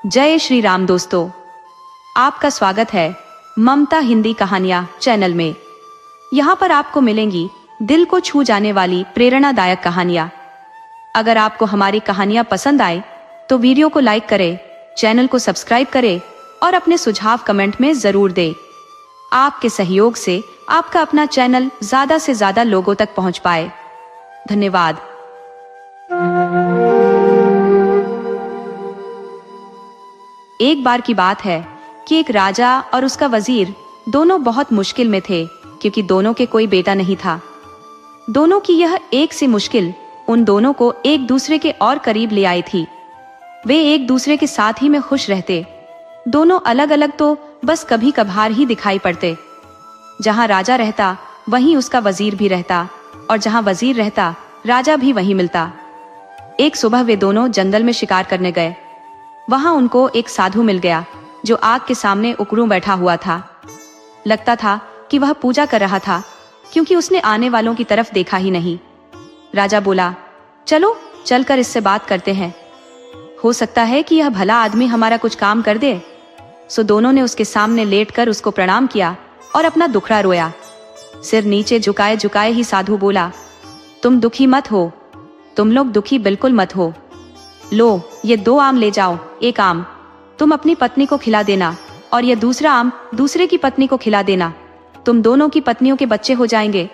जय श्री राम दोस्तों, आपका स्वागत है ममता हिंदी कहानियां चैनल में। यहाँ पर आपको मिलेंगी दिल को छू जाने वाली प्रेरणादायक कहानियां। अगर आपको हमारी कहानियां पसंद आए तो वीडियो को लाइक करें, चैनल को सब्सक्राइब करें और अपने सुझाव कमेंट में जरूर दें। आपके सहयोग से आपका अपना चैनल ज्यादा से ज्यादा लोगों तक पहुंच पाए। धन्यवाद। एक बार की बात है कि एक राजा और उसका वजीर दोनों बहुत मुश्किल में थे, क्योंकि दोनों के कोई बेटा नहीं था। दोनों की यह एक सी मुश्किल उन दोनों को एक दूसरे के और करीब ले आई थी। वे एक दूसरे के साथ ही में खुश रहते। दोनों अलग अलग तो बस कभी कभार ही दिखाई पड़ते। जहां राजा रहता वहीं उसका वजीर भी रहता, और जहां वजीर रहता राजा भी वहीं मिलता। एक सुबह वे दोनों जंगल में शिकार करने गए। वहां उनको एक साधु मिल गया जो आग के सामने उकड़ू बैठा हुआ था। लगता था कि वह पूजा कर रहा था, क्योंकि उसने आने वालों की तरफ देखा ही नहीं। राजा बोला, चलो चलकर इससे बात करते हैं, हो सकता है कि यह भला आदमी हमारा कुछ काम कर दे। सो दोनों ने उसके सामने लेटकर उसको प्रणाम किया और अपना दुखड़ा रोया। सिर नीचे झुकाए झुकाए ही साधु बोला, तुम दुखी मत हो, तुम लोग दुखी बिल्कुल मत हो। लो, ये 2 आम ले जाओ। एक आम तुम अपनी पत्नी को खिला देना और यह दूसरा आम दूसरे की पत्नी को खिला देना। तुम दोनों की पत्नियों के बच्चे हो जाएंगे।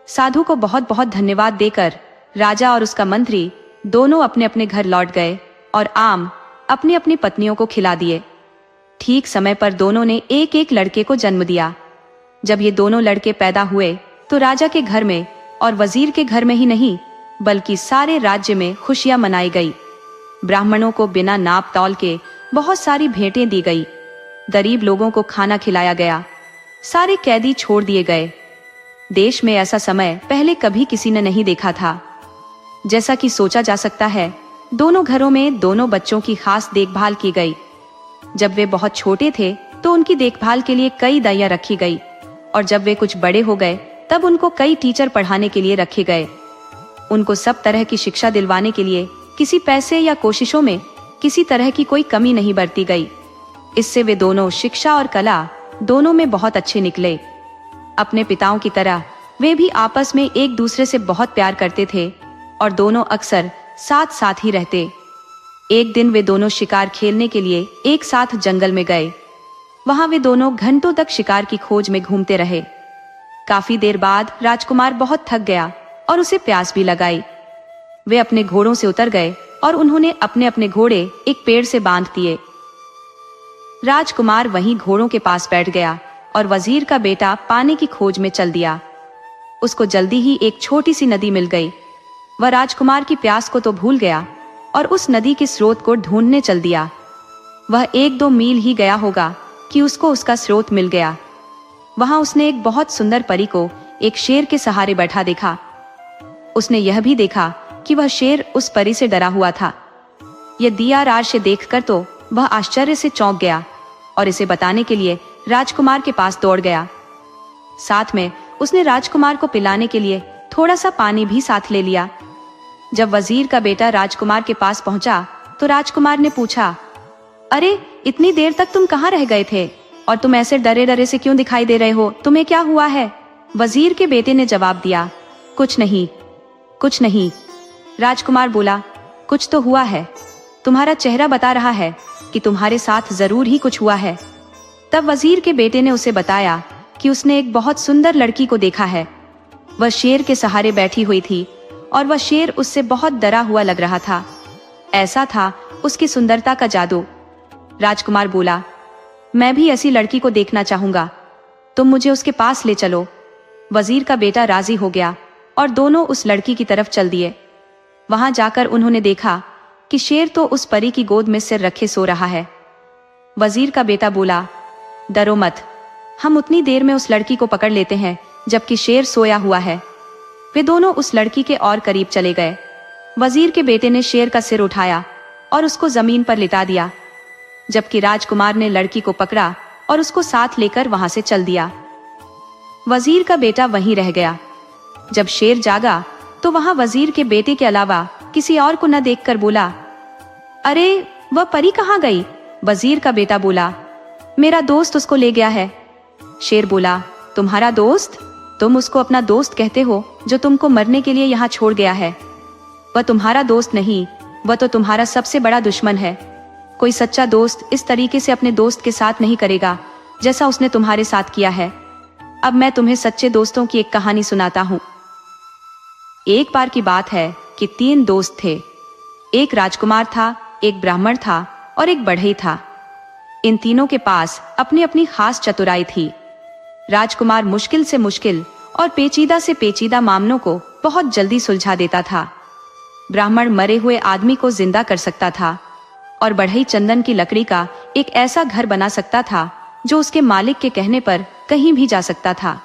साधु को बहुत बहुत धन्यवाद देकर राजा और उसका मंत्री दोनों अपने अपने घर लौट गए और आम अपनी अपनी पत्नियों को खिला दिए। ठीक समय पर दोनों ने एक एक लड़के को जन्म दिया। जब ये दोनों लड़के पैदा हुए तो राजा के घर में और वजीर के घर में ही नहीं, बल्कि सारे राज्य में खुशियां मनाई गई। ब्राह्मणों को बिना नाप तौल के बहुत सारी भेंटें दी गई। गरीब लोगों को खाना खिलाया गया। सारे कैदी छोड़ दिए गए। देश में ऐसा समय पहले कभी किसी ने नहीं देखा था। जैसा कि सोचा जा सकता है, दोनों घरों में दोनों बच्चों की खास देखभाल की गई। जब वे बहुत छोटे थे तो उनकी देखभाल के लिए कई दाइयां रखी गई, और जब वे कुछ बड़े हो गए तब उनको कई टीचर पढ़ाने के लिए रखे गए। उनको सब तरह की शिक्षा दिलवाने के लिए किसी पैसे या कोशिशों में किसी तरह की कोई कमी नहीं बरती गई। इससे वे दोनों शिक्षा और कला दोनों में बहुत अच्छे निकले। अपने पिताओं की तरह वे भी आपस में एक दूसरे से बहुत प्यार करते थे और दोनों अक्सर साथ साथ ही रहते। एक दिन वे दोनों शिकार खेलने के लिए एक साथ जंगल में गए। वहां वे दोनों घंटों तक शिकार की खोज में घूमते रहे। काफी देर बाद राजकुमार बहुत थक गया और उसे प्यास भी लगाई। वे अपने घोड़ों से उतर गए और उन्होंने अपने अपने घोड़े एक पेड़ से बांध दिए। राजकुमार वहीं घोड़ों के पास बैठ गया और वजीर का बेटा पानी की खोज में चल दिया। उसको जल्दी ही एक छोटी सी नदी मिल गई। वह राजकुमार की प्यास को तो भूल गया और उस नदी के स्रोत को ढूंढने चल दिया। वह 1-2 मील ही गया होगा कि उसको उसका स्रोत मिल गया। वहां उसने एक बहुत सुंदर परी को एक शेर के सहारे बैठा देखा। उसने यह भी देखा कि वह शेर उस परी से डरा हुआ था। यह दिया राशि देखकर तो वह आश्चर्य से चौंक गया और इसे बताने के लिए राजकुमार के पास दौड़ गया। साथ में उसने राजकुमार को पिलाने के लिए थोड़ा सा पानी भी साथ ले लिया। जब वजीर का बेटा राजकुमार के पास पहुंचा तो राजकुमार ने पूछा, अरे इतनी देर तक तुम कहाँ रह गए थे और तुम ऐसे डरे डरे से क्यों दिखाई दे रहे हो? तुम्हें क्या हुआ है? वजीर के बेटे ने जवाब दिया, कुछ नहीं, कुछ नहीं। राजकुमार बोला, कुछ तो हुआ है, तुम्हारा चेहरा बता रहा है कि तुम्हारे साथ जरूर ही कुछ हुआ है। तब वजीर के बेटे ने उसे बताया कि उसने एक बहुत सुंदर लड़की को देखा है। वह शेर के सहारे बैठी हुई थी और वह शेर उससे बहुत डरा हुआ लग रहा था। ऐसा था उसकी सुंदरता का जादू। राजकुमार बोला, मैं भी ऐसी लड़की को देखना चाहूंगा, तुम मुझे उसके पास ले चलो। वजीर का बेटा राजी हो गया और दोनों उस लड़की की तरफ चल दिए। वहां जाकर उन्होंने देखा कि शेर तो उस परी की गोद में सिर रखे सो रहा है। वजीर का बेटा बोला, डरो मत, हम उतनी देर में उस लड़की को पकड़ लेते हैं जबकि शेर सोया हुआ है। वे दोनों उस लड़की के और करीब चले गए। वजीर के बेटे ने शेर का सिर उठाया और उसको जमीन पर लिटा दिया, जबकि राजकुमार ने लड़की को पकड़ा और उसको साथ लेकर वहां से चल दिया। वजीर का बेटा वहीं रह गया। जब शेर जागा तो वहां वजीर के बेटे के अलावा किसी और को न देखकर बोला, अरे वह परी कहाँ गई? वजीर का बेटा बोला, मेरा दोस्त उसको ले गया है। शेर बोला, तुम्हारा दोस्त? तुम उसको अपना दोस्त कहते हो जो तुमको मरने के लिए यहाँ छोड़ गया है? वह तुम्हारा दोस्त नहीं, वह तो तुम्हारा सबसे बड़ा दुश्मन है। कोई सच्चा दोस्त इस तरीके से अपने दोस्त के साथ नहीं करेगा जैसा उसने तुम्हारे साथ किया है। अब मैं तुम्हें सच्चे दोस्तों की एक कहानी सुनाता हूँ। एक बार की बात है कि 3 दोस्त थे। एक राजकुमार था, एक ब्राह्मण था और एक बढ़ई था। इन तीनों के पास अपनी अपनी खास चतुराई थी। राजकुमार मुश्किल से मुश्किल और पेचीदा से पेचीदा मामलों को बहुत जल्दी सुलझा देता था। ब्राह्मण मरे हुए आदमी को जिंदा कर सकता था और बढ़ई चंदन की लकड़ी का एक ऐसा घर बना सकता था जो उसके मालिक के कहने पर कहीं भी जा सकता था।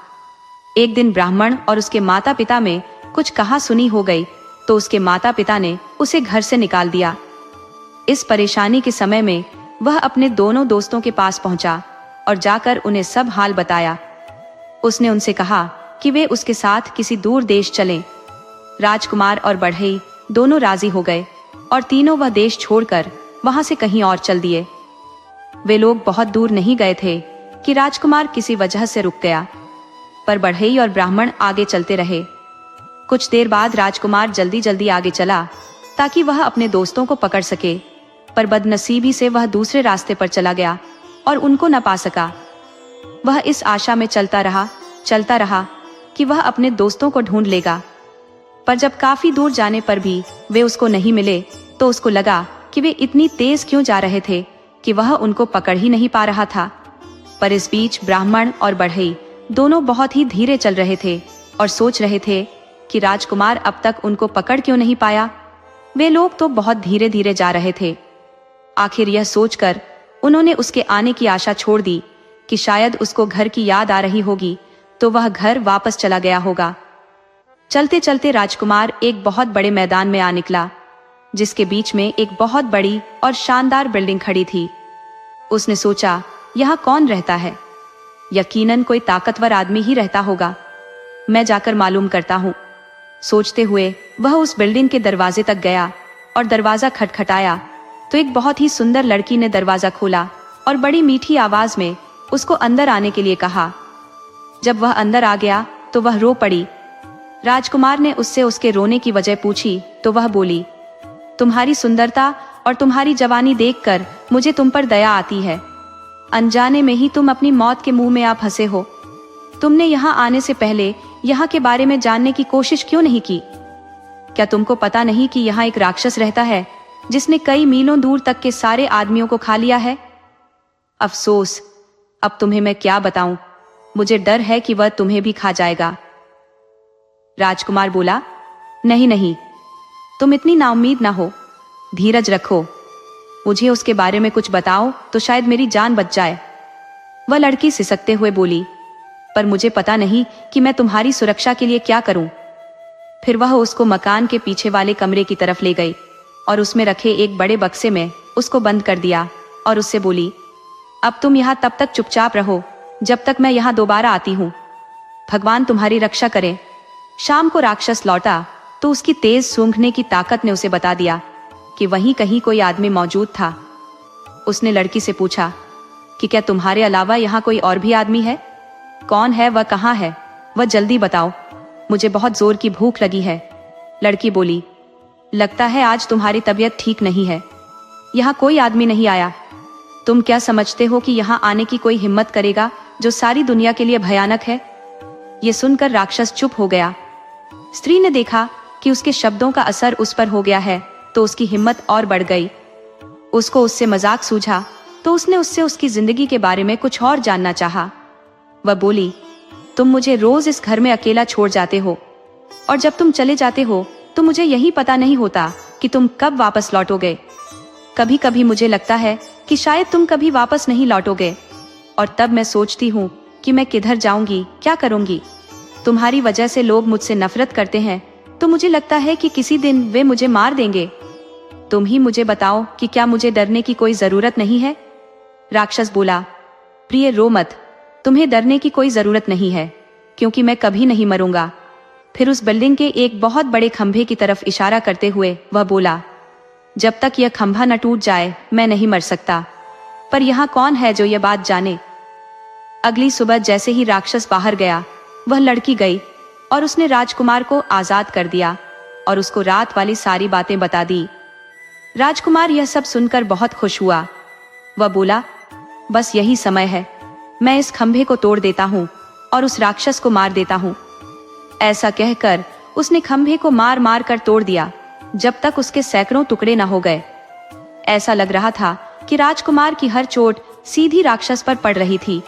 एक दिन ब्राह्मण और उसके माता पिता में कुछ कहा सुनी हो गई तो उसके माता पिता ने उसे घर से निकाल दिया। इस परेशानी के समय में वह अपने दोनों दोस्तों के पास पहुंचा और जाकर उन्हें सब हाल बताया। उसने उनसे कहा कि वे उसके साथ किसी दूर देश चलें। राजकुमार और बढ़ई दोनों राजी हो गए और तीनों वह देश छोड़कर वहां से कहीं और चल दिए। वे लोग बहुत दूर नहीं गए थे कि राजकुमार किसी वजह से रुक गया, पर बढ़ई और ब्राह्मण आगे चलते रहे। कुछ देर बाद राजकुमार जल्दी जल्दी आगे चला ताकि वह अपने दोस्तों को पकड़ सके, पर बदनसीबी से वह दूसरे रास्ते पर चला गया और उनको न पा सका। वह इस आशा में चलता रहा कि वह अपने दोस्तों को ढूंढ लेगा, पर जब काफी दूर जाने पर भी वे उसको नहीं मिले तो उसको लगा कि वे इतनी तेज क्यों जा रहे थे कि वह उनको पकड़ ही नहीं पा रहा था। पर इस बीच ब्राह्मण और बढ़ई दोनों बहुत ही धीरे चल रहे थे और सोच रहे थे कि राजकुमार अब तक उनको पकड़ क्यों नहीं पाया। वे लोग तो बहुत धीरे धीरे जा रहे थे। आखिर यह सोचकर उन्होंने उसके आने की आशा छोड़ दी कि शायद उसको घर की याद आ रही होगी तो वह घर वापस चला गया होगा। चलते चलते राजकुमार एक बहुत बड़े मैदान में आ निकला, जिसके बीच में एक बहुत बड़ी और शानदार बिल्डिंग खड़ी थी। उसने सोचा, यहाँ कौन रहता है? यकीनन कोई ताकतवर आदमी ही रहता होगा। मैं जाकर मालूम करता हूँ। सोचते हुए वह उस बिल्डिंग के दरवाजे तक गया और दरवाजा खटखटाया तो एक बहुत ही सुंदर लड़की ने दरवाजा खोला और बड़ी मीठी आवाज में उसको अंदर आने के लिए कहा। जब वह अंदर आ गया तो वह रो पड़ी। राजकुमार ने उससे उसके रोने की वजह पूछी तो वह बोली, तुम्हारी सुंदरता और तुम्हारी जवानी देखकर मुझे तुम पर दया आती है। अनजाने में ही तुम अपनी मौत के मुंह में आ फंसे हो। तुमने यहाँ आने से पहले यहाँ के बारे में जानने की कोशिश क्यों नहीं की? क्या तुमको पता नहीं कि यहाँ एक राक्षस रहता है जिसने कई मीलों दूर तक के सारे आदमियों को खा लिया है? अफसोस, अब तुम्हें मैं क्या बताऊं, मुझे डर है कि वह तुम्हें भी खा जाएगा। राजकुमार बोला, नहीं नहीं, तुम इतनी नाउम्मीद ना हो, धीरज रखो। मुझे उसके बारे में कुछ बताओ तो शायद मेरी जान बच जाए। वह लड़की सिसकते हुए बोली, पर मुझे पता नहीं कि मैं तुम्हारी सुरक्षा के लिए क्या करूं। फिर वह उसको मकान के पीछे वाले कमरे की तरफ ले गई और उसमें रखे एक बड़े बक्से में उसको बंद कर दिया और उससे बोली, अब तुम यहाँ तब तक चुपचाप रहो जब तक मैं यहाँ दोबारा आती हूँ। भगवान तुम्हारी रक्षा करे। शाम को राक्षस लौटा तो उसकी तेज सूंघने की ताकत ने उसे बता दिया कि वहीं कहीं कोई आदमी मौजूद था। उसने लड़की से पूछा कि क्या तुम्हारे अलावा यहाँ कोई और भी आदमी है? कौन है वह, कहाँ है वह, जल्दी बताओ, मुझे बहुत जोर की भूख लगी है। लड़की बोली, लगता है आज तुम्हारी तबीयत ठीक नहीं है। यहाँ कोई आदमी नहीं आया। तुम क्या समझते हो कि यहाँ आने की कोई हिम्मत करेगा जो सारी दुनिया के लिए भयानक है? ये सुनकर राक्षस चुप हो गया। स्त्री ने देखा कि उसके शब्दों का असर उस पर हो गया है तो उसकी हिम्मत और बढ़ गई। उसको उससे मजाक सूझा तो उसने उससे उसकी जिंदगी के बारे में कुछ और जानना चाहा। वह बोली, तुम मुझे रोज इस घर में अकेला छोड़ जाते हो और जब तुम चले जाते हो तो मुझे यही पता नहीं होता कि तुम कब वापस लौटोगे। कभी कभी मुझे लगता है कि शायद तुम कभी वापस नहीं लौटोगे और तब मैं सोचती हूँ कि मैं किधर जाऊंगी, क्या करूंगी। तुम्हारी वजह से लोग मुझसे नफरत करते हैं तो मुझे लगता है कि किसी दिन वे मुझे मार देंगे। तुम ही मुझे बताओ कि क्या मुझे डरने की कोई जरूरत नहीं है? राक्षस बोला, प्रिय रो मत, तुम्हें डरने की कोई जरूरत नहीं है क्योंकि मैं कभी नहीं मरूंगा। फिर उस बिल्डिंग के एक बहुत बड़े खंभे की तरफ इशारा करते हुए वह बोला, जब तक यह खंभा न टूट जाए मैं नहीं मर सकता। पर यहाँ कौन है जो यह बात जाने। अगली सुबह जैसे ही राक्षस बाहर गया, वह लड़की गई और उसने राजकुमार को आजाद कर दिया और उसको रात वाली सारी बातें बता दी। राजकुमार यह सब सुनकर बहुत खुश हुआ। वह बोला, बस यही समय है, मैं इस खंभे को तोड़ देता हूँ और उस राक्षस को मार देता हूँ। ऐसा कहकर उसने खंभे को मार मार कर तोड़ दिया, जब तक उसके सैकड़ों टुकड़े न हो गए। ऐसा लग रहा था कि राजकुमार की हर चोट सीधी राक्षस पर पड़ रही थी,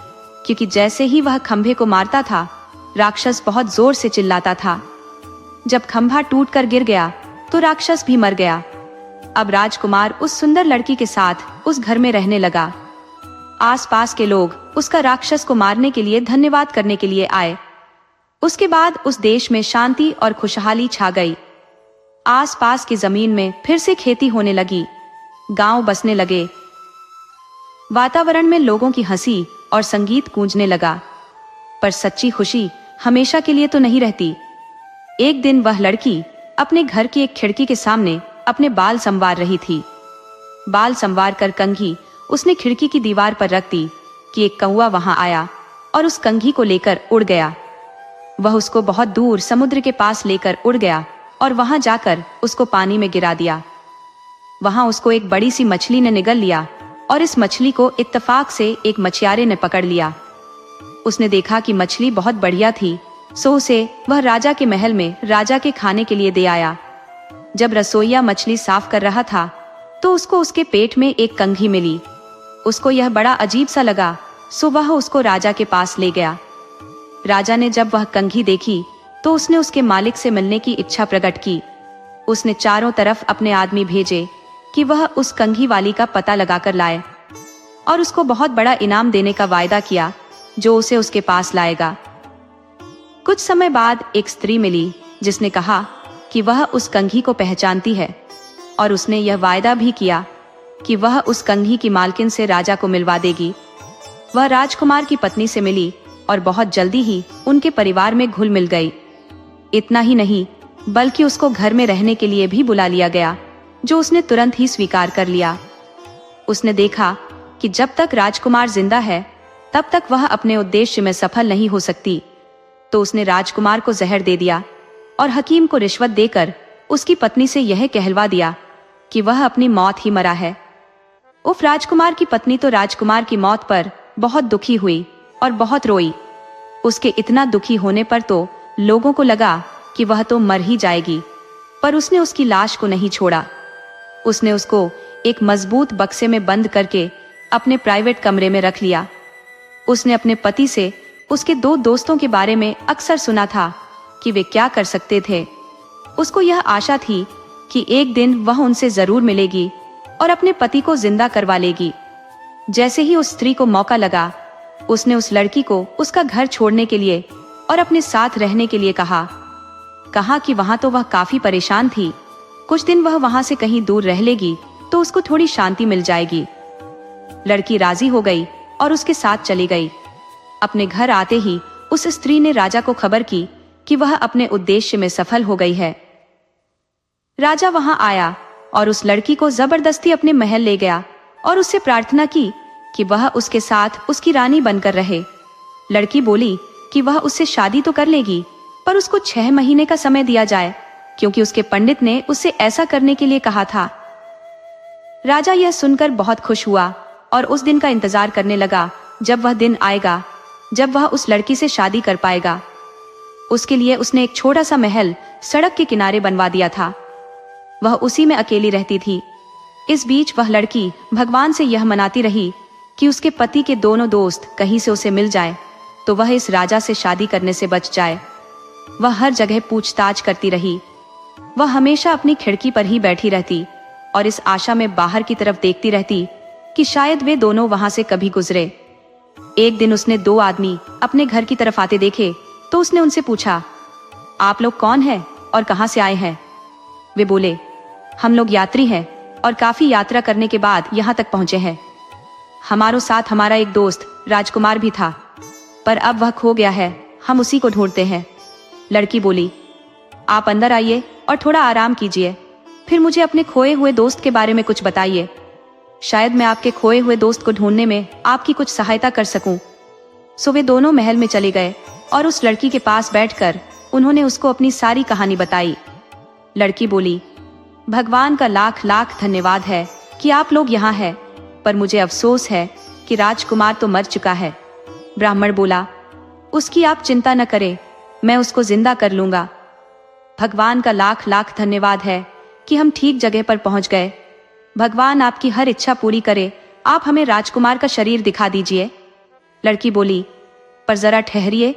क्योंकि जैसे ही वह खंभे को मारता था, राक्षस बहुत जोर से चिल्लाता था। जब खंभा टूटकर गिर गया तो राक्षस भी मर गया। अब राजकुमार उस सुंदर लड़की के साथ उस घर में रहने लगा। आसपास के लोग उसका राक्षस को मारने के लिए धन्यवाद करने के लिए आए। उसके बाद उस देश में शांति और खुशहाली छा गई। आसपास की जमीन में फिर से खेती होने लगी, गांव बसने लगे। वातावरण में लोगों की हंसी और संगीत गूंजने लगा। पर सच्ची खुशी हमेशा के लिए तो नहीं रहती। एक दिन वह लड़की अपने घर की एक खिड़की के सामने अपने बाल संवार रही थी। बाल संवार कर कंघी उसने खिड़की की दीवार पर रख दी कि एक कौवा वहां आया और उस कंघी को लेकर उड़ गया। वह उसको बहुत दूर समुद्र के पास लेकर उड़ गया और वहां जाकर उसको पानी में गिरा दिया। वहां उसको एक बड़ी सी मछली ने निगल लिया और इस मछली को इत्तेफाक से एक मछियारे ने पकड़ लिया। उसने देखा कि मछली बहुत बढ़िया थी, सो उसे वह राजा के महल में राजा के खाने के लिए दे आया। जब रसोइया मछली साफ कर रहा था तो उसको उसके पेट में एक कंघी मिली। उसको यह बड़ा अजीब सा लगा, सो वह उसको राजा के पास ले गया। राजा ने जब वह कंघी देखी तो उसने उसके मालिक से मिलने की इच्छा प्रकट की। उसने चारों तरफ अपने आदमी भेजे कि वह उस कंघी वाली का पता लगाकर लाए और उसको बहुत बड़ा इनाम देने का वायदा किया, जो उसे उसके पास लाएगा। कुछ समय बाद एक स्त्री मिली जिसने कहा कि वह उस कंघी को पहचानती है और उसने यह वायदा भी किया कि वह उस कंघी की मालकिन से राजा को मिलवा देगी। वह राजकुमार की पत्नी से मिली और बहुत जल्दी ही उनके परिवार में घुल मिल गई। इतना ही नहीं, बल्कि उसको घर में रहने के लिए भी बुला लिया गया, जो उसने तुरंत ही स्वीकार कर लिया। उसने देखा कि जब तक राजकुमार जिंदा है तब तक वह अपने उद्देश्य में सफल नहीं हो सकती, तो उसने राजकुमार को जहर दे दिया और हकीम को रिश्वत देकर उसकी पत्नी से यह कहलवा दिया कि वह अपनी मौत ही मरा है। उफ राजकुमार की पत्नी तो राजकुमार की मौत पर बहुत दुखी हुई और बहुत रोई। उसके इतना दुखी होने पर तो लोगों को लगा कि वह तो मर ही जाएगी, पर उसने उसकी लाश को नहीं छोड़ा। उसने उसको एक मजबूत बक्से में बंद करके अपने प्राइवेट कमरे में रख लिया। उसने अपने पति से उसके दो दोस्तों के बारे में अक्सर सुना था कि वे क्या कर सकते थे। उसको यह आशा थी कि एक दिन वह उनसे जरूर मिलेगी और अपने पति को जिंदा करवा लेगी। जैसे ही उस स्त्री को मौका लगा, उसने उस लड़की को उसका घर छोड़ने के लिए और अपने साथ रहने के लिए कहा कि वहां तो वह काफी परेशान थी, कुछ दिन वह वहां से कहीं दूर रह लेगी तो उसको थोड़ी शांति मिल जाएगी। लड़की राजी हो गई और उसके साथ चली गई। अपने घर आते ही उस स्त्री ने राजा को खबर की कि वह अपने उद्देश्य में सफल हो गई है। राजा वहां आया और उस लड़की को जबरदस्ती अपने महल ले गया और उससे प्रार्थना की कि वह उसके साथ उसकी रानी बनकर रहे। लड़की बोली कि वह उससे शादी तो कर लेगी, पर उसको 6 महीने का समय दिया जाए, क्योंकि उसके पंडित ने उससे ऐसा करने के लिए कहा था। राजा यह सुनकर बहुत खुश हुआ और उस दिन का इंतजार करने लगा जब वह दिन आएगा जब वह उस लड़की से शादी कर पाएगा। उसके लिए उसने एक छोटा सा महल सड़क के किनारे बनवा दिया था। वह उसी में अकेली रहती थी। इस बीच वह लड़की भगवान से यह मनाती रही कि उसके पति के दोनों दोस्त कहीं से उसे मिल जाए तो वह इस राजा से शादी करने से बच जाए। वह हर जगह पूछताछ करती रही। वह हमेशा अपनी खिड़की पर ही बैठी रहती और इस आशा में बाहर की तरफ देखती रहती कि शायद वे दोनों वहां से कभी गुजरे। एक दिन उसने 2 आदमी अपने घर की तरफ आते देखे तो उसने उनसे पूछा, आप लोग कौन हैं और कहां से आए हैं? वे बोले, हम लोग यात्री हैं और काफी यात्रा करने के बाद यहाँ तक पहुंचे हैं। हमारे साथ हमारा एक दोस्त राजकुमार भी था, पर अब वह खो गया है, हम उसी को ढूंढते हैं। लड़की बोली, आप अंदर आइए और थोड़ा आराम कीजिए, फिर मुझे अपने खोए हुए दोस्त के बारे में कुछ बताइए। शायद मैं आपके खोए हुए दोस्त को ढूंढने में आपकी कुछ सहायता कर सकूं। सो वे दोनों महल में चले गए और उस लड़की के पास बैठकर उन्होंने उसको अपनी सारी कहानी बताई। लड़की बोली, भगवान का लाख लाख धन्यवाद है कि आप लोग यहाँ हैं, पर मुझे अफसोस है कि राजकुमार तो मर चुका है। ब्राह्मण बोला, उसकी आप चिंता न करें, मैं उसको जिंदा कर लूंगा। भगवान का लाख लाख धन्यवाद है कि हम ठीक जगह पर पहुंच गए। भगवान आपकी हर इच्छा पूरी करे, आप हमें राजकुमार का शरीर दिखा दीजिए। लड़की बोली, पर जरा ठहरिए,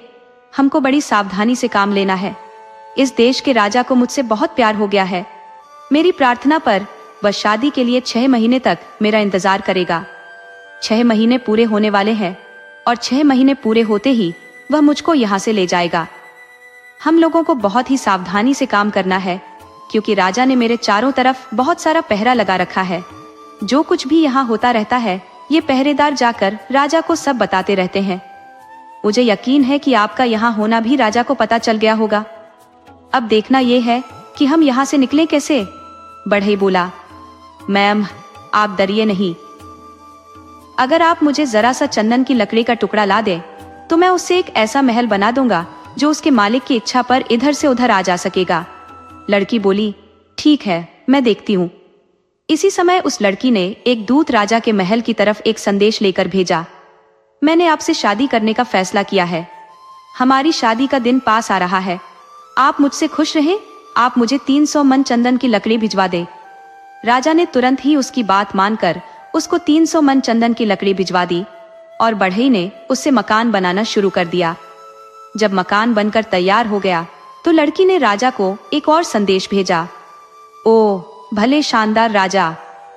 हमको बड़ी सावधानी से काम लेना है। इस देश के राजा को मुझसे बहुत प्यार हो गया है। मेरी प्रार्थना पर वह शादी के लिए 6 महीने तक मेरा इंतजार करेगा। 6 महीने पूरे होने वाले हैं और 6 महीने पूरे होते ही वह मुझको यहाँ से ले जाएगा। हम लोगों को बहुत ही सावधानी से काम करना है, क्योंकि राजा ने मेरे चारों तरफ बहुत सारा पहरा लगा रखा है। जो कुछ भी यहाँ होता रहता है, ये पहरेदार जाकर राजा को सब बताते रहते हैं। मुझे यकीन है कि आपका यहाँ होना भी राजा को पता चल गया होगा। अब देखना यह है कि हम यहाँ से निकलें कैसे। बढ़ई बोला, मैम आप डरिए नहीं, अगर आप मुझे जरा सा चंदन की लकड़ी का टुकड़ा ला दे तो मैं उससे एक ऐसा महल बना दूंगा जो उसके मालिक की इच्छा पर इधर से उधर आ जा सकेगा। लड़की बोली, ठीक है, मैं देखती हूँ। इसी समय उस लड़की ने एक दूत राजा के महल की तरफ एक संदेश लेकर भेजा। मैंने आपसे शादी करने का फैसला किया है। हमारी शादी का दिन पास आ रहा है। आप मुझसे खुश रहें, आप मुझे 300 मन चंदन की लकड़ी भिजवा दे। राजा ने तुरंत ही उसकी बात मानकर उसको 300 मन चंदन की लकड़ी भिजवा दी और बढ़ई ने उससे मकान बनाना शुरू कर दिया। जब मकान बनकर तैयार हो गया तो लड़की ने राजा को एक और संदेश भेजा। ओ भले शानदार राजा,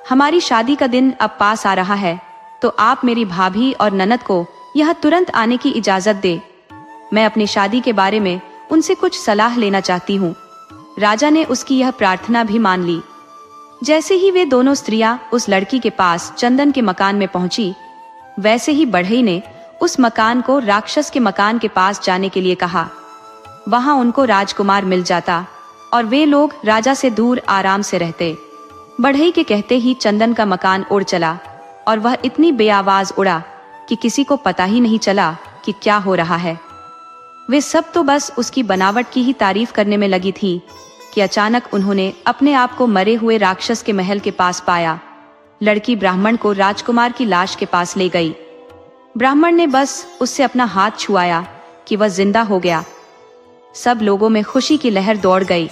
हमारी शादी का दिन अब पास आ रहा है, तो आप मेरी भाभी और ननद को यह तुरंत आने की इजाजत दे। मैं अपनी शादी के बारे में उनसे कुछ सलाह लेना चाहती हूँ। राजा ने उसकी यह प्रार्थना भी मान ली। जैसे ही वे दोनों स्त्रियां उस लड़की के पास चंदन के मकान में पहुंची, वैसे ही बढ़ई ने उस मकान को राक्षस के मकान के पास जाने के लिए कहा। वहां उनको राजकुमार मिल जाता और वे लोग राजा से दूर आराम से रहते। बढ़ई के कहते ही चंदन का मकान उड़ चला और वह इतनी बेआवाज उड़ा कि किसी को पता ही नहीं चला कि क्या हो रहा है। वे सब तो बस उसकी बनावट की ही तारीफ करने में लगी थी कि अचानक उन्होंने अपने आप को मरे हुए राक्षस के महल के पास पाया। लड़की ब्राह्मण को राजकुमार की लाश के पास ले गई। ब्राह्मण ने बस उससे अपना हाथ छुआया कि वह जिंदा हो गया। सब लोगों में खुशी की लहर दौड़ गई।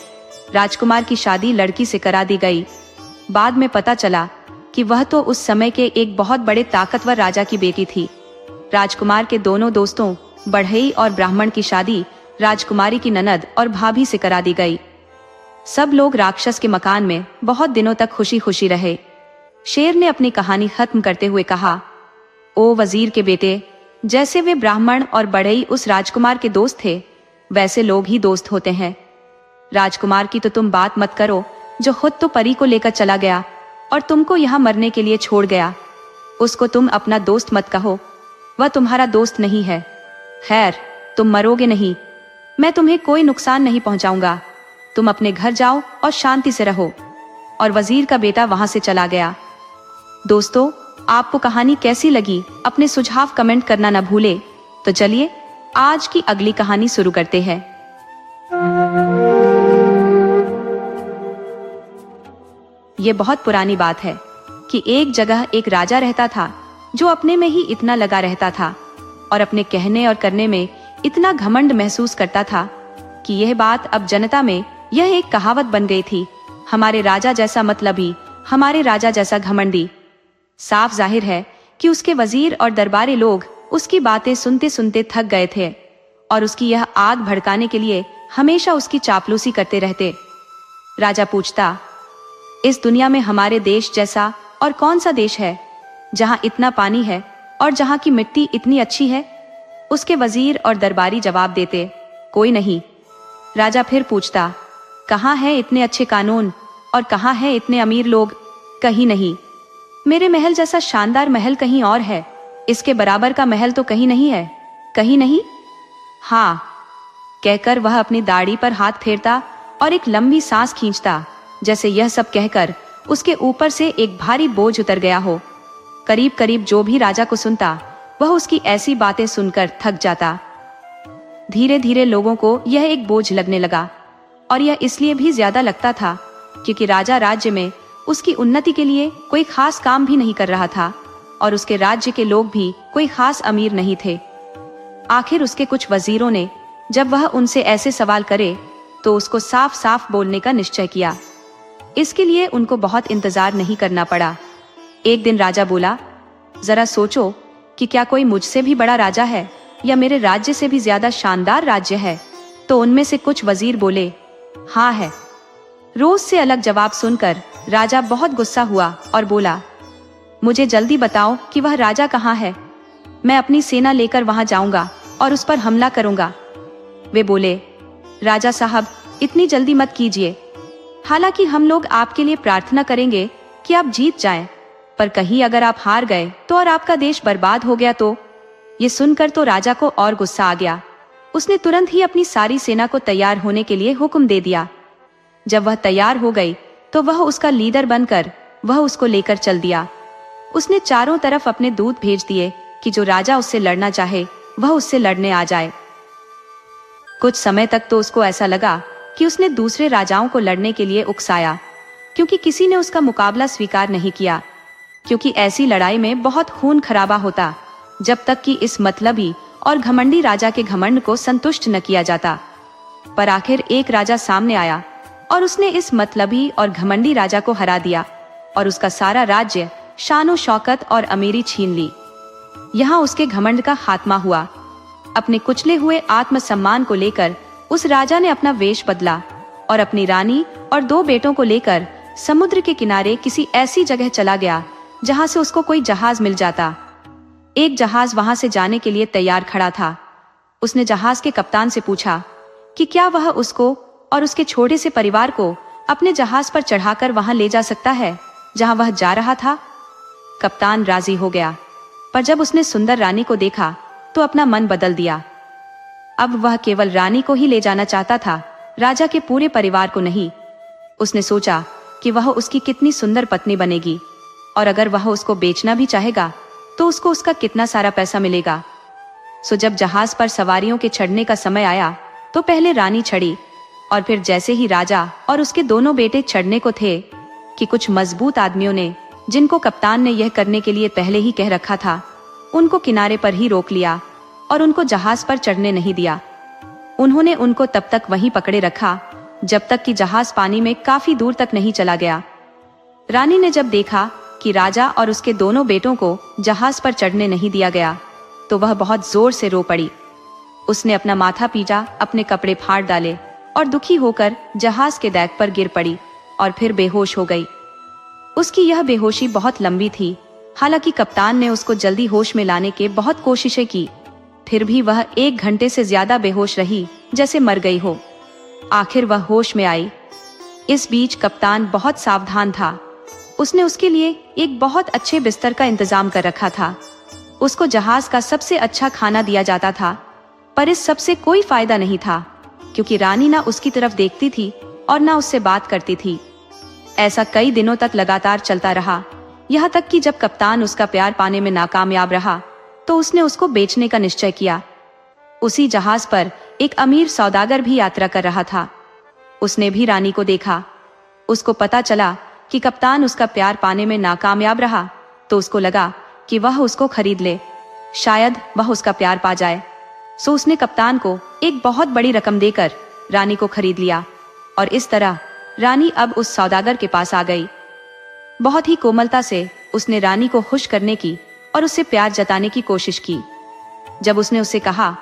राजकुमार की शादी लड़की से करा दी गई। बाद में पता चला कि वह तो उस समय के एक बहुत बड़े ताकतवर राजा की बेटी थी। राजकुमार के दोनों दोस्तों बढ़ई और ब्राह्मण की शादी राजकुमारी की ननद और भाभी से करा दी गई। सब लोग राक्षस के मकान में बहुत दिनों तक खुशी खुशी रहे। शेर ने अपनी कहानी खत्म करते हुए कहा, ओ वजीर के बेटे, जैसे वे ब्राह्मण और बढ़ई उस राजकुमार के दोस्त थे, वैसे लोग ही दोस्त होते हैं। राजकुमार की तो तुम बात मत करो, जो खुद तो परी को लेकर चला गया और तुमको यहाँ मरने के लिए छोड़ गया। उसको तुम अपना दोस्त मत कहो, वह तुम्हारा दोस्त नहीं है। खैर, तुम मरोगे नहीं, मैं तुम्हें कोई नुकसान नहीं पहुंचाऊंगा। तुम अपने घर जाओ और शांति से रहो। और वजीर का बेटा वहां से चला गया। दोस्तों, आपको कहानी कैसी लगी अपने सुझाव कमेंट करना न भूले। तो चलिए आज की अगली कहानी शुरू करते हैं। ये बहुत पुरानी बात है कि एक जगह एक राजा रहता था जो अपने में ही इतना लगा रहता था और अपने कहने और करने में इतना घमंड महसूस करता था कि यह बात अब जनता में यह एक कहावत बन गई थी, हमारे राजा जैसा मतलबी, हमारे राजा जैसा घमंडी। साफ जाहिर है कि उसके वजीर और दरबारी लोग उसकी बातें सुनते सुनते थक गए थे और उसकी यह आग भड़काने के लिए हमेशा उसकी चापलूसी करते रहते। राजा पूछता, इस दुनिया में हमारे देश जैसा और कौन सा देश है जहां इतना पानी है और जहां की मिट्टी इतनी अच्छी है? उसके वजीर और दरबारी जवाब देते, कोई नहीं। राजा फिर पूछता, कहाँ है इतने अच्छे कानून और कहाँ है इतने अमीर लोग? कहीं नहीं। मेरे महल जैसा शानदार महल कहीं और है, इसके बराबर का महल तो कहीं नहीं है। कहीं नहीं? हाँ, कहकर वह अपनी दाढ़ी पर हाथ फेरता और एक लंबी सांस खींचता, जैसे यह सब कहकर उसके ऊपर से एक भारी बोझ उतर गया हो। करीब करीब जो भी राजा को सुनता वह उसकी ऐसी बातें सुनकर थक जाता। धीरे धीरे लोगों को यह एक बोझ लगने लगा, और यह इसलिए भी ज्यादा लगता था क्योंकि राजा राज्य में उसकी उन्नति के लिए कोई खास काम भी नहीं कर रहा था, और उसके राज्य के लोग भी कोई खास अमीर नहीं थे। आखिर उसके कुछ वजीरों ने जब वह उनसे ऐसे सवाल करे तो उसको साफ साफ बोलने का निश्चय किया। इसके लिए उनको बहुत इंतजार नहीं करना पड़ा। एक दिन राजा बोला, जरा सोचो कि क्या कोई मुझसे भी बड़ा राजा है या मेरे राज्य से भी ज्यादा शानदार राज्य है? तो उनमें से कुछ वजीर बोले, हाँ है। रोज से अलग जवाब सुनकर राजा बहुत गुस्सा हुआ और बोला, मुझे जल्दी बताओ कि वह राजा कहाँ है। मैं अपनी सेना लेकर वहां जाऊंगा और उस पर हमला करूंगा। वे बोले, राजा साहब, इतनी जल्दी मत कीजिए। हालांकि हम लोग आपके लिए प्रार्थना करेंगे कि आप जीत जाएं, पर कहीं अगर आप हार गए तो और आपका देश बर्बाद हो गया तो? ये सुनकर तो राजा को और गुस्सा आ गया। उसने तुरंत ही अपनी सारी सेना को तैयार होने के लिए हुक्म दे दिया। जब वह तैयार हो गई तो वह उसका लीडर बनकर वह उसको लेकर चल दिया। उसने चारों तरफ अपने दूत भेज दिए कि जो राजा उससे लड़ना चाहे वह उससे लड़ने आ जाए। कुछ समय तक तो उसको ऐसा लगा कि उसने दूसरे राजाओं को लड़ने के लिए उकसाया, क्योंकि किसी ने उसका मुकाबला स्वीकार नहीं किया, क्योंकि ऐसी लड़ाई में बहुत खून खराबा होता जब तक कि इस मतलबी और घमंडी राजा के घमंड को संतुष्ट न किया जाता। पर आखिर एक राजा सामने आया और उसने इस मतलबी और घमंडी राजा को हरा दिया और उसका सारा राज्य, शानो शौकत और अमीरी छीन ली। यहाँ उसके घमंड का खात्मा हुआ। अपने कुचले हुए आत्मसम्मान को लेकर उस राजा ने अपना वेश बदला और अपनी रानी और 2 बेटों को लेकर समुद्र के किनारे किसी ऐसी जगह चला गया जहां से उसको कोई जहाज मिल जाता। एक जहाज वहां से जाने के लिए तैयार खड़ा था। उसने जहाज के कप्तान से पूछा कि क्या वह उसको और उसके छोटे से परिवार को अपने जहाज पर चढ़ाकर वहां ले जा सकता है जहां वह जा रहा था। कप्तान राजी हो गया, पर जब उसने सुंदर रानी को देखा तो अपना मन बदल दिया। अब वह केवल रानी को ही ले जाना चाहता था, राजा के पूरे परिवार को नहीं। उसने सोचा कि वह उसकी कितनी सुंदर पत्नी बनेगी, और अगर वह उसको बेचना भी चाहेगा तो उसको उसका कितना सारा पैसा मिलेगा। सो जब जहाज पर सवारियों के चढ़ने का समय आया तो पहले रानी चढ़ी, और फिर जैसे ही राजा और उसके दोनों बेटे चढ़ने को थे कि कुछ मजबूत आदमियों ने, जिनको कप्तान ने यह करने के लिए पहले ही कह रखा था, उनको किनारे पर ही रोक लिया और उनको जहाज पर चढ़ने नहीं दिया। उन्होंने उनको तब तक वहीं पकड़े रखा जब तक कि जहाज पानी में काफी दूर तक नहीं चला गया। रानी ने जब देखा कि राजा और उसके दोनों बेटों को जहाज पर चढ़ने नहीं दिया गया तो वह बहुत जोर से रो पड़ी। उसने अपना माथा पीटा, अपने कपड़े फाड़ डाले और दुखी होकर जहाज के डेक पर गिर पड़ी और फिर बेहोश हो गई। उसकी यह बेहोशी बहुत लंबी थी। हालांकि कप्तान ने उसको जल्दी होश में लाने के बहुत कोशिशें की, फिर भी वह 1 घंटे से ज्यादा बेहोश रही, जैसे मर गई हो। आखिर वह होश में आई। इस बीच कप्तान बहुत सावधान था। उसने उसके लिए एक बहुत अच्छे बिस्तर का इंतजाम कर रखा था। उसको जहाज का सबसे अच्छा खाना दिया जाता था, पर इस सब से कोई फायदा नहीं था, क्योंकि रानी ना उसकी तरफ देखती थी और ना उससे बात करती थी। ऐसा कई दिनों तक लगातार चलता रहा, यहाँ तक कि जब कप्तान उसका प्यार पाने में नाकामयाब रहा तो उसने उसको बेचने का निश्चय किया। उसी जहाज पर एक अमीर सौदागर भी यात्रा कर रहा था। उसने भी रानी को देखा। उसको पता चला कि कप्तान उसका प्यार पाने में नाकामयाब रहा, तो उसको लगा कि वह उसको खरीद ले, शायद वह उसका प्यार पा जाए। सो उसने कप्तान को एक बहुत बड़ी रकम देकर रानी को खरीद लिया, और इस तरह रानी अब उस सौदागर के पास आ गई। बहुत ही कोमलता से उसने रानी को खुश करने की और उससे प्यार जताने की कोशिश की। जब उसने उससे कहा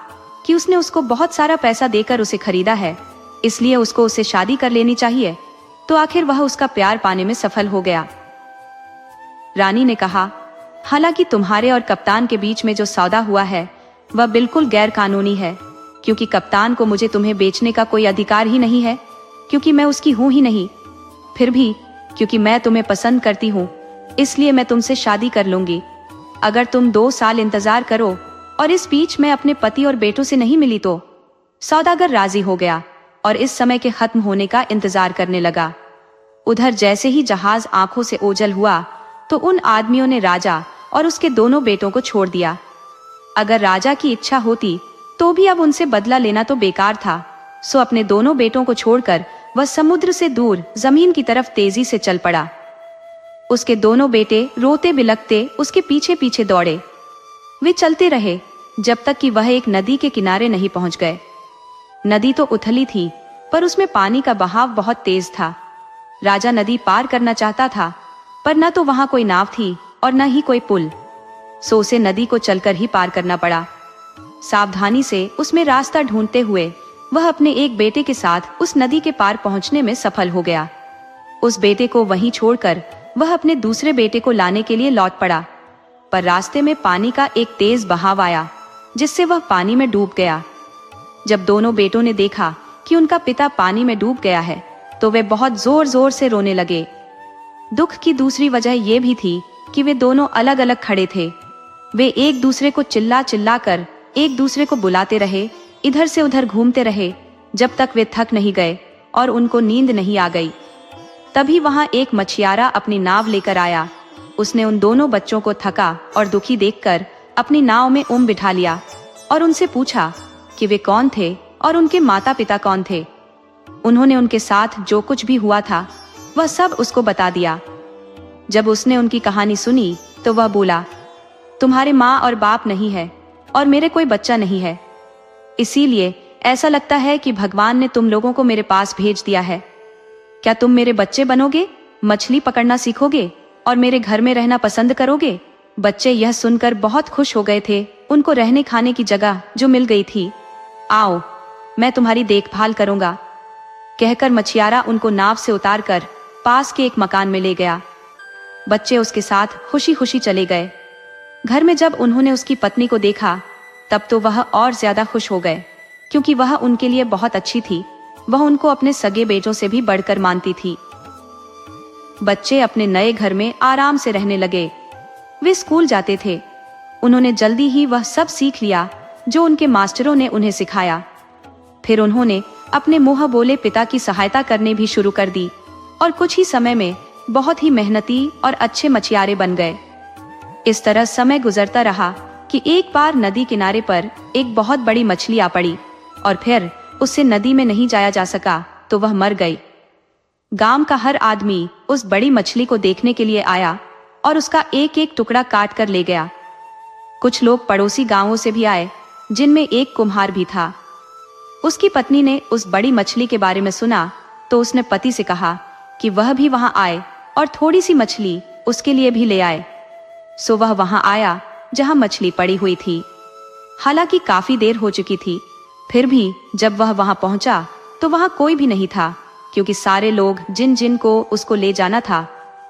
कि उसने उसको बहुत सारा पैसा देकर उसे खरीदा है, इसलिए उसको उससे शादी कर लेनी चाहिए, तो आखिर वह उसका प्यार पाने में सफल हो गया। रानी ने कहा, हालांकि तुम्हारे और कप्तान के बीच में जो सौदा हुआ है वह बिल्कुल गैर कानूनी है, क्योंकि कप्तान को मुझे तुम्हें बेचने का कोई अधिकार ही नहीं है, क्योंकि मैं उसकी हूं ही नहीं। फिर भी क्योंकि मैं तुम्हें पसंद करती हूँ, इसलिए मैं तुमसे शादी कर लूंगी। अगर तुम 2 साल इंतजार करो और इस बीच मैं अपने पति और बेटों से नहीं मिली तो। सौदागर राजी हो गया और इस समय के खत्म होने का इंतजार करने लगा। उधर जैसे ही जहाज आंखों से ओझल हुआ तो उन आदमियों ने राजा और उसके दोनों बेटों को छोड़ दिया। अगर राजा की इच्छा होती तो भी अब उनसे बदला लेना तो बेकार था। सो अपने दोनों बेटों को छोड़कर वह समुद्र से दूर जमीन की तरफ तेजी से चल पड़ा। उसके दोनों बेटे रोते बिलखते उसके पीछे पीछे दौड़े। वे चलते रहे जब तक कि वह एक नदी के किनारे नहीं पहुंच गए। नदी तो उथली थी पर उसमें पानी का बहाव बहुत तेज था। राजा नदी पार करना चाहता था पर न तो वहां कोई नाव थी और न ही कोई पुल। सो उसे नदी को चलकर ही पार करना पड़ा। सावधानी से उसमें रास्ता ढूंढते हुए वह अपने एक बेटे के साथ उस नदी के पार पहुंचने में सफल हो गया। उस बेटे को वहीं छोड़कर वह अपने दूसरे बेटे को लाने के लिए लौट पड़ा, पर रास्ते में पानी का एक तेज बहाव आया जिससे वह पानी में डूब गया। जब दोनों बेटों ने देखा कि उनका पिता पानी में डूब गया है तो वे बहुत जोर जोर से रोने लगे। दुख की दूसरी वजह यह भी थी कि वे दोनों अलग अलग खड़े थे। वे एक दूसरे को चिल्ला चिल्ला कर एक दूसरे को बुलाते रहे, इधर से उधर घूमते रहे जब तक वे थक नहीं गए और उनको नींद नहीं आ गई। तभी वहां एक मछियारा अपनी नाव लेकर आया। उसने उन दोनों बच्चों को थका और दुखी देखकर अपनी नाव में बिठा लिया और उनसे पूछा कि वे कौन थे और उनके माता पिता कौन थे। उन्होंने उनके साथ जो कुछ भी हुआ था वह सब उसको बता दिया। जब उसने उनकी कहानी सुनी तो वह बोला, तुम्हारे माँ और बाप नहीं है और मेरे कोई बच्चा नहीं है, इसीलिए ऐसा लगता है कि भगवान ने तुम लोगों को मेरे पास भेज दिया है। क्या तुम मेरे बच्चे बनोगे, मछली पकड़ना सीखोगे और मेरे घर में रहना पसंद करोगे? बच्चे यह सुनकर बहुत खुश हो गए थे। उनको रहने खाने की जगह जो मिल गई थी। आओ, मैं तुम्हारी देखभाल करूंगा, कहकर मछियारा उनको नाव से उतारकर पास के एक मकान में ले गया। बच्चे उसके साथ खुशी खुशी चले गए। घर में जब उन्होंने उसकी पत्नी को देखा तब तो वह और ज्यादा खुश हो गए, क्योंकि वह उनके लिए बहुत अच्छी थी। वह उनको अपने सगे बेटों से भी बढ़कर मानती थी। बच्चे अपने नए घर में आराम से रहने लगे। वे स्कूल जाते थे। उन्होंने जल्दी ही वह सब सीख लिया जो उनके मास्टरों ने उन्हें सिखाया। फिर उन्होंने अपने मुंह बोले पिता की सहायता करने भी शुरू कर दी और कुछ ही समय में बहुत ही मेहनती और अच्छे मछियारे बन गए। इस तरह समय गुजरता रहा कि एक बार नदी किनारे पर एक बहुत बड़ी मछली आ पड़ी और फिर उससे नदी में नहीं जाया जा सका तो वह मर गई। गांव का हर आदमी उस बड़ी मछली को देखने के लिए आया और उसका एक एक टुकड़ा काट कर ले गया। कुछ लोग पड़ोसी गांवों से भी आए, जिनमें एक कुम्हार भी था। उसकी पत्नी ने उस बड़ी मछली के बारे में सुना तो उसने पति से कहा कि वह भी वहां आए और थोड़ी सी मछली उसके लिए भी ले आए। सो वह वहां आया जहां मछली पड़ी हुई थी। हालांकि काफी देर हो चुकी थी, फिर भी जब वह वहां पहुंचा तो वहां कोई भी नहीं था, क्योंकि सारे लोग जिन जिन को उसको ले जाना था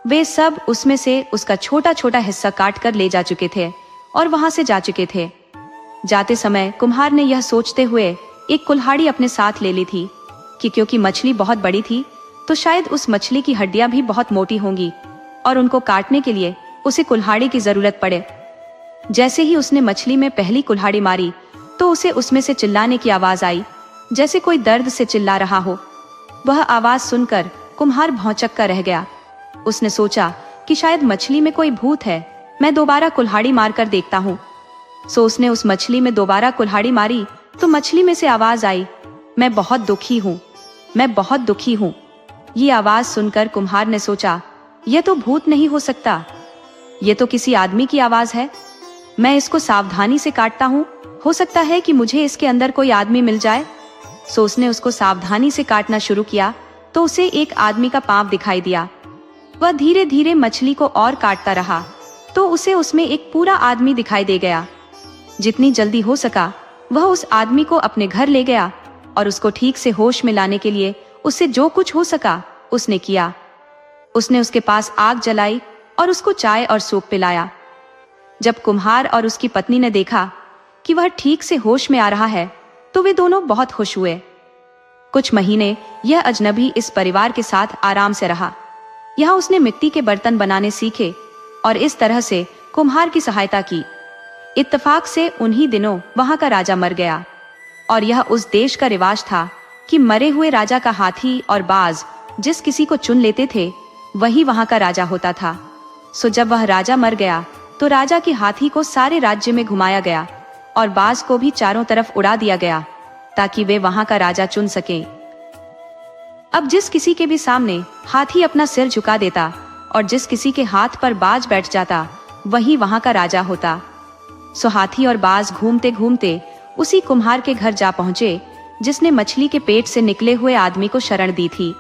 वे सब उसमें से उसका छोटा छोटा हिस्सा काट कर ले जा चुके थे और वहां से जा चुके थे। जाते समय कुम्हार ने यह सोचते हुए एक कुल्हाड़ी अपने साथ ले ली थी कि क्योंकि मछली बहुत बड़ी थी तो शायद उस मछली की हड्डियां भी बहुत मोटी होंगी और उनको काटने के लिए उसे कुल्हाड़ी की जरूरत पड़े। जैसे ही उसने मछली में पहली कुल्हाड़ी मारी तो उसे उसमें से चिल्लाने की आवाज आई, जैसे कोई दर्द से चिल्ला रहा हो। वह आवाज सुनकर कुम्हार भौंचक्का रह गया। उसने सोचा कि शायद मछली में कोई भूत है, मैं दोबारा कुल्हाड़ी मारकर देखता हूँ। सो उसने उस मछली में दोबारा कुल्हाड़ी मारी तो मछली में से आवाज आई, मैं बहुत दुखी हूँ, मैं बहुत दुखी हूँ। ये आवाज सुनकर कुम्हार ने सोचा, यह तो भूत नहीं हो सकता, ये तो किसी आदमी की आवाज है। मैं इसको सावधानी से काटता हूँ, हो सकता है कि मुझे इसके अंदर कोई आदमी मिल जाए। सो उसने उसको सावधानी से काटना शुरू किया तो उसे एक आदमी का पांव दिखाई दिया। वह धीरे धीरे मछली को और काटता रहा तो उसे उसमें एक पूरा आदमी दिखाई दे गया। जितनी जल्दी हो सका वह उस आदमी को अपने घर ले गया और उसको ठीक से होश में लाने के लिए उससे जो कुछ हो सका उसने किया। उसने उसके पास आग जलाई और उसको चाय और सूप पिलाया। जब कुम्हार और उसकी पत्नी ने देखा कि वह ठीक से होश में आ रहा है तो वे दोनों बहुत खुश हुए। कुछ महीने यह अजनबी इस परिवार के साथ आराम से रहा। यहाँ उसने मिट्टी के बर्तन बनाने सीखे और इस तरह से कुम्हार की सहायता की। इत्तेफाक से उन्हीं दिनों वहां का राजा मर गया और यह उस देश का रिवाज था कि मरे हुए राजा का हाथी और बाज जिस किसी को चुन लेते थे वही वहां का राजा होता था। सो जब वह राजा मर गया तो राजा के हाथी को सारे राज्य में घुमाया गया और बाज को भी चारों तरफ उड़ा दिया गया ताकि वे वहां का राजा चुन सकें। अब जिस किसी के भी सामने हाथी अपना सिर झुका देता और जिस किसी के हाथ पर बाज बैठ जाता वही वहां का राजा होता। सो हाथी और बाज घूमते घूमते उसी कुम्हार के घर जा पहुंचे जिसने मछली के पेट से निकले हुए आदमी को शरण दी थी।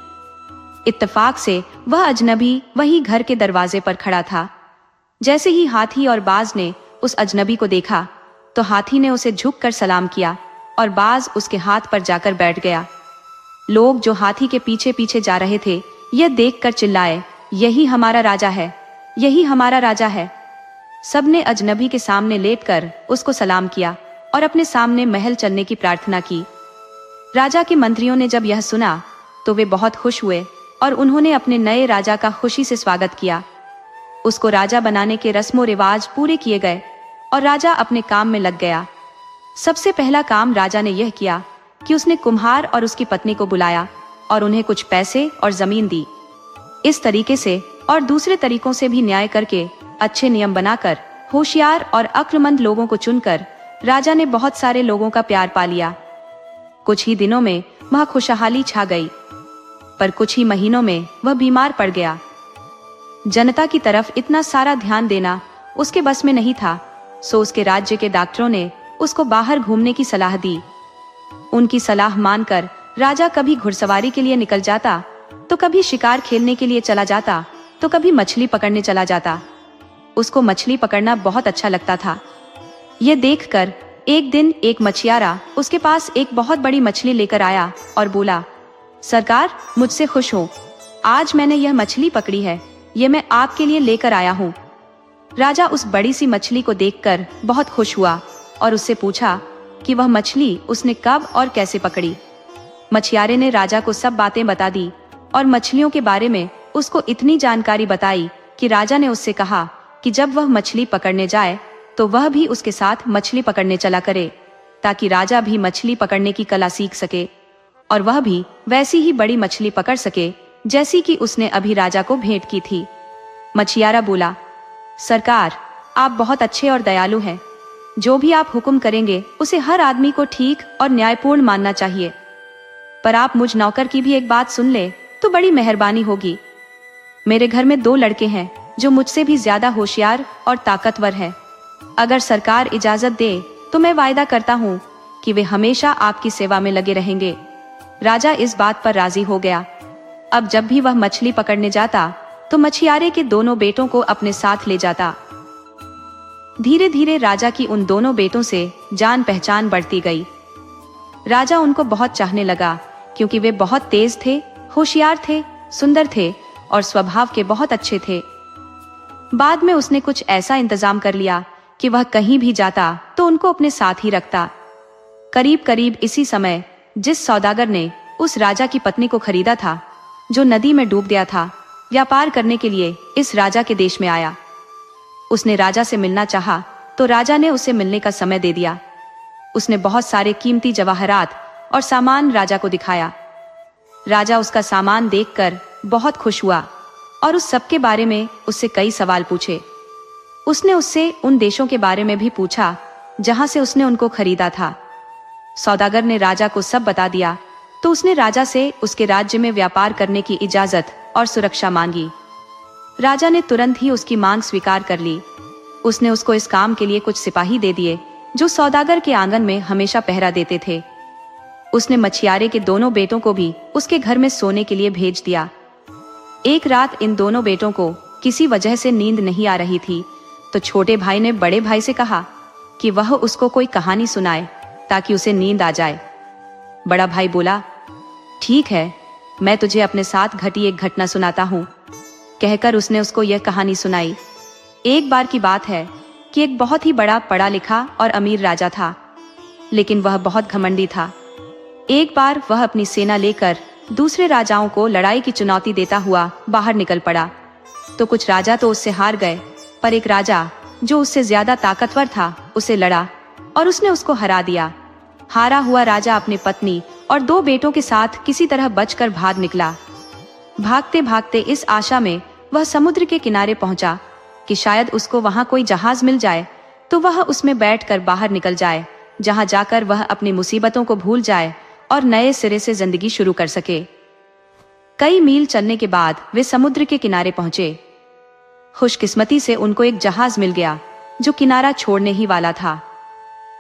इत्तेफाक से वह अजनबी वही घर के दरवाजे पर खड़ा था। जैसे ही हाथी और बाज ने उस अजनबी को देखा तो हाथी ने उसे झुककर सलाम किया और बाज उसके हाथ पर जाकर बैठ गया। लोग जो हाथी के पीछे पीछे जा रहे थे यह देखकर चिल्लाए, यही हमारा राजा है, यही हमारा राजा है। सबने अजनबी के सामने लेटकर उसको सलाम किया और अपने सामने महल चलने की प्रार्थना की। राजा के मंत्रियों ने जब यह सुना तो वे बहुत खुश हुए और उन्होंने अपने नए राजा का खुशी से स्वागत किया। उसको राजा बनाने के रस्मों रिवाज पूरे किए गए और राजा अपने काम में लग गया। सबसे पहला काम राजा ने यह किया कि उसने कुम्हार और उसकी पत्नी को बुलाया और उन्हें कुछ पैसे और जमीन दी। इस तरीके से और दूसरे तरीकों से भी न्याय करके अच्छे नियम बनाकर होशियार और अक्लमंद लोगों को चुनकर राजा ने बहुत सारे लोगों का प्यार पा लिया। कुछ ही दिनों में वह खुशहाली छा गई, पर कुछ ही महीनों में वह बीमार पड़ गया। जनता की तरफ इतना सारा ध्यान देना उसके बस में नहीं था, सो उसके राज्य के डॉक्टरों ने उसको बाहर घूमने की सलाह दी। उनकी सलाह मानकर राजा कभी घुड़सवारी के लिए निकल जाता, तो कभी शिकार खेलने के लिए चला जाता, तो कभी मछली पकड़ने चला जाता। उसको मछली पकड़ना बहुत अच्छा लगता था। ये देखकर एक दिन एक मछियारा उसके पास एक बहुत बड़ी मछली लेकर आया और बोला, सरकार मुझसे खुश हो, आज मैंने यह मछली पकड़ी है, ये मैं आपके लिए लेकर आया हूँ। राजा उस बड़ी सी मछली को देखकर बहुत खुश हुआ और उससे पूछा कि वह मछली उसने कब और कैसे पकड़ी। मछियारे ने राजा को सब बातें बता दी और मछलियों के बारे में उसको इतनी जानकारी बताई कि राजा ने उससे कहा कि जब वह मछली पकड़ने जाए तो वह भी उसके साथ मछली पकड़ने चला करे, ताकि राजा भी मछली पकड़ने की कला सीख सके और वह भी वैसी ही बड़ी मछली पकड़ सके जैसी कि उसने अभी राजा को भेंट की थी। मछियारा बोला, सरकार आप बहुत अच्छे और दयालु हैं, जो भी आप हुक्म करेंगे उसे हर आदमी को ठीक और न्यायपूर्ण मानना चाहिए, पर आप मुझ नौकर की भी एक बात सुन ले तो बड़ी मेहरबानी होगी। मेरे घर में 2 लड़के हैं जो मुझसे भी ज्यादा होशियार और ताकतवर हैं। अगर सरकार इजाजत दे तो मैं वायदा करता हूँ कि वे हमेशा आपकी सेवा में लगे रहेंगे। राजा इस बात पर राजी हो गया। अब जब भी वह मछली पकड़ने जाता तो मछियारे के दोनों बेटों को अपने साथ ले जाता। धीरे धीरे राजा की उन दोनों बेटों से जान पहचान बढ़ती गई। राजा उनको बहुत चाहने लगा क्योंकि वे बहुत तेज थे, होशियार थे, सुंदर थे और स्वभाव के बहुत अच्छे थे। बाद में उसने कुछ ऐसा इंतजाम कर लिया कि वह कहीं भी जाता तो उनको अपने साथ ही रखता। करीब करीब इसी समय जिस सौदागर ने उस राजा की पत्नी को खरीदा था, जो नदी में डूब गया था, व्यापार करने के लिए इस राजा के देश में आया। उसने राजा से मिलना चाहा तो राजा ने उसे मिलने का समय दे दिया। उसने बहुत सारे कीमती जवाहरात और सामान राजा को दिखाया। राजा उसका सामान देखकर बहुत खुश हुआ और उस सब के बारे में उससे कई सवाल पूछे। उसने उससे उन देशों के बारे में भी पूछा जहां से उसने उनको खरीदा था। सौदागर ने राजा को सब बता दिया तो उसने राजा से उसके राज्य में व्यापार करने की इजाजत और सुरक्षा मांगी। राजा ने तुरंत ही उसकी मांग स्वीकार कर ली। उसने उसको इस काम के लिए कुछ सिपाही दे दिए जो सौदागर के आंगन में हमेशा पहरा देते थे। उसने मछियारे के दोनों बेटों को भी उसके घर में सोने के लिए भेज दिया। एक रात इन दोनों बेटों को किसी वजह से नींद नहीं आ रही थी, तो छोटे भाई ने बड़े भाई से कहा कि वह उसको कोई कहानी सुनाए ताकि उसे नींद आ जाए। बड़ा भाई बोला, ठीक है, मैं तुझे अपने साथ घटी एक घटना सुनाता हूँ। कहकर उसने उसको यह कहानी सुनाई। एक बार की बात है कि एक बहुत ही बड़ा पढ़ा लिखा और अमीर राजा था, लेकिन वह बहुत घमंडी था। एक बार वह अपनी सेना लेकर दूसरे राजाओं को लड़ाई की चुनौती देता हुआ बाहर निकल पड़ा। तो कुछ राजा तो उससे हार गए, पर एक राजा जो उससे ज्यादा ताकतवर था उसे लड़ा और उसने उसको हरा दिया। हारा हुआ राजा अपनी पत्नी और 2 बेटों के साथ किसी तरह बचकर भाग निकला। भागते भागते इस आशा में वह समुद्र के किनारे पहुंचा कि शायद उसको वहां कोई जहाज मिल जाए तो वह उसमें बैठकर बाहर निकल जाए, जहां जाकर वह अपनी मुसीबतों को भूल जाए और नए सिरे से जिंदगी शुरू कर सके। कई मील चलने के बाद वे समुद्र के किनारे पहुंचे। खुशकिस्मती से उनको एक जहाज मिल गया जो किनारा छोड़ने ही वाला था।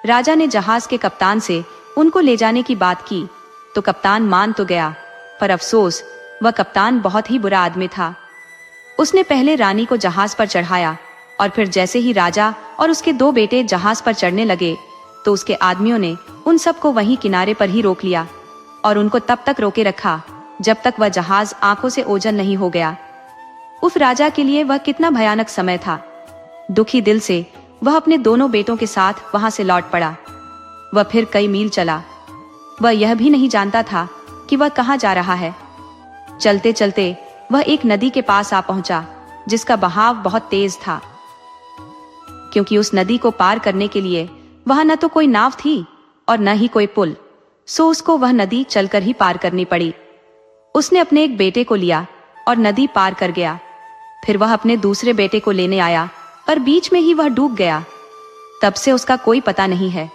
राजा ने जहाज के कप्तान से उनको ले जाने की बात की तो कप्तान मान तो गया, पर अफसोस वह कप्तान बहुत ही बुरा आदमी था। उसने पहले रानी को जहाज पर चढ़ाया और फिर जैसे ही राजा और उसके 2 बेटे जहाज पर चढ़ने लगे तो उसके आदमियों ने उन सबको वहीं किनारे पर ही रोक लिया और उनको तब तक रोके रखा जब तक वह जहाज आंखों से ओझल नहीं हो गया। उस राजा के लिए वह कितना भयानक समय था। दुखी दिल से वह अपने दोनों बेटों के साथ वहां से लौट पड़ा। वह फिर कई मील चला। वह यह भी नहीं जानता था कि वह कहां जा रहा है। चलते चलते वह एक नदी के पास आ पहुंचा जिसका बहाव बहुत तेज था, क्योंकि उस नदी को पार करने के लिए वहां न तो कोई नाव थी और न ही कोई पुल, सो उसको वह नदी चलकर ही पार करनी पड़ी। उसने अपने एक बेटे को लिया और नदी पार कर गया। फिर वह अपने दूसरे बेटे को लेने आया, पर बीच में ही वह डूब गया। तब से उसका कोई पता नहीं है।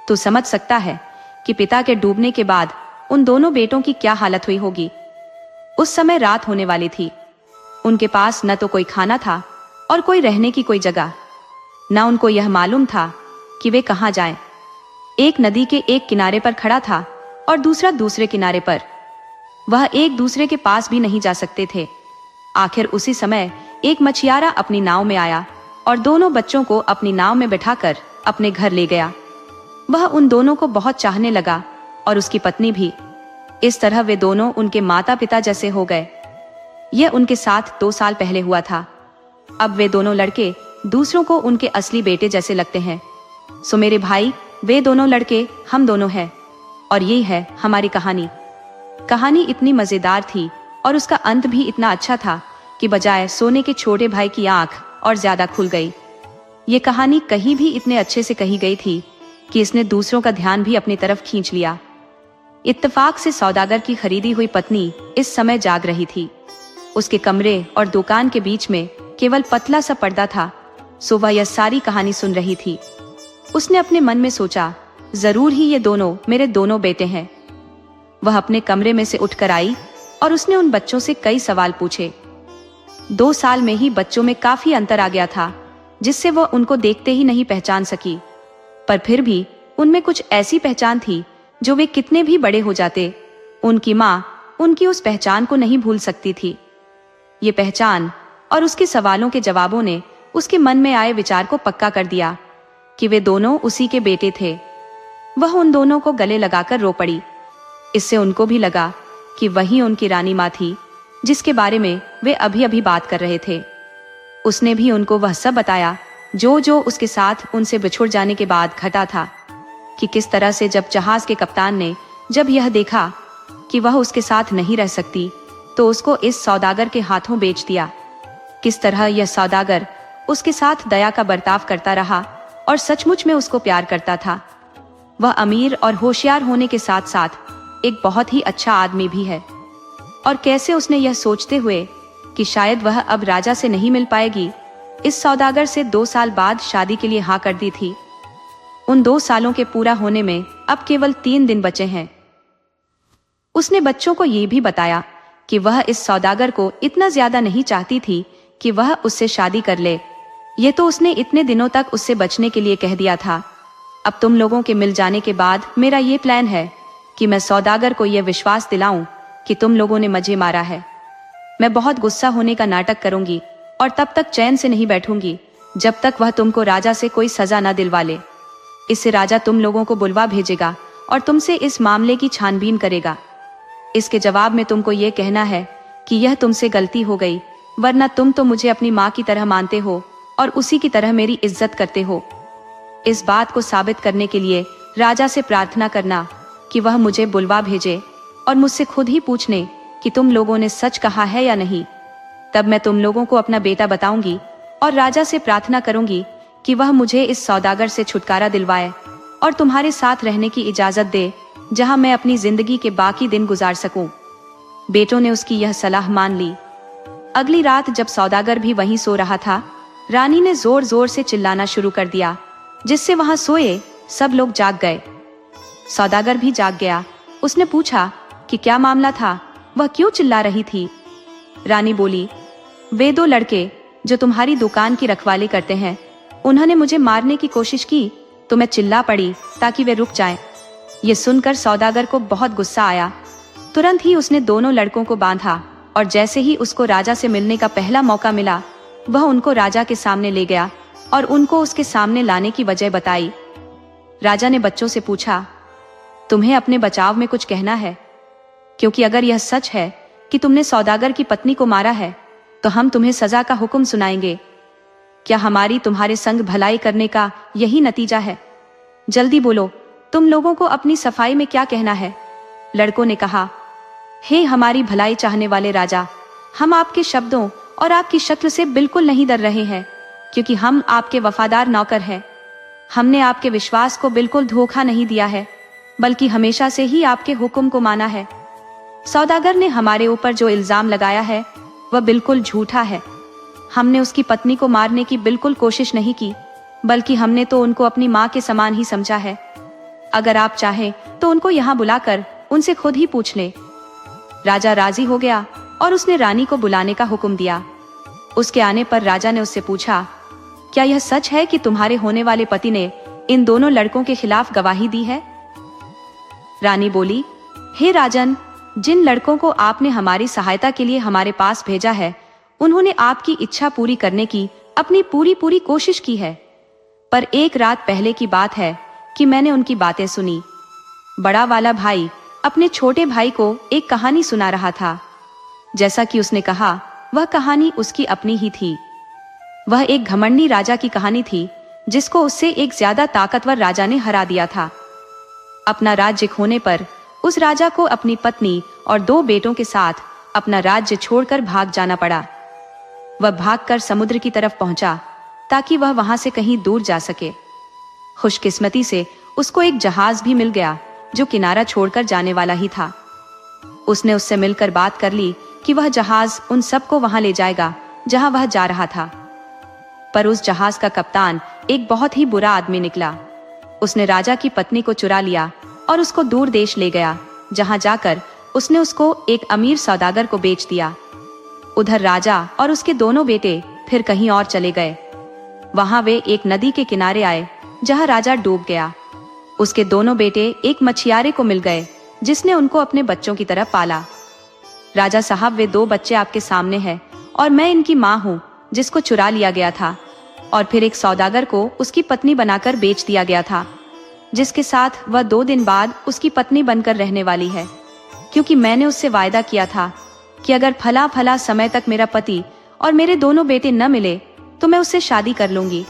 तो समझ सकता है कि पिता के डूबने के बाद उन दोनों बेटों की क्या हालत हुई होगी। उस समय रात होने वाली थी। उनके पास न तो कोई खाना था और कोई रहने की कोई जगह। न उनको यह मालूम था कि वे कहां जाएं। एक नदी के एक किनारे पर खड़ा था और दूसरा दूसरे किनारे पर। वह एक दूसरे के पास भी नहीं जा सकते थे। आखिर उसी समय एक मछियारा अपनी नाव में आया और दोनों बच्चों को अपनी नाव में बैठाकर अपने घर ले गया। वह उन दोनों को बहुत चाहने लगा और उसकी पत्नी भी। इस तरह वे दोनों उनके माता पिता जैसे हो गए। यह उनके साथ 2 साल पहले हुआ था। अब वे दोनों लड़के दूसरों को उनके असली बेटे जैसे लगते हैं। सो मेरे भाई, वे दोनों लड़के हम दोनों हैं और ये है हमारी कहानी। कहानी इतनी मजेदार थी और उसका अंत भी इतना अच्छा था कि बजाय सोने के छोटे भाई की आंख और ज्यादा खुल गई। ये कहानी कहीं भी इतने अच्छे से कही गई थी कि इसने दूसरों का ध्यान भी अपनी तरफ खींच लिया। इत्तेफाक से सौदागर की खरीदी हुई पत्नी इस समय जाग रही थी। उसके कमरे और दुकान के बीच में केवल पतला सा पर्दा था, सो वह यह सारी कहानी सुन रही थी। उसने अपने मन में सोचा, जरूर ही ये दोनों मेरे दोनों बेटे हैं। वह अपने कमरे में से उठकर आई और उसने उन बच्चों से कई सवाल पूछे। 2 साल में ही बच्चों में काफी अंतर आ गया था, जिससे वह उनको देखते ही नहीं पहचान सकी। पर फिर भी उनमें कुछ ऐसी पहचान थी जो वे कितने भी बड़े हो जाते, उनकी माँ उनकी उस पहचान को नहीं भूल सकती थी। ये पहचान और उसके सवालों के जवाबों ने उसके मन में आए विचार को पक्का कर दिया कि वे दोनों उसी के बेटे थे। वह उन दोनों को गले लगाकर रो पड़ी। इससे उनको भी लगा कि वही उनकी रानी माँ थी जिसके बारे में वे अभी अभी बात कर रहे थे। उसने भी उनको वह सब बताया जो जो उसके साथ उनसे बिछुड़ जाने के बाद घटा था, कि किस तरह से जब जहाज के कप्तान ने जब यह देखा कि वह उसके साथ नहीं रह सकती तो उसको इस सौदागर के हाथों बेच दिया। किस तरह यह सौदागर उसके साथ दया का बर्ताव करता रहा और सचमुच में उसको प्यार करता था। वह अमीर और होशियार होने के साथ साथ एक बहुत ही अच्छा आदमी भी है। और कैसे उसने यह सोचते हुए कि शायद वह अब राजा से नहीं मिल पाएगी, इस सौदागर से 2 साल बाद शादी के लिए हाँ कर दी थी। उन 2 सालों के पूरा होने में अब केवल 3 दिन बचे हैं। उसने बच्चों को ये भी बताया कि वह इस सौदागर को इतना ज्यादा नहीं चाहती थी कि वह उससे शादी कर ले। ये तो उसने इतने दिनों तक उससे बचने के लिए कह दिया था। अब तुम लोगों के मिल जाने के बाद मेरा ये प्लान है कि मैं सौदागर को यह विश्वास दिलाऊं कि तुम लोगों ने मुझे मारा है। मैं बहुत गुस्सा होने का नाटक करूंगी और तब तक चैन से नहीं बैठूंगी जब तक वह तुमको राजा से कोई सजा न दिलवा ले। इससे राजा तुम लोगों को बुलवा भेजेगा और तुमसे इस मामले की छानबीन करेगा। इसके जवाब में तुमको ये कहना है कि यह तुमसे गलती हो गई, वरना तुम तो मुझे अपनी माँ की तरह मानते हो और उसी की तरह मेरी इज्जत करते हो। इस बात को साबित करने के लिए राजा से प्रार्थना करना कि वह मुझे बुलवा भेजे और मुझसे खुद ही पूछने कि तुम लोगों ने सच कहा है या नहीं। तब मैं तुम लोगों को अपना बेटा बताऊंगी और राजा से प्रार्थना करूंगी कि वह मुझे इस सौदागर से छुटकारा दिलवाए और तुम्हारे साथ रहने की इजाजत दे, जहां मैं अपनी जिंदगी के बाकी दिन गुजार सकूं। बेटों ने उसकी यह सलाह मान ली। अगली रात जब सौदागर भी वहीं सो रहा था, रानी ने जोर जोर से चिल्लाना शुरू कर दिया, जिससे वहां सोए सब लोग जाग गए। सौदागर भी जाग गया। उसने पूछा कि क्या मामला था, वह क्यों चिल्ला रही थी। रानी बोली, वे 2 लड़के जो तुम्हारी दुकान की रखवाली करते हैं, उन्होंने मुझे मारने की कोशिश की तो मैं चिल्ला पड़ी ताकि वे रुक जाएं। ये सुनकर सौदागर को बहुत गुस्सा आया। तुरंत ही उसने दोनों लड़कों को बांधा और जैसे ही उसको राजा से मिलने का पहला मौका मिला, वह उनको राजा के सामने ले गया और उनको उसके सामने लाने की वजह बताई। राजा ने बच्चों से पूछा, तुम्हें अपने बचाव में कुछ कहना है? क्योंकि अगर यह सच है कि तुमने सौदागर की पत्नी को मारा है, तो हम तुम्हें सजा का हुक्म सुनाएंगे। क्या हमारी तुम्हारे संग भलाई करने का यही नतीजा है? जल्दी बोलो, तुम लोगों को अपनी सफाई में क्या कहना है? लड़कों ने कहा, हे हमारी भलाई चाहने वाले राजा, हम आपके शब्दों और आपकी शक्ल से बिल्कुल नहीं डर रहे हैं, क्योंकि हम आपके वफादार नौकर हैं। हमने आपके विश्वास को बिल्कुल धोखा नहीं दिया है, बल्कि हमेशा से ही आपके हुक्म को माना है। सौदागर ने हमारे ऊपर जो इल्जाम लगाया है वह बिल्कुल झूठा है। हमने उसकी पत्नी को मारने की बिल्कुल कोशिश नहीं की, बल्कि हमने तो उनको अपनी माँ के समान ही समझा है। अगर आप चाहें तो उनको यहाँ बुलाकर उनसे खुद ही पूछ लें। राजा राजी हो गया और उसने रानी को बुलाने का हुक्म दिया। उसके आने पर राजा ने उससे पूछा, क्या यह सच है कि तुम्हारे होने वाले पति ने इन दोनों लड़कों के खिलाफ गवाही दी है? रानी बोली, हे राजन, जिन लड़कों को आपने हमारी सहायता के लिए हमारे पास भेजा है, उन्होंने आपकी इच्छा पूरी करने की अपनी पूरी कोशिश की है। पर एक रात पहले की बात है कि मैंने उनकी बातें सुनी। बड़ा वाला भाई अपने छोटे भाई को एक कहानी सुना रहा था। जैसा कि उसने कहा, वह कहानी उसकी अपनी ही थी। वह एक घमंडी राजा की कहानी थी, जिसको उससे एक ज्यादा ताकतवर राजा ने हरा दिया था। अपना राज्य खोने पर उस राजा को अपनी पत्नी और 2 बेटों के साथ अपना राज्य छोड़कर भाग जाना पड़ा। वह भागकर समुद्र की तरफ पहुंचा ताकि वह वहां से कहीं दूर जा सके। खुशकिस्मती से उसको एक जहाज भी मिल गया जो किनारा छोड़कर जाने वाला ही था। उसने उससे मिलकर बात कर ली कि वह जहाज उन सबको वहां ले जाएगा जहां वह जा रहा था। पर उस जहाज का कप्तान एक बहुत ही बुरा आदमी निकला। उसने राजा की पत्नी को चुरा लिया और उसको दूर देश ले गया, जहां जाकर उसने उसको एक अमीर सौदागर को बेच दिया। उधर राजा और उसके दोनों बेटे फिर कहीं और चले गए। वहां वे एक नदी के किनारे आए जहां राजा डूब गया। उसके दोनों बेटे एक मछियारे को मिल गए, जिसने उनको अपने बच्चों की तरह पाला। राजा साहब, वे 2 बच्चे आपके सामने हैं और मैं इनकी माँ हूँ, जिसको चुरा लिया गया था और फिर एक सौदागर को उसकी पत्नी बनाकर बेच दिया गया था, जिसके साथ वह 2 दिन बाद उसकी पत्नी बनकर रहने वाली है, क्योंकि मैंने उससे वायदा किया था कि अगर फला समय तक मेरा पति और मेरे दोनों बेटे न मिले तो मैं उससे शादी कर लूंगी।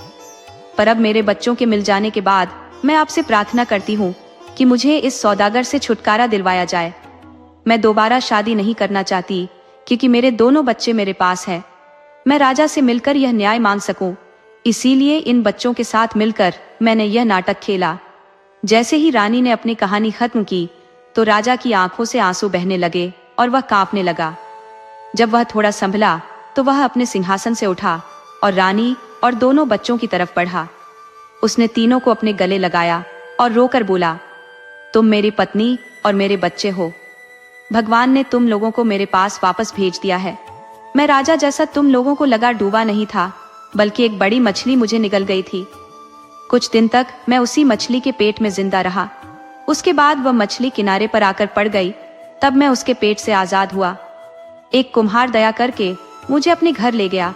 पर अब मेरे बच्चों के मिल जाने के बाद मैं आपसे प्रार्थना करती हूँ कि मुझे इस सौदागर से छुटकारा दिलवाया जाए। मैं दोबारा शादी नहीं करना चाहती, क्योंकि मेरे दोनों बच्चे मेरे पास हैं। मैं राजा से मिलकर यह न्याय मांग सकूं, इसीलिए इन बच्चों के साथ मिलकर मैंने यह नाटक खेला। जैसे ही रानी ने अपनी कहानी खत्म की तो राजा की आंखों से आंसू बहने लगे और वह कांपने लगा। जब वह थोड़ा संभला तो वह अपने सिंहासन से उठा और रानी और दोनों बच्चों की तरफ बढ़ा। उसने तीनों को अपने गले लगाया और रोकर बोला, तुम मेरी पत्नी और मेरे बच्चे हो। भगवान ने तुम लोगों को मेरे पास वापस भेज दिया है। मैं राजा जैसा तुम लोगों को लगा डूबा नहीं था, बल्कि एक बड़ी मछली मुझे निगल गई थी। कुछ दिन तक मैं उसी मछली के पेट में जिंदा रहा। उसके बाद वह मछली किनारे पर आकर पड़ गई, तब मैं उसके पेट से आजाद हुआ। एक कुम्हार दया करके मुझे अपने घर ले गया।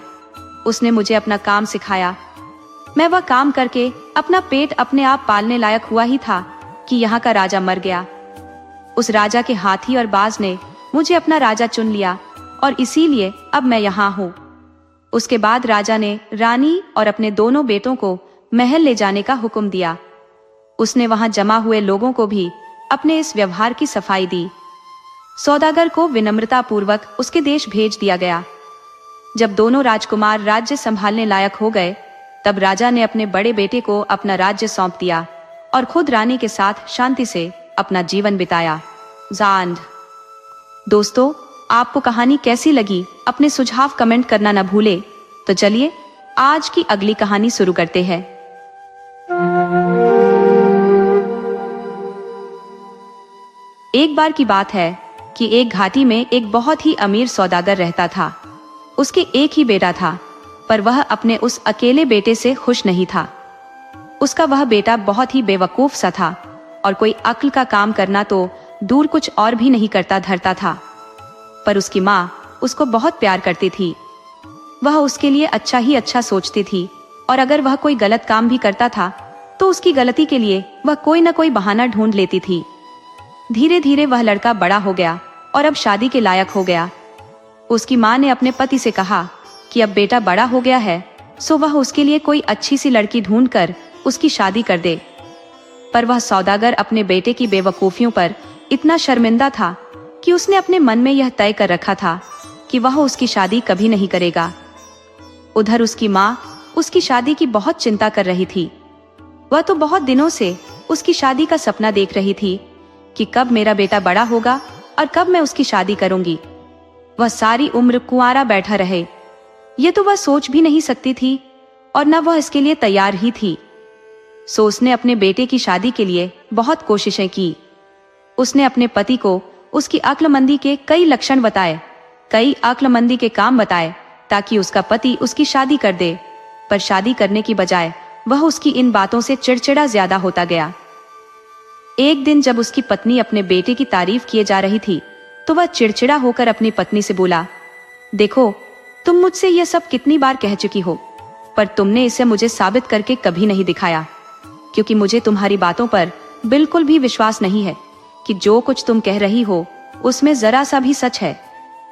उसने मुझे अपना काम सिखाया। मैं वह काम करके अपना पेट अपने आप पालने लायक हुआ ही था कि यहाँ का राजा मर गया। उस राजा के हाथी और बाज ने मुझे अपना राजा चुन लिया और इसीलिए अब मैं यहाँ हूँ। उसके बाद राजा ने रानी और अपने दोनों बेटों को महल ले जाने का हुक्म दिया। उसने वहां जमा हुए लोगों को भी अपने इस व्यवहार की सफाई दी। सौदागर को विनम्रता पूर्वक उसके देश भेज दिया गया। जब दोनों राजकुमार राज्य संभालने लायक हो गए, तब राजा ने अपने बड़े बेटे को अपना राज्य सौंप दिया और खुद रानी के साथ शांति से अपना जीवन बिताया। जांड। दोस्तों, आपको कहानी कैसी लगी अपने सुझाव कमेंट करना न भूले। तो चलिए आज की अगली कहानी शुरू करते हैं। एक बार की बात है कि एक घाटी में एक बहुत ही अमीर सौदागर रहता था। उसके एक ही बेटा था, पर वह अपने उस अकेले बेटे से खुश नहीं था। उसका वह बेटा बहुत ही बेवकूफ सा था और कोई अक्ल का काम करना तो दूर कुछ और भी नहीं करता धरता था। पर उसकी माँ उसको बहुत प्यार करती थी। वह उसके लिए अच्छा ही अच्छा सोचती थी और अगर वह कोई गलत काम भी करता था तो उसकी गलती के लिए वह कोई न कोई बहाना ढूंढ लेती थी। धीरे धीरे वह लड़का बड़ा हो गया और अब शादी के लायक हो गया। उसकी माँ ने अपने पति से कहा कि अब बेटा बड़ा हो गया है, सो वह उसके लिए कोई अच्छी सी लड़की ढूंढकर उसकी शादी कर दे। पर वह सौदागर अपने बेटे की बेवकूफियों पर इतना शर्मिंदा था कि उसने अपने मन में यह तय कर रखा था कि वह उसकी शादी कभी नहीं करेगा। उधर उसकी माँ उसकी शादी की बहुत चिंता कर रही थी। वह तो बहुत दिनों से उसकी शादी का सपना देख रही थी कि कब मेरा बेटा बड़ा होगा और कब मैं उसकी शादी करूंगी। वह सारी उम्र कुंवारा बैठा रहे, ये तो वह सोच भी नहीं सकती थी और न वह इसके लिए तैयार ही थी। सो उसने अपने बेटे की शादी के लिए बहुत कोशिशें की। उसने अपने पति को उसकी अक्लमंदी के कई लक्षण बताए, कई अक्लमंदी के काम बताए ताकि उसका पति उसकी शादी कर दे। पर शादी करने की बजाय वह उसकी इन बातों से चिड़चिड़ा ज्यादा होता गया। एक दिन जब उसकी पत्नी अपने बेटे की तारीफ किए जा रही थी तो वह चिड़चिड़ा होकर अपनी पत्नी से बोला, देखो तुम मुझसे यह सब कितनी बार कह चुकी हो, पर तुमने इसे मुझे साबित करके कभी नहीं दिखाया, क्योंकि मुझे तुम्हारी बातों पर बिल्कुल भी विश्वास नहीं है कि जो कुछ तुम कह रही हो उसमें जरा सा भी सच है।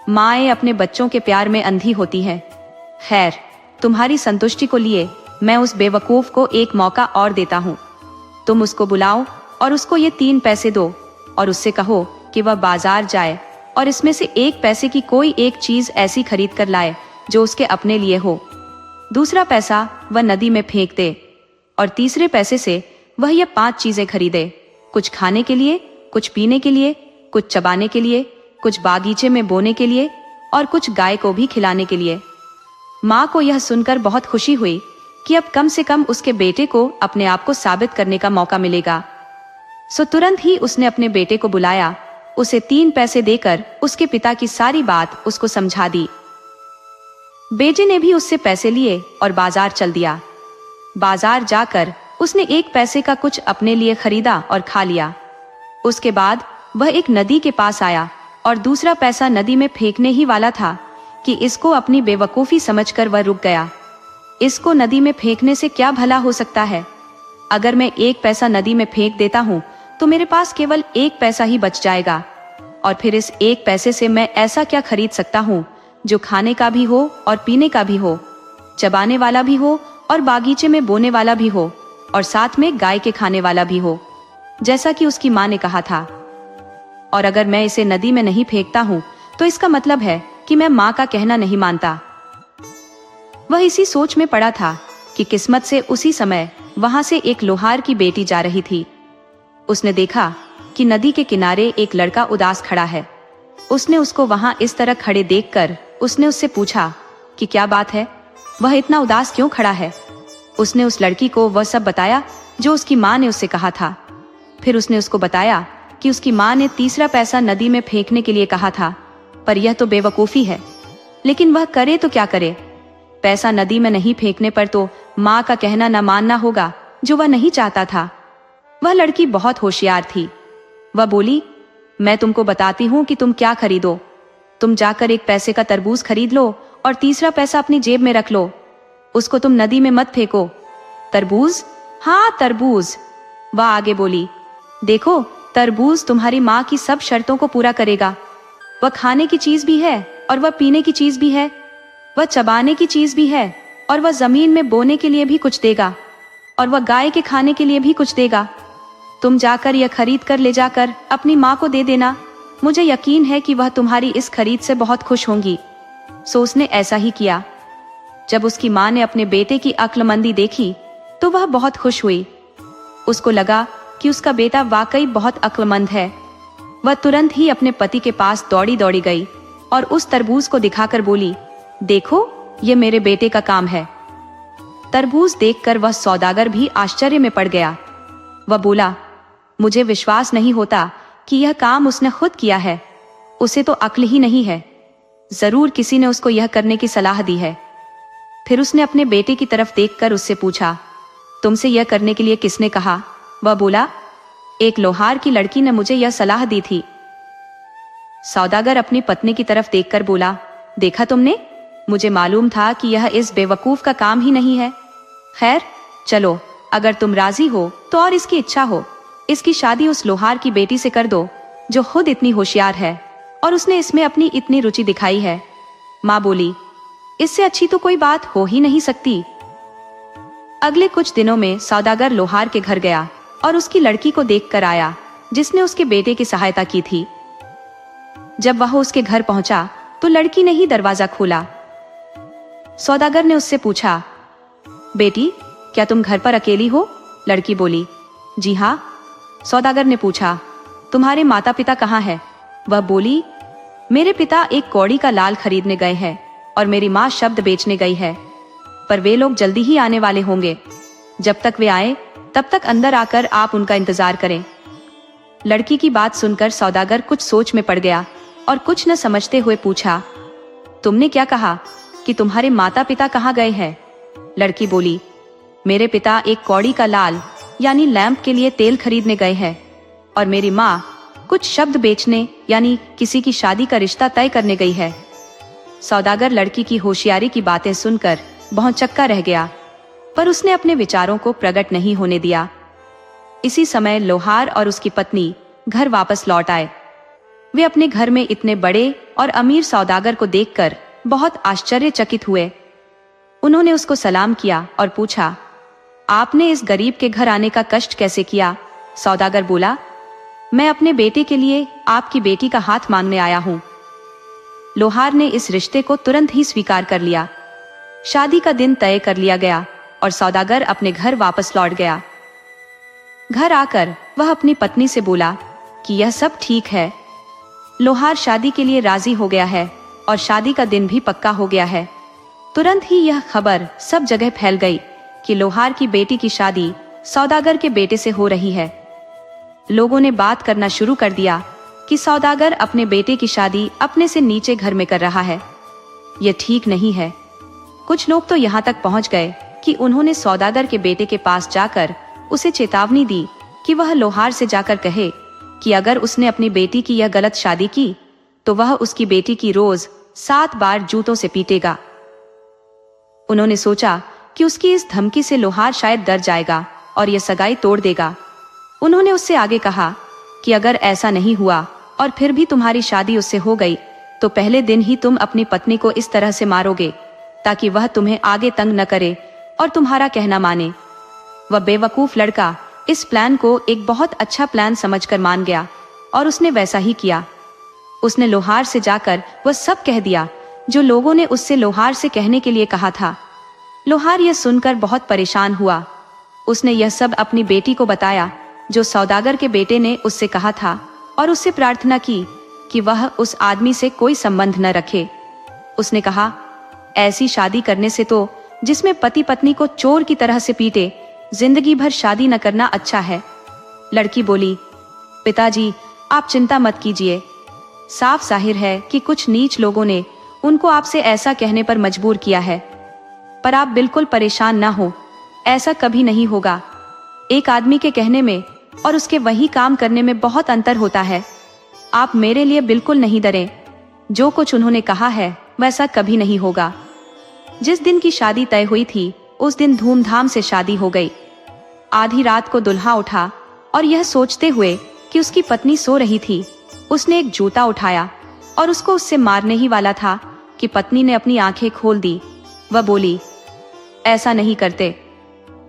माएं अपने बच्चों के प्यार में अंधी होती हैं। खैर, तुम्हारी संतुष्टि को लिए मैं उस बेवकूफ को एक मौका और देता हूँ। तुम उसको बुलाओ और उसको ये 3 पैसे दो और उससे कहो कि वह बाजार जाए और इसमें से 1 पैसे की कोई एक चीज ऐसी खरीद कर लाए जो उसके अपने लिए हो। दूसरा पैसा वह नदी में फेंक दे और तीसरे पैसे से वह ये 5 चीजें खरीदे, कुछ खाने के लिए, कुछ पीने के लिए, कुछ चबाने के लिए, कुछ बागीचे में बोने के लिए और कुछ गाय को भी खिलाने के लिए। माँ को यह सुनकर बहुत खुशी हुई कि अब कम से कम उसके बेटे को अपने आप को साबित करने का मौका मिलेगा। सो तुरंत ही उसने अपने बेटे को बुलाया, उसे 3 पैसे देकर उसके पिता की सारी बात उसको समझा दी। बेटे ने भी उससे पैसे लिए और बाजार चल दिया। बाजार जाकर उसने 1 पैसे का कुछ अपने लिए खरीदा और खा लिया। उसके बाद वह एक नदी के पास आया और दूसरा पैसा नदी में फेंकने ही वाला था कि इसको अपनी बेवकूफी समझकर वह रुक गया। इसको नदी में फेंकने से क्या भला हो सकता है? अगर मैं 1 पैसा नदी में फेंक देता हूँ तो मेरे पास केवल 1 पैसा ही बच जाएगा और फिर इस 1 पैसे से मैं ऐसा क्या खरीद सकता हूँ जो खाने का भी हो और पीने का भी हो, चबाने वाला भी हो और बागीचे में बोने वाला भी हो और साथ में गाय के खाने वाला भी हो, जैसा कि उसकी माँ ने कहा था। और अगर मैं इसे नदी में नहीं फेंकता हूँ तो इसका मतलब है कि मैं माँ का कहना नहीं मानता। वह इसी सोच में पड़ा था कि किस्मत से उसी समय वहां से एक लोहार की बेटी जा रही थी। उसने देखा कि नदी के किनारे एक लड़का उदास खड़ा है। उसने उसको वहां इस तरह खड़े देखकर उसने उससे पूछा कि क्या बात है, वह इतना उदास क्यों खड़ा है। उसने उस लड़की को वह सब बताया जो उसकी माँ ने उससे कहा था। फिर उसने उसको बताया कि उसकी माँ ने तीसरा पैसा नदी में फेंकने के लिए कहा था, पर यह तो बेवकूफी है, लेकिन वह करे तो क्या करे। पैसा नदी में नहीं फेंकने पर तो माँ का कहना न मानना होगा, जो वह नहीं चाहता था। वह लड़की बहुत होशियार थी। वह बोली, मैं तुमको बताती हूँ कि तुम क्या खरीदो। तुम जाकर 1 पैसे का तरबूज खरीद लो और तीसरा पैसा अपनी जेब में रख लो। उसको तुम नदी में मत फेंको। तरबूज? हाँ तरबूज। वह आगे बोली, देखो तरबूज तुम्हारी माँ की सब शर्तों को पूरा करेगा। वह खाने की चीज भी है और वह पीने की चीज भी है, वह चबाने की चीज भी है और वह जमीन में बोने के लिए भी कुछ देगा और वह गाय के खाने के लिए भी कुछ देगा। तुम जाकर यह खरीद कर ले जाकर अपनी माँ को दे देना। मुझे यकीन है कि वह तुम्हारी इस खरीद से बहुत खुश होंगी। सो उसने ऐसा ही किया। जब उसकी माँ ने अपने बेटे की अक्लमंदी देखी तो वह बहुत खुश हुई। उसको लगा कि उसका बेटा वाकई बहुत अक्लमंद है। वह तुरंत ही अपने पति के पास दौड़ी दौड़ी गई और उस तरबूज को दिखाकर बोली, देखो ये मेरे बेटे का काम है। तरबूज देखकर वह सौदागर भी आश्चर्य में पड़ गया। वह बोला, मुझे विश्वास नहीं होता कि यह काम उसने खुद किया है। उसे तो अक्ल ही नहीं है। जरूर किसी ने उसको यह करने की सलाह दी है। फिर उसने अपने बेटे की तरफ देखकर उससे पूछा, तुमसे यह करने के लिए किसने कहा? वह बोला, एक लोहार की लड़की ने मुझे यह सलाह दी थी। सौदागर अपनी पत्नी की तरफ देखकर बोला, देखा तुमने, मुझे मालूम था कि यह इस बेवकूफ का काम ही नहीं है। खैर चलो, अगर तुम राजी हो तो और इसकी इच्छा हो, इसकी शादी उस लोहार की बेटी से कर दो जो खुद इतनी होशियार है और उसने इसमें अपनी इतनी रुचि दिखाई है। माँ बोली, इससे अच्छी तो कोई बात हो ही नहीं सकती। अगले कुछ दिनों में सौदागर लोहार के घर गया और उसकी लड़की को देखकर आया जिसने उसके बेटे की सहायता की थी। जब वह उसके घर पहुंचा तो लड़की ने ही दरवाजा खोला। सौदागर ने उससे पूछा, बेटी क्या तुम घर पर अकेली हो? लड़की बोली, जी हाँ। सौदागर ने पूछा, तुम्हारे माता पिता कहाँ हैं? वह बोली, मेरे पिता एक कौड़ी का लाल खरीदने गए हैं और मेरी माँ शब्द बेचने गई है, पर वे लोग जल्दी ही आने वाले होंगे। जब तक वे आए तब तक अंदर आकर आप उनका इंतजार करें। लड़की की बात सुनकर सौदागर कुछ सोच में पड़ गया और कुछ न समझते हुए पूछा, तुमने क्या कहा कि तुम्हारे माता पिता कहाँ गए हैं? लड़की बोली, मेरे पिता एक कौड़ी का लाल यानी लैंप के लिए तेल खरीदने गए हैं और मेरी माँ कुछ शब्द बेचने यानी किसी की शादी का रिश्ता तय करने गई है। सौदागर लड़की की होशियारी की बातें सुनकर भौंचक्का रह गया, पर उसने अपने विचारों को प्रकट नहीं होने दिया। इसी समय लोहार और उसकी पत्नी घर वापस लौट आए। वे अपने घर में इतने बड़े और अमीर सौदागर को देखकर बहुत आश्चर्यचकित हुए। उन्होंने उसको सलाम किया और पूछा, आपने इस गरीब के घर आने का कष्ट कैसे किया? सौदागर बोला, मैं अपने बेटे के लिए आपकी बेटी का हाथ मांगने आया हूँ। लोहार ने इस रिश्ते को तुरंत ही स्वीकार कर लिया। शादी का दिन तय कर लिया गया और सौदागर अपने घर वापस लौट गया। घर आकर वह अपनी पत्नी से बोला कि यह सब ठीक है। लोहार शादी के लिए राजी हो गया है और शादी का दिन भी पक्का हो गया है। तुरंत ही यह खबर सब जगह फैल गई कि लोहार की बेटी की शादी सौदागर के बेटे से हो रही है। लोगों ने बात करना शुरू कर दिया कि सौदागर अपने बेटे की शादी अपने से नीचे घर में कर रहा है। यह ठीक नहीं है। कुछ लोग तो यहाँ तक पहुँच गए कि उन्होंने सौदागर के बेटे के पास जाकर उसे चेतावनी दी कि वह लोहार से जाकर कहे कि अगर उसने अपनी बेटी की यह गलत शादी की तो वह उसकी बेटी की रोज 7 बार जूतों से पीटेगा। उन्होंने सोचा कि उसकी इस धमकी से लोहार शायद डर जाएगा और यह सगाई तोड़ देगा। उन्होंने उससे आगे कहा कि अगर ऐसा नहीं हुआ और फिर भी तुम्हारी शादी उससे हो गई तो पहले दिन ही तुम अपनी पत्नी को इस तरह से मारोगे ताकि वह तुम्हें आगे तंग न करे और तुम्हारा कहना माने। वह बेवकूफ लड़का इस प्लान को एक बहुत अच्छा प्लान समझकर मान गया और उसने वैसा ही किया। उसने लोहार से जाकर वह सब कह दिया जो लोगों ने उससे लोहार से कहने के लिए कहा था। लोहार यह सुनकर बहुत परेशान हुआ। उसने यह सब अपनी बेटी को बताया जो सौदागर के बेटे ने उससे कहा था और उससे प्रार्थना की कि वह उस आदमी से कोई संबंध न रखे। उसने कहा, ऐसी शादी करने से तो जिसमें पति पत्नी को चोर की तरह से पीटे, जिंदगी भर शादी न करना अच्छा है। लड़की बोली, पिताजी आप चिंता मत कीजिए। साफ जाहिर है कि कुछ नीच लोगों ने उनको आपसे ऐसा कहने पर मजबूर किया है, पर आप बिल्कुल परेशान ना हो, ऐसा कभी नहीं होगा। एक आदमी के कहने में और उसके वही काम करने में बहुत अंतर होता है। आप मेरे लिए बिल्कुल नहीं डरें। जो कुछ उन्होंने कहा है वैसा कभी नहीं होगा। जिस दिन की शादी तय हुई थी उस दिन धूमधाम से शादी हो गई। आधी रात को दुल्हा उठा और यह सोचते हुए कि उसकी पत्नी सो रही थी, उसने एक जूता उठाया और उसको उससे मारने ही वाला था कि पत्नी ने अपनी आंखें खोल दी। वह बोली, ऐसा नहीं करते।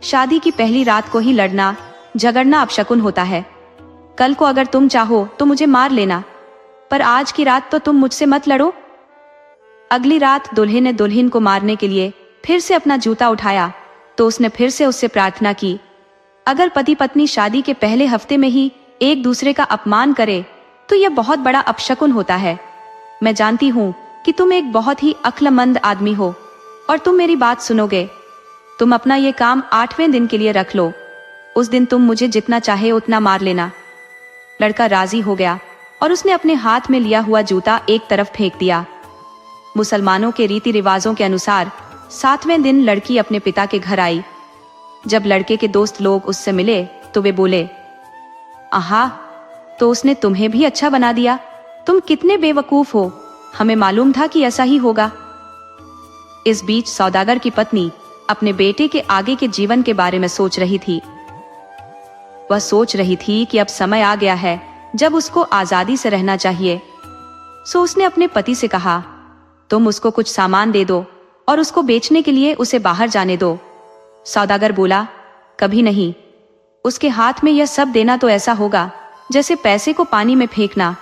शादी की पहली रात को ही लड़ना झगड़ना अपशकुन होता है। कल को अगर तुम चाहो तो मुझे मार लेना, पर आज की रात तो तुम मुझसे मत लड़ो। अगली रात दुल्हे ने दुल्हन को मारने के लिए फिर से अपना जूता उठाया तो उसने फिर से उससे प्रार्थना की, अगर पति पत्नी शादी के पहले हफ्ते में ही एक दूसरे का अपमान करे तो यह बहुत बड़ा अपशकुन होता है। मैं जानती हूँ कि तुम एक बहुत ही अक्लमंद आदमी हो और तुम मेरी बात सुनोगे। तुम अपना ये काम 8वें दिन के लिए रख लो। उस दिन तुम मुझे जितना चाहे उतना मार लेना। लड़का राजी हो गया और उसने अपने हाथ में लिया हुआ जूता एक तरफ फेंक दिया। मुसलमानों के रीति रिवाजों के अनुसार 7वें दिन लड़की अपने पिता के घर आई। जब लड़के के दोस्त लोग उससे मिले तो वे बोले, आहा, तो उसने तुम्हें भी अच्छा बना दिया। तुम कितने बेवकूफ हो, हमें मालूम था कि ऐसा ही होगा। इस बीच सौदागर की पत्नी अपने बेटे के आगे के जीवन के बारे में सोच रही थी। वह सोच रही थी कि अब समय आ गया है जब उसको आजादी से रहना चाहिए। सो उसने अपने पति से कहा, तुम उसको कुछ सामान दे दो और उसको बेचने के लिए उसे बाहर जाने दो। सौदागर बोला, कभी नहीं। उसके हाथ में यह सब देना तो ऐसा होगा जैसे पैसे को पानी में फेंकना।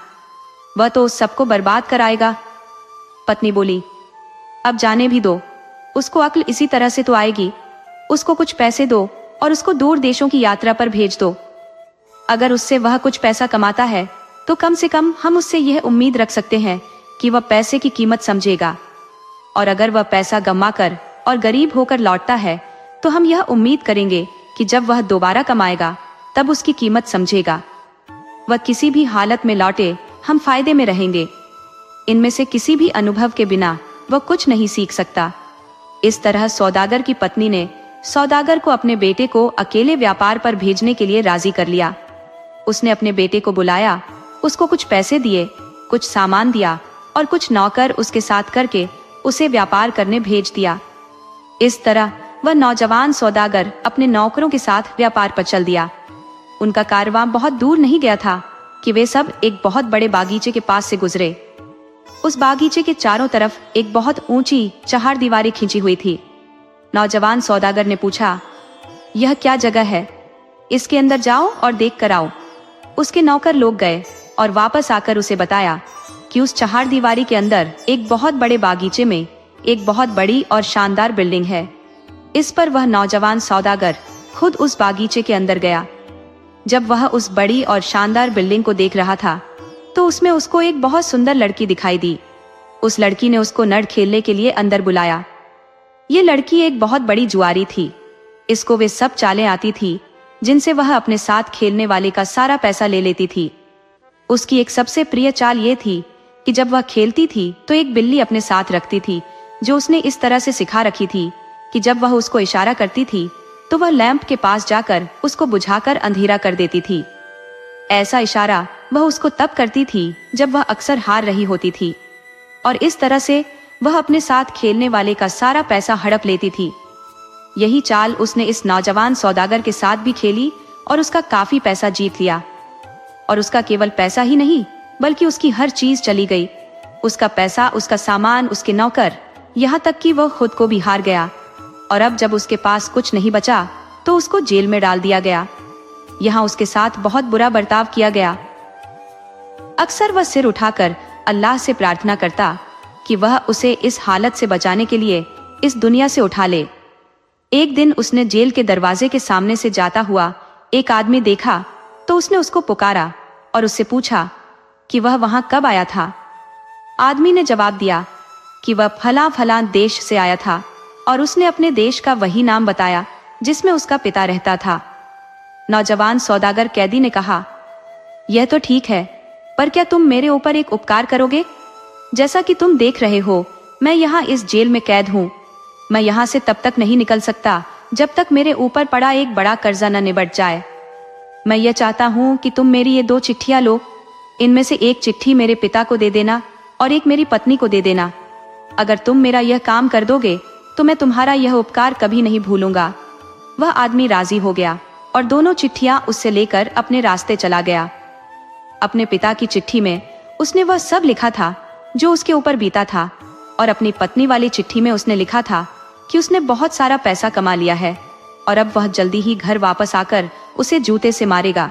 वह तो उस सबको बर्बाद कराएगा। पत्नी बोली, अब जाने भी दो, उसको अक्ल इसी तरह से तो आएगी। उसको कुछ पैसे दो और उसको दूर देशों की यात्रा पर भेज दो। अगर उससे वह कुछ पैसा कमाता है तो कम से कम हम उससे यह उम्मीद रख सकते हैं कि वह पैसे की कीमत समझेगा, और अगर वह पैसा गंवा कर और गरीब होकर लौटता है तो हम यह उम्मीद करेंगे कि जब वह दोबारा कमाएगा तब उसकी कीमत समझेगा। वह किसी भी हालत में लौटे, हम फायदे में रहेंगे। इनमें से किसी भी अनुभव के बिना वह कुछ नहीं सीख सकता। इस तरह सौदागर की पत्नी ने सौदागर को अपने बेटे को अकेले व्यापार पर भेजने के लिए राजी कर लिया। उसने अपने बेटे को बुलाया, उसको कुछ पैसे दिए, कुछ सामान दिया और कुछ नौकर उसके साथ करके उसे व्यापार करने भेज दिया। इस तरह वह नौजवान सौदागर अपने नौकरों के साथ व्यापार पर चल दिया। उनका कारवां बहुत दूर नहीं गया था कि वे सब एक बहुत बड़े बागीचे के पास से गुजरे। उस बागीचे के चारों तरफ एक बहुत ऊंची चहारदीवारी खींची हुई थी। नौजवान सौदागर ने पूछा, यह क्या जगह है? इसके अंदर जाओ और देख कर आओ। उसके नौकर लोग गए और वापस आकर उसे बताया कि उस चहारदीवारी के अंदर एक बहुत बड़े बागीचे में एक बहुत बड़ी और शानदार बिल्डिंग है। इस पर वह नौजवान सौदागर खुद उस बागीचे के अंदर गया। जब वह उस बड़ी और शानदार बिल्डिंग को देख रहा था तो उसमें उसको एक बहुत सुंदर लड़की दिखाई दी। उस लड़की ने उसको नड़ खेलने के लिए अंदर बुलाया। ये लड़की एक बहुत बड़ी जुआरी थी। इसको वे सब चालें आती थी जिनसे वह अपने साथ खेलने वाले का सारा पैसा ले लेती थी। उसकी एक सबसे प्रिय चाल ये थी कि जब वह खेलती थी तो एक बिल्ली अपने साथ रखती थी, जो उसने इस तरह से सिखा रखी थी कि जब वह उसको इशारा करती थी तो वह लैंप के पास जाकर उसको बुझाकर अंधेरा कर देती थी। ऐसा इशारा वह उसको तब करती थी जब वह अक्सर हार रही होती थी, और इस तरह से वह अपने साथ खेलने वाले का सारा पैसा हड़प लेती थी। यही चाल उसने इस नौजवान सौदागर के साथ भी खेली और उसका काफी पैसा जीत लिया। और उसका केवल पैसा ही नहीं बल्कि उसकी हर चीज चली गई। उसका पैसा, उसका सामान, उसके नौकर, यहाँ तक कि वह खुद को भी हार गया। और अब जब उसके पास कुछ नहीं बचा तो उसको जेल में डाल दिया गया। यहाँ उसके साथ बहुत बुरा बर्ताव किया गया। अक्सर वह सिर उठाकर अल्लाह से प्रार्थना करता कि वह उसे इस हालत से बचाने के लिए इस दुनिया से उठा ले। एक दिन उसने जेल के दरवाजे के सामने से जाता हुआ एक आदमी देखा तो उसने उसको पुकारा और उससे पूछा कि वह वहां कब आया था। आदमी ने जवाब दिया कि वह फला फला देश से आया था, और उसने अपने देश का वही नाम बताया जिसमें उसका पिता रहता था। नौजवान सौदागर कैदी ने कहा, यह तो ठीक है, पर क्या तुम मेरे ऊपर एक उपकार करोगे? जैसा कि तुम देख रहे हो, मैं यहाँ इस जेल में कैद हूँ। मैं यहाँ से तब तक नहीं निकल सकता जब तक मेरे ऊपर पड़ा एक बड़ा कर्जा न निबट जाए। मैं यह चाहता हूँ कि तुम मेरी ये 2 चिट्ठियाँ लो। इनमें से एक चिट्ठी मेरे पिता को दे देना और एक मेरी पत्नी को दे देना। अगर तुम मेरा यह काम कर दोगे तो मैं तुम्हारा यह उपकार कभी नहीं भूलूंगा। वह आदमी राजी हो गया और दोनों चिट्ठियां उससे लेकर अपने रास्ते चला गया। अपने पिता की चिट्ठी में उसने वह सब लिखा था जो उसके ऊपर बीता था, और अपनी पत्नी वाली चिट्ठी में उसने लिखा था कि उसने बहुत सारा पैसा कमा लिया है और अब वह जल्दी ही घर वापस आकर उसे जूते से मारेगा,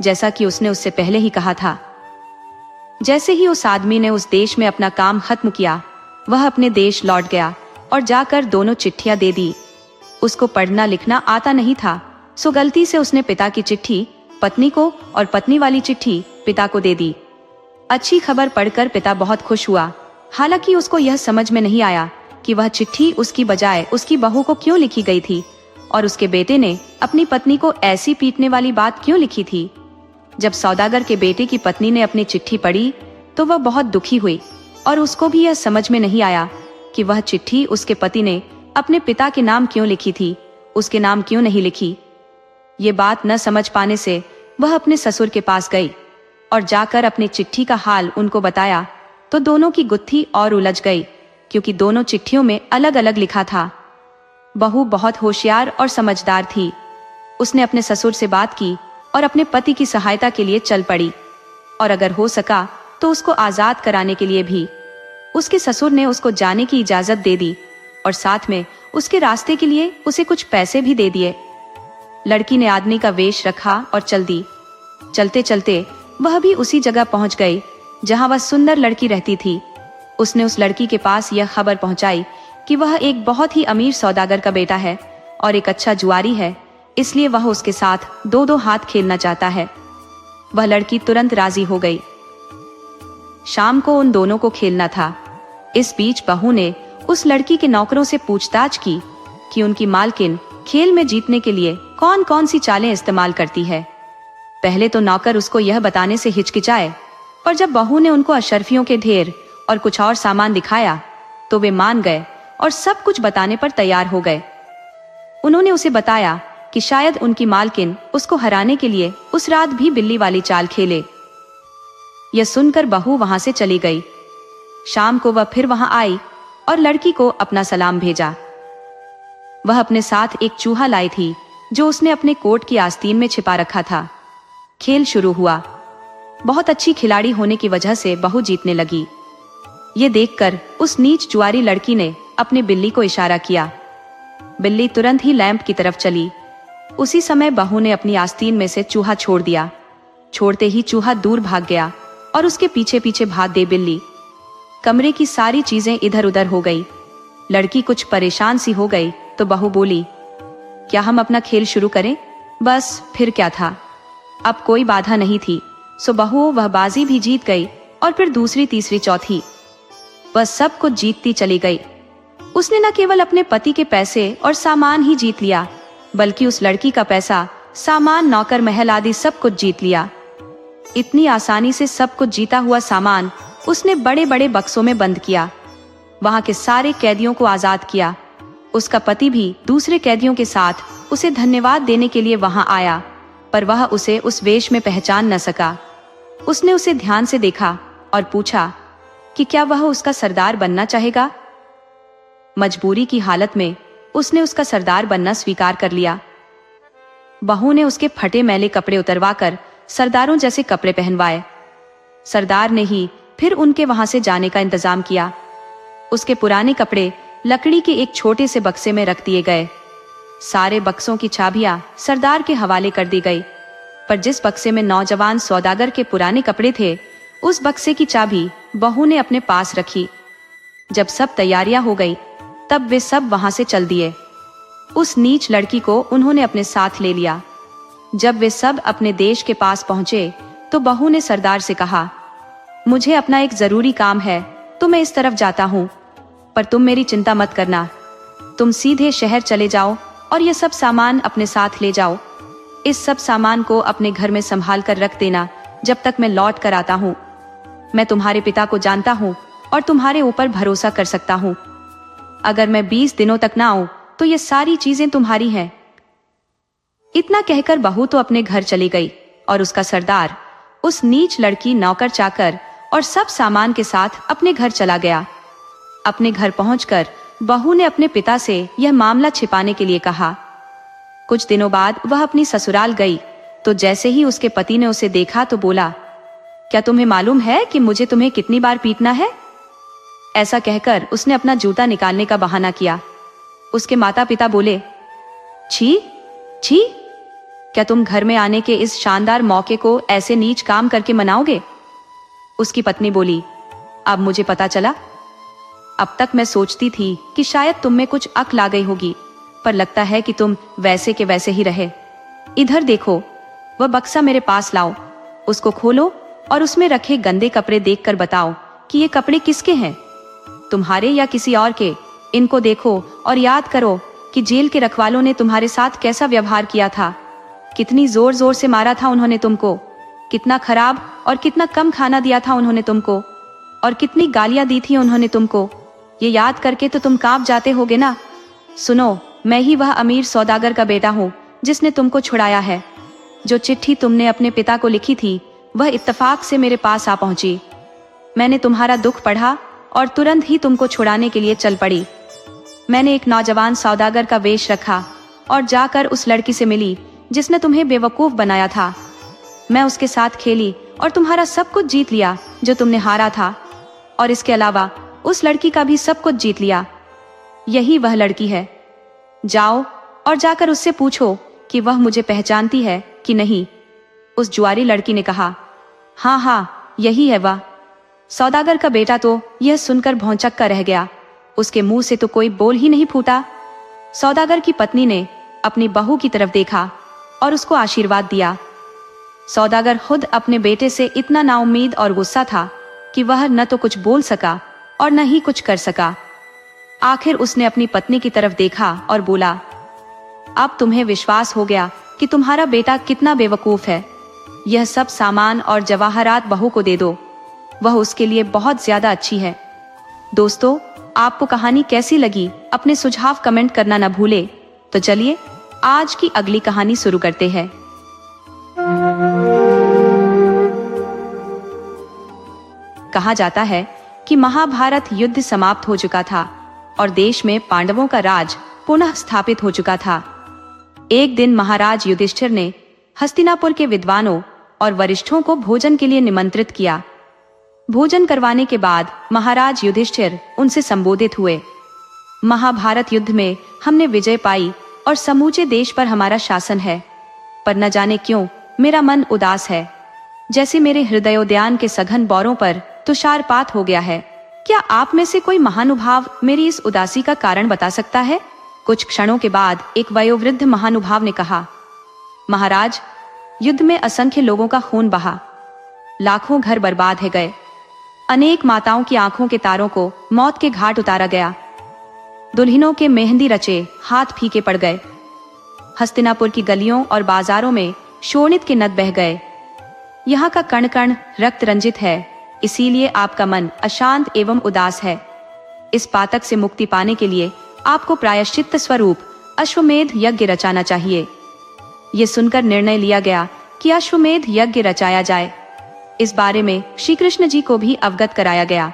जैसा कि उसने उससे पहले ही कहा था। जैसे ही उस आदमी ने उस देश में अपना काम खत्म किया, वह अपने देश लौट गया और जाकर दोनों चिट्ठियां दे दी। उसको पढ़ना लिखना आता नहीं था, सो गलती से उसने पिता की चिट्ठी पत्नी को और पत्नी वाली चिट्ठी पिता को दे दी। अच्छी खबर पढ़कर पिता बहुत खुश हुआ। हालांकि उसको यह समझ में नहीं आया कि वह चिट्ठी उसकी बजाय उसकी बहू को क्यों लिखी गई थी और उसके बेटे ने अपनी पत्नी को ऐसी पीटने वाली बात क्यों लिखी थी। जब सौदागर के बेटे की पत्नी ने अपनी चिट्ठी पढ़ी तो वह बहुत दुखी हुई और उसको भी यह समझ में नहीं आया कि वह चिट्ठी उसके पति ने अपने पिता के नाम क्यों लिखी थी, उसके नाम क्यों नहीं लिखी। ये बात न समझ पाने से वह अपने ससुर के पास गई और जाकर अपनी चिट्ठी का हाल उनको बताया तो दोनों की गुत्थी और उलझ गई, क्योंकि दोनों चिट्ठियों में अलग अलग लिखा था। बहू बहुत होशियार और समझदार थी। उसने अपने ससुर से बात की और अपने पति की सहायता के लिए चल पड़ी और अगर हो सका तो उसको आजाद कराने के लिए भी। उसके ससुर ने उसको जाने की इजाजत दे दी और साथ में उसके रास्ते के लिए उसे कुछ पैसे भी दे दिए। लड़की ने आदमी का वेश रखा और चल दी। चलते चलते वह भी उसी जगह पहुंच गई जहां वह सुंदर लड़की रहती थी। उसने उस लड़की के पास यह खबर पहुंचाई कि वह एक बहुत ही अमीर सौदागर का बेटा है और एक अच्छा जुआरी है, इसलिए वह उसके साथ दो दो हाथ खेलना चाहता है। वह लड़की तुरंत राजी हो गई। शाम को उन दोनों को खेलना था। इस बीच बहू ने उस लड़की के नौकरों से पूछताछ की कि उनकी मालकिन खेल में जीतने के लिए कौन कौन सी चालें इस्तेमाल करती है। पहले तो नौकर उसको यह बताने से हिचकिचाए, पर जब बहू ने उनको अशर्फियों के ढेर और कुछ और सामान दिखाया तो वे मान गए और सब कुछ बताने पर तैयार हो गए। उन्होंने उसे बताया कि शायद उनकी मालकिन उसको हराने के लिए उस रात भी बिल्ली वाली चाल खेले। यह सुनकर बहू वहां से चली गई। शाम को वह फिर वहां आई और लड़की को अपना सलाम भेजा। वह अपने साथ एक चूहा लाई थी जो उसने अपने कोट की आस्तीन में छिपा रखा था। खेल शुरू हुआ। बहुत अच्छी खिलाड़ी होने की वजह से बहू जीतने लगी। ये देखकर उस नीच जुआरी लड़की ने अपने बिल्ली को इशारा किया। बिल्ली तुरंत ही लैंप की तरफ चली। उसी समय बहू ने अपनी आस्तीन में से चूहा छोड़ दिया। छोड़ते ही चूहा दूर भाग गया और उसके पीछे पीछे भाग गई बिल्ली। कमरे की सारी चीजें इधर उधर हो गई। लड़की कुछ परेशान सी हो गई तो बहू बोली, क्या हम अपना खेल शुरू करें? बस फिर क्या था, अब कोई बाधा नहीं थी। सो बहू वह बाजी भी जीत गई और फिर दूसरी तीसरी चौथी वह सब कुछ जीतती चली गई। उसने न केवल अपने पति के पैसे और सामान ही जीत लिया, बल्कि उस लड़की का पैसा, सामान, नौकर, महल आदि सब कुछ जीत लिया। इतनी आसानी से सब कुछ जीता हुआ सामान उसने बड़े बड़े बक्सों में बंद किया। वहां के सारे कैदियों को आजाद किया। उसका पति भी दूसरे कैदियों के साथ उसे धन्यवाद देने के लिए वहां आया, पर वह उसे उस वेश में पहचान न सका। उसने उसे ध्यान से देखा और पूछा कि क्या वह उसका सरदार बनना चाहेगा। मजबूरी की हालत में उसने उसका सरदार बनना स्वीकार कर लिया। बहू ने उसके फटे मैले कपड़े उतरवाकर सरदारों जैसे कपड़े पहनवाए। सरदार ने ही फिर उनके वहां से जाने का इंतजाम किया। उसके पुराने कपड़े लकड़ी के एक छोटे से बक्से में रख दिए गए। सारे बक्सों की चाबियां सरदार के हवाले कर दी गई, पर जिस बक्से में नौजवान सौदागर के पुराने कपड़े थे, उस बक्से की चाबी बहू ने अपने पास रखी। जब सब तैयारियां हो गई तब वे सब वहां से चल दिए। उस नीच लड़की को उन्होंने अपने साथ ले लिया। जब वे सब अपने देश के पास पहुंचे तो बहू ने सरदार से कहा, मुझे अपना एक जरूरी काम है तो मैं इस तरफ जाता हूं, पर तुम मेरी चिंता मत करना। तुम सीधे शहर चले जाओ और ये सब सामान अपने साथ ले जाओ। इस सब सामान को अपने घर में संभाल कर रख देना जब तक मैं लौट कर आता हूँ। मैं तुम्हारे पिता को जानता हूँ और तुम्हारे ऊपर भरोसा कर सकता हूँ। अगर मैं 20 दिनों तक ना आऊं तो ये सारी चीजें तुम्हारी हैं। इतना कहकर बहू तो अपने घर चली गई और उसका सरदार, उस नीच लड़की, नौकर चाकर और सब सामान के साथ अपने घर चला गया। अपने घर पहुंचकर बहू ने अपने पिता से यह मामला छिपाने के लिए कहा। कुछ दिनों बाद वह अपनी ससुराल गई तो जैसे ही उसके पति ने उसे देखा तो बोला, क्या तुम्हें मालूम है कि मुझे तुम्हें कितनी बार पीटना है? ऐसा कहकर उसने अपना जूता निकालने का बहाना किया। उसके माता पिता बोले, छी छी, क्या तुम घर में आने के इस शानदार मौके को ऐसे नीच काम करके मनाओगे? उसकी पत्नी बोली, अब मुझे पता चला। अब तक मैं सोचती थी कि शायद तुम में कुछ अक्ल आ गई होगी, पर लगता है कि तुम वैसे के वैसे ही रहे। इधर देखो, वह बक्सा मेरे पास लाओ, उसको खोलो और उसमें रखे गंदे कपड़े देखकर बताओ कि ये कपड़े किसके हैं, तुम्हारे या किसी और के। इनको देखो और याद करो कि जेल के रखवालों ने तुम्हारे साथ कैसा व्यवहार किया था, कितनी जोर जोर से मारा था उन्होंने तुमको, कितना खराब और कितना कम खाना दिया था उन्होंने तुमको, और कितनी गालियां दी थी उन्होंने तुमको। ये याद करके तो तुम कांप जाते होगे ना। सुनो, मैं ही वह अमीर सौदागर का बेटा हूँ जिसने तुमको छुड़ाया है। जो चिट्ठी तुमने अपने पिता को लिखी थी वह इत्तेफाक से मेरे पास आ पहुंची। मैंने तुम्हारा दुख पढ़ा और तुरंत ही तुमको छुड़ाने के लिए चल पड़ी। मैंने एक नौजवान सौदागर का वेश रखा और जाकर उस लड़की से मिली जिसने तुम्हें बेवकूफ बनाया था। मैं उसके साथ खेली और तुम्हारा सब कुछ जीत लिया जो तुमने हारा था, और इसके अलावा उस लड़की का भी सब कुछ जीत लिया। यही वह लड़की है। जाओ और जाकर उससे पूछो कि वह मुझे पहचानती है कि नहीं। उस जुआरी लड़की ने कहा, हाँ हाँ, यही है वह। सौदागर का बेटा तो यह सुनकर भौंचक्का रह गया। उसके मुंह से तो कोई बोल ही नहीं फूटा। सौदागर की पत्नी ने अपनी बहू की तरफ देखा और उसको आशीर्वाद दिया। सौदागर खुद अपने बेटे से इतना नाउम्मीद और गुस्सा था कि वह न तो कुछ बोल सका और न ही कुछ कर सका। आखिर उसने अपनी पत्नी की तरफ देखा और बोला, अब तुम्हें विश्वास हो गया कि तुम्हारा बेटा कितना बेवकूफ है। यह सब सामान और जवाहरात बहू को दे दो, वह उसके लिए बहुत ज्यादा अच्छी है। दोस्तों, आपको कहानी कैसी लगी अपने सुझाव कमेंट करना न भूले। तो चलिए आज की अगली कहानी शुरू करते हैं। कहा जाता है कि महाभारत युद्ध समाप्त हो चुका था और देश में पांडवों का राज पुनः स्थापित हो चुका था। एक दिन महाराज युधिष्ठिर ने हस्तिनापुर के विद्वानों और वरिष्ठों को भोजन के लिए निमंत्रित किया। भोजन करवाने के बाद महाराज युधिष्ठिर उनसे संबोधित हुए, महाभारत युद्ध में हमने विजय पाई और समूचे देश पर हमारा शासन है, पर न जाने क्यों मेरा मन उदास है, जैसे मेरे हृदयोद्यान के सघन बौरों पर तुषारपात हो गया है। क्या आप में से कोई महानुभाव मेरी इस उदासी का कारण बता सकता है? कुछ क्षणों के बाद एक वयोवृद्ध महानुभाव ने कहा, महाराज, युद्ध में असंख्य लोगों का खून बहा, लाखों घर बर्बाद है गए, अनेक माताओं की आंखों के तारों को मौत के घाट उतारा गया, दुल्हनों के मेहंदी रचे हाथ फीके पड़ गए, हस्तिनापुर की गलियों और बाजारों में शोणित के नद बह गए। यहाँ का कण कण रक्त रंजित है, इसीलिए आपका मन अशांत एवं उदास है। इस पातक से मुक्ति पाने के लिए आपको प्रायश्चित्त स्वरूप अश्वमेध यज्ञ रचाना चाहिए। ये सुनकर निर्णय लिया गया कि अश्वमेध यज्ञ रचाया जाए। इस बारे में श्री कृष्ण जी को भी अवगत कराया गया।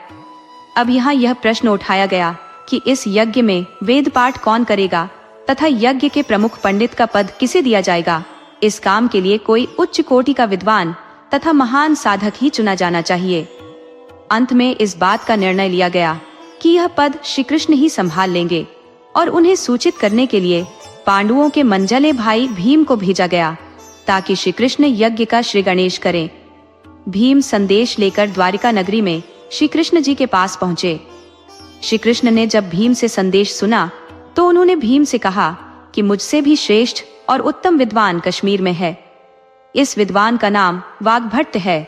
अब यहाँ यह प्रश्न उठाया गया कि इस यज्ञ में वेद पाठ कौन करेगा तथा यज्ञ के प्रमुख पंडित का पद किसे दिया जाएगा। इस काम के लिए कोई उच्च कोटि का विद्वान तथा महान साधक ही चुना जाना चाहिए। अंत में इस बात का निर्णय लिया गया कि यह पद श्री कृष्ण ही संभाल लेंगे और उन्हें सूचित करने के लिए पांडवों के मंझले भाई भीम को भेजा गया ताकि श्री कृष्ण यज्ञ का श्री गणेश करें। भीम संदेश लेकर द्वारिका नगरी में श्री कृष्ण जी के पास पहुँचे। श्री कृष्ण ने जब भीम से संदेश सुना तो उन्होंने भीम से कहा कि मुझसे भी श्रेष्ठ और उत्तम विद्वान कश्मीर में है। इस विद्वान का नाम वाग्भट्ट है।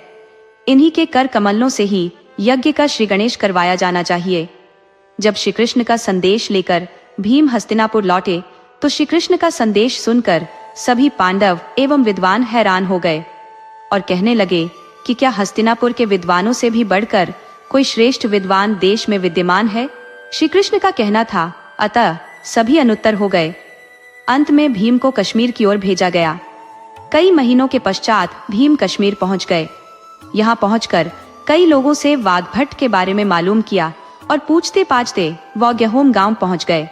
इन्हीं के कर कमलों से ही यज्ञ का श्री गणेश करवाया जाना चाहिए। जब श्री कृष्ण का संदेश लेकर भीम हस्तिनापुर लौटे तो श्री कृष्ण का संदेश सुनकर सभी पांडव एवं विद्वान हैरान हो गए और कहने लगे कि क्या हस्तिनापुर के विद्वानों से भी बढ़कर कोई श्रेष्ठ विद्वान देश में विद्यमान है। श्री कृष्ण का कहना था, अतः सभी अनुत्तर हो गए। अंत में भीम को कश्मीर की ओर भेजा गया। कई महीनों के पश्चात भीम कश्मीर पहुंच गए। यहाँ पहुंचकर कई लोगों से वाग्भट्ट के बारे में मालूम किया और पूछते पाछते वह गेहूम गांव पहुंच गए।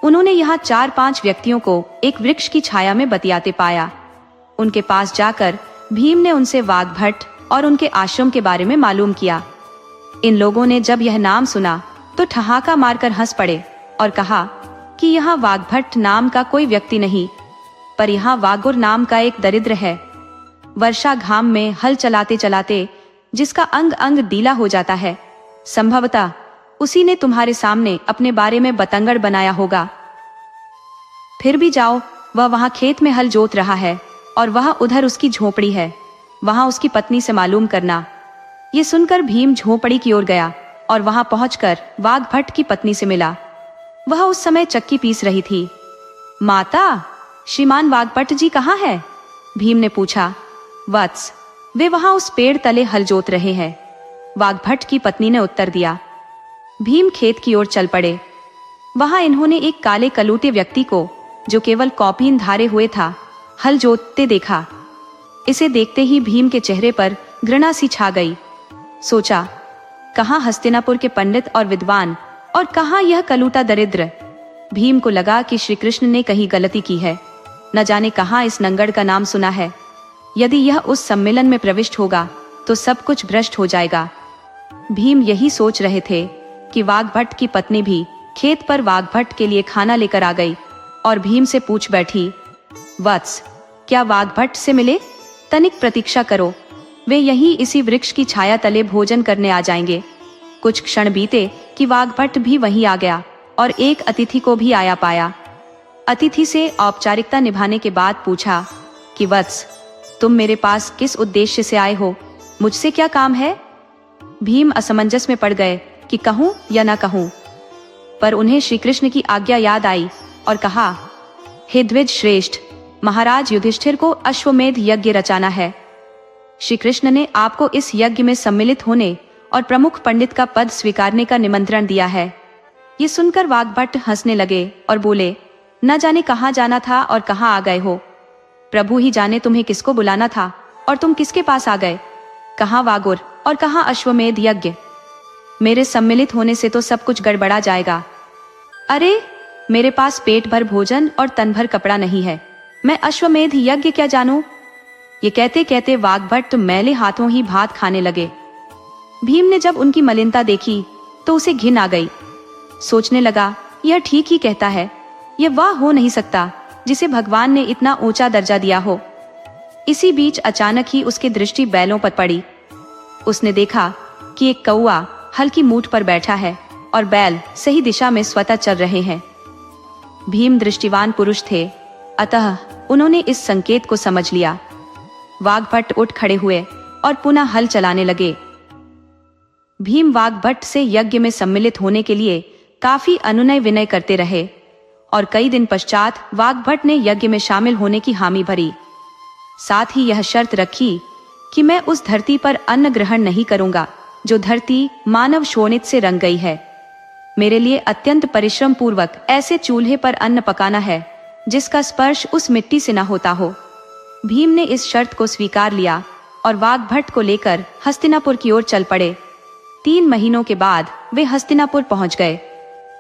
उन्होंने यहाँ 4-5 व्यक्तियों को एक वृक्ष की छाया में बतियाते पाया। उनके पास जाकर भीम ने उनसे वाग्भट्ट और उनके आश्रम के बारे में मालूम किया। इन लोगों ने जब यह नाम सुना तो ठहाका मारकर हंस पड़े और कहा कि यहाँ वाग्भट्ट नाम का कोई व्यक्ति नहीं, पर यहाँ वागुर नाम का एक दरिद्र है। वर्षा घाम में हल चलाते चलाते जिसका अंग अंग डीला हो जाता है, संभवतः उसी ने तुम्हारे सामने अपने बारे में बतंगड़ बनाया होगा। फिर भी जाओ, वह वहां खेत में हल जोत रहा है और वह उधर उसकी झोपड़ी है। वहां उसकी पत्नी से मालूम करना। ये सुनकर भीम झोपड़ी की ओर गया और वहां पहुंचकर वाघभट्ट की पत्नी से मिला। वह उस समय चक्की पीस रही थी। माता, श्रीमान वाघभट्ट जी कहाँ है? भीम ने पूछा। वत्स, वे वहां उस पेड़ तले हल जोत रहे हैं, वाघभट्ट की पत्नी ने उत्तर दिया। भीम खेत की ओर चल पड़े। वहां इन्होंने एक काले कलूटे व्यक्ति को, जो केवल कौपीन धारे हुए था, हल जोतते देखा। इसे देखते ही भीम के चेहरे पर घृणा सी छा गई। सोचा, कहाँ हस्तिनापुर के पंडित और विद्वान और कहाँ यह कलूटा दरिद्र। भीम को लगा कि श्री कृष्ण ने कहीं गलती की है। न जाने कहाँ इस नंगड़ का नाम सुना है। यदि यह उस सम्मेलन में प्रविष्ट होगा तो सब कुछ भ्रष्ट हो जाएगा। भीम यही सोच रहे थे कि वाघभट्ट की पत्नी भी खेत पर वाघभट्ट के लिए खाना लेकर आ गई और भीम से पूछ बैठी, वत्स, क्या वाघभट्ट से मिले? तनिक प्रतीक्षा करो, वे यहीं इसी वृक्ष की छाया तले भोजन करने आ जाएंगे। कुछ क्षण बीते कि वाघभट्ट भी वहीं आ गया और एक अतिथि को भी आया पाया। अतिथि से औपचारिकता निभाने के बाद पूछा कि वत्स, तुम मेरे पास किस उद्देश्य से आए हो? मुझसे क्या काम है? भीम असमंजस में पड़ गए कि कहूं या न कहूं, पर उन्हें श्री कृष्ण की आज्ञा याद आई और कहा, हे द्विज श्रेष्ठ, महाराज युधिष्ठिर को अश्वमेध यज्ञ रचाना है। श्री कृष्ण ने आपको इस यज्ञ में सम्मिलित होने और प्रमुख पंडित का पद स्वीकारने का निमंत्रण दिया है। ये सुनकर वाघभट्ट हंसने लगे और बोले, न जाने कहाँ जाना था और कहाँ आ गए हो। प्रभु ही जाने तुम्हें किसको बुलाना था और तुम किसके पास आ गए। कहाँ वागुर और कहाँ अश्वमेध यज्ञ। मेरे सम्मिलित होने से तो सब कुछ गड़बड़ा जाएगा। अरे, मेरे पास पेट भर भोजन और तन भर कपड़ा नहीं है, मैं अश्वमेध यज्ञ क्या जानूं। ये कहते कहते वाघभट्ट मैले हाथों ही भात खाने लगे। भीम ने जब उनकी मलिनता देखी तो उसे घिन आ गई। सोचने लगा, यह ठीक ही कहता है, यह वह हो नहीं सकता जिसे भगवान ने इतना ऊंचा दर्जा दिया हो। इसी बीच अचानक ही उसकी दृष्टि बैलों पर पड़ी। उसने देखा कि एक कौआ हल्की मूठ पर बैठा है और बैल सही दिशा में स्वतः चल रहे हैं। भीम दृष्टिवान पुरुष थे, अतः उन्होंने इस संकेत को समझ लिया। वाघभट्ट उठ खड़े हुए और पुनः हल चलाने लगे। भीम वाघभट्ट से यज्ञ में सम्मिलित होने के लिए काफी अनुनय विनय करते रहे और कई दिन पश्चात वाघभट्ट ने यज्ञ में शामिल होने की हामी भरी। साथ ही यह शर्त रखी कि मैं उस धरती पर अन्न ग्रहण नहीं करूंगा जो धरती मानव शोणित से रंग गई है। मेरे लिए अत्यंत परिश्रम पूर्वक ऐसे चूल्हे पर अन्न पकाना है जिसका स्पर्श उस मिट्टी से न होता हो। भीम ने इस शर्त को स्वीकार लिया और वाघभट्ट को लेकर हस्तिनापुर की ओर चल पड़े। 3 महीनों के बाद वे हस्तिनापुर पहुंच गए।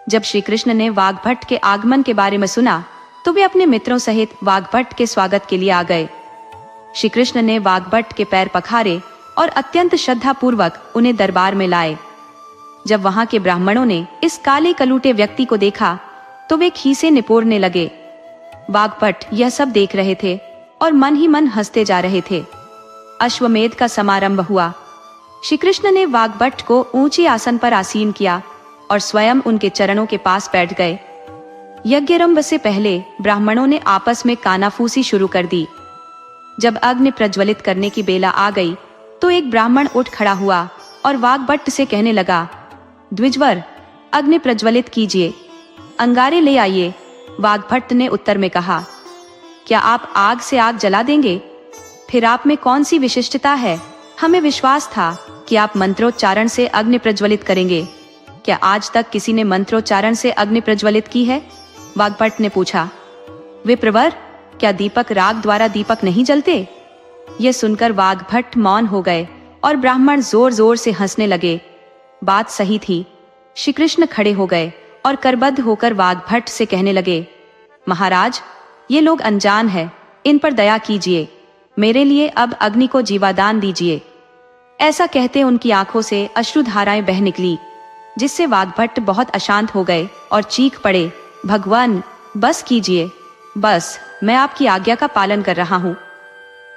जब श्री कृष्ण ने वाघभट्ट के आगमन के बारे में सुना तो वे अपने मित्रों सहित वाघभट्ट के स्वागत के लिए आ गए। श्री कृष्ण ने वाघभट्ट के पैर पखारे और अत्यंत श्रद्धा पूर्वक उन्हें दरबार में लाए। जब वहां के ब्राह्मणों ने इस काले कलूटे व्यक्ति को देखा तो वे खीसे निपोरने लगे। वाघभट्ट यह सब देख रहे थे और मन ही मन हंसते जा रहे थे। अश्वमेध का समारंभ हुआ। श्री कृष्ण ने वाघभट्ट को ऊंचे आसन पर आसीन किया और स्वयं उनके चरणों के पास बैठ गए। यज्ञारंभ से पहले ब्राह्मणों ने आपस में कानाफूसी शुरू कर दी। जब अग्नि प्रज्वलित करने की बेला आ गई तो एक ब्राह्मण उठ खड़ा हुआ और वाघभट्ट से कहने लगा, द्विजवर, अग्नि प्रज्वलित कीजिए, अंगारे ले आइए। वाघभट्ट ने उत्तर में कहा, क्या आप आग से आग जला देंगे? फिर आप में कौन सी विशिष्टता है? हमें विश्वास था कि आप मंत्रोच्चारण से अग्नि प्रज्वलित करेंगे। क्या आज तक किसी ने मंत्रोच्चारण से अग्नि प्रज्वलित की है? वाघभट्ट ने पूछा। विप्रवर, क्या दीपक राग द्वारा दीपक नहीं जलते? यह सुनकर वाघभट्ट मौन हो गए और ब्राह्मण जोर जोर से हंसने लगे। बात सही थी। श्री कृष्ण खड़े हो गए और करबद्ध होकर वाघभट्ट से कहने लगे, महाराज, ये लोग अनजान हैं, इन पर दया कीजिए। मेरे लिए अब अग्नि को जीवादान दीजिए। ऐसा कहते उनकी आंखों से अश्रुधाराएं बह निकली, जिससे वाघभट्ट बहुत अशांत हो गए और चीख पड़े, भगवान, बस कीजिए, बस, मैं आपकी आज्ञा का पालन कर रहा हूँ।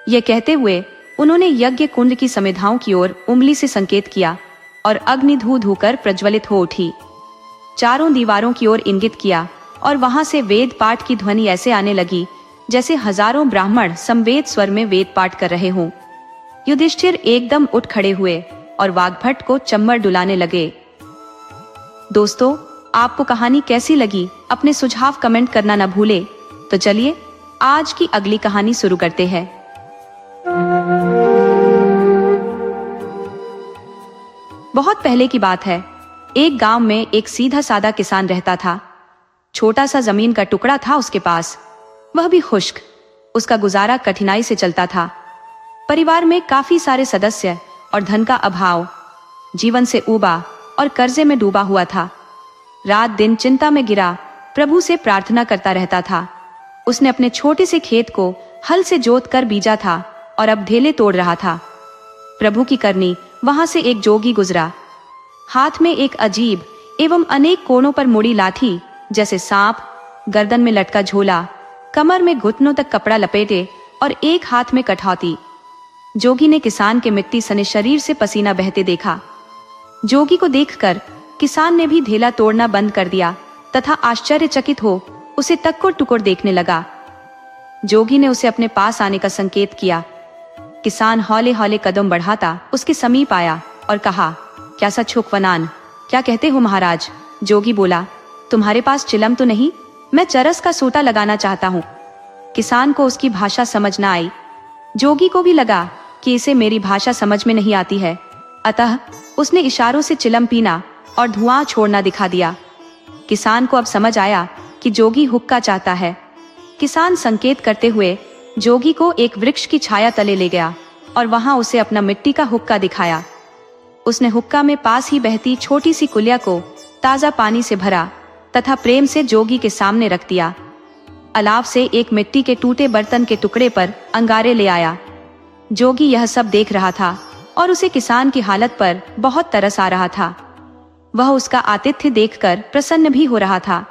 यह कहते हुए उन्होंने यज्ञ कुंड की समिधाओं की ओर उंगली से संकेत किया और अग्नि धू धू कर प्रज्वलित हो उठी। चारों दीवारों की ओर इंगित किया और वहां से वेद पाठ की ध्वनि ऐसे आने लगी जैसे हजारों ब्राह्मण समवेत स्वर में वेद पाठ कर रहे हों। युधिष्ठिर एकदम उठ खड़े हुए और वाग्भट को चम्मर डुलाने लगे। दोस्तों, आपको कहानी कैसी लगी? अपने सुझाव कमेंट करना न भूले। तो चलिए आज की अगली कहानी शुरू करते हैं। बहुत पहले की बात है। एक गांव में एक सीधा साधा किसान रहता था। छोटा सा जमीन का टुकड़ा था उसके पास, वह भी खुश्क। उसका गुजारा कठिनाई से चलता था। परिवार में काफी सारे सदस्य और धन का अभाव। जीवन से ऊबा और कर्जे में डूबा हुआ था। रात दिन चिंता में गिरा प्रभु से प्रार्थना करता रहता था। उसने अपने छोटे से खेत को हल से जोत कर बीजा था और अब ढेले तोड़ रहा था। प्रभु की करनी वहां से एक जोगी गुजरा। हाथ में एक अजीब एवं अनेक कोणों पर मुड़ी लाठी, जैसे सांप, गर्दन में लटका झोला, कमर में घुटनों तक कपड़ा लपेटे और एक हाथ में कठौती। जोगी ने किसान के मिट्टी सने शरीर से पसीना बहते देखा। जोगी को देखकर किसान ने भी ढेला तोड़ना बंद कर दिया तथा आश्चर्यचकित हो उसे टुकुर टुकुर देखने लगा। जोगी ने उसे अपने पास आने का संकेत किया। किसान हौले हौले कदम बढ़ाता उसके समीप आया और कहा, क्या सच हुक्मनान, क्या कहते हो महाराज? जोगी बोला, तुम्हारे पास चिलम तो नहीं? मैं चरस का सूटा लगाना चाहता हूँ। किसान को उसकी भाषा समझ न आई। जोगी को भी लगा कि इसे मेरी भाषा समझ में नहीं आती है, अतः उसने इशारों से चिलम पीना और धुआं छोड़ना दिखा दिया। किसान को अब समझ आया कि जोगी हुक्का चाहता है। किसान संकेत करते हुए जोगी को एक वृक्ष की छाया तले ले गया और वहां उसे अपना मिट्टी का हुक्का दिखाया। उसने हुक्का में पास ही बहती छोटी सी कुलिया को ताजा पानी से भरा तथा प्रेम से जोगी के सामने रख दिया। अलाव से एक मिट्टी के टूटे बर्तन के टुकड़े पर अंगारे ले आया। जोगी यह सब देख रहा था और उसे किसान की हालत पर बहुत तरस आ रहा था। वह उसका आतिथ्य देखकर प्रसन्न भी हो रहा था।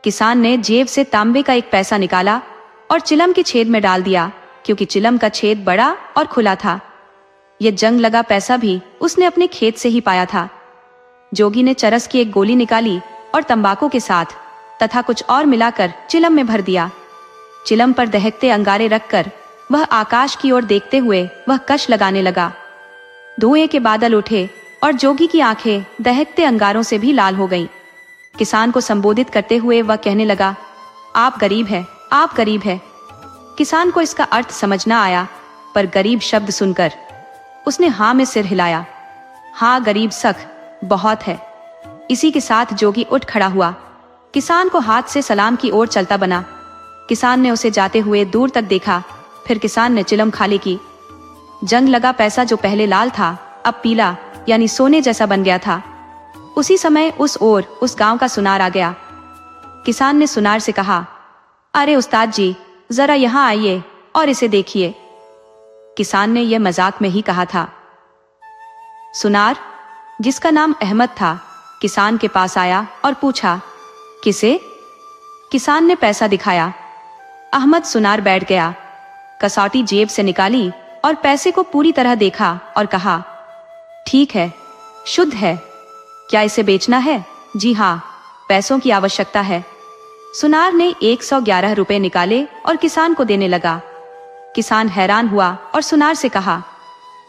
किसान ने जेब से तांबे का एक पैसा निकाला और चिलम के छेद में डाल दिया, क्योंकि चिलम का छेद बड़ा और खुला था। यह जंग लगा पैसा भी उसने अपने खेत से ही पाया था। जोगी ने चरस की एक गोली निकाली और तंबाकू के साथ तथा कुछ और मिलाकर चिलम में भर दिया। चिलम पर दहकते अंगारे रखकर वह आकाश की ओर देखते हुए वह कश लगाने लगा। धुएं के बादल उठे और जोगी की आंखें दहकते अंगारों से भी लाल हो गईं। किसान को संबोधित करते हुए वह कहने लगा, आप गरीब है, आप गरीब है। किसान को इसका अर्थ समझ न आया, पर गरीब शब्द सुनकर उसने हाँ में सिर हिलाया। हाँ, गरीब सख बहुत है। इसी के साथ जोगी उठ खड़ा हुआ, किसान को हाथ से सलाम की ओर चलता बना। किसान ने उसे जाते हुए दूर तक देखा, फिर किसान ने चिलम खाली की। जंग लगा पैसा जो पहले लाल था अब पीला यानी सोने जैसा बन गया था। उसी समय उस ओर उस गांव का सुनार आ गया। किसान ने सुनार से कहा, अरे उस्ताद जी, जरा यहाँ आइए और इसे देखिए। किसान ने यह मजाक में ही कहा था। सुनार, जिसका नाम अहमद था, किसान के पास आया और पूछा, किसे? किसान ने पैसा दिखाया। अहमद सुनार बैठ गया, कसौटी जेब से निकाली और पैसे को पूरी तरह देखा और कहा, ठीक है, शुद्ध है। क्या इसे बेचना है? जी हाँ, पैसों की आवश्यकता है। सुनार ने 111 रुपए निकाले और किसान को देने लगा। किसान हैरान हुआ और सुनार से कहा,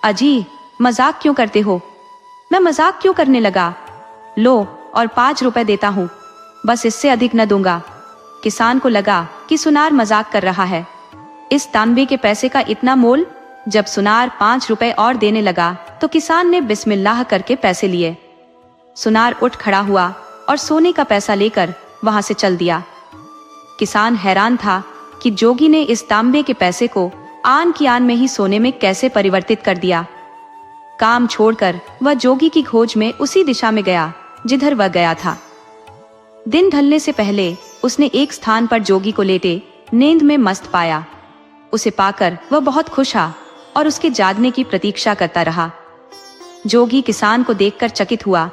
अजी, मजाक क्यों करते हो? मैं मजाक क्यों करने लगा? लो, और 5 रुपए देता हूँ, बस इससे अधिक न दूंगा। किसान को लगा कि सुनार मजाक कर रहा है। इस तांबे के पैसे का इतना मोल? जब सुनार 5 रुपए और देने लगा तो किसान ने बिस्मिल्लाह करके पैसे लिए। सुनार उठ खड़ा हुआ और सोने का पैसा लेकर वहां से चल दिया। किसान हैरान था कि जोगी ने इस तांबे के पैसे को आन की आन में ही सोने में कैसे परिवर्तित कर दिया। काम छोड़कर वह जोगी की खोज में उसी दिशा में गया जिधर वह गया था। दिन ढलने से पहले उसने एक स्थान पर जोगी को लेटे नींद में मस्त पाया। उसे पाकर वह बहुत खुश था और उसके जागने की प्रतीक्षा करता रहा। जोगी किसान को देखकर चकित हुआ।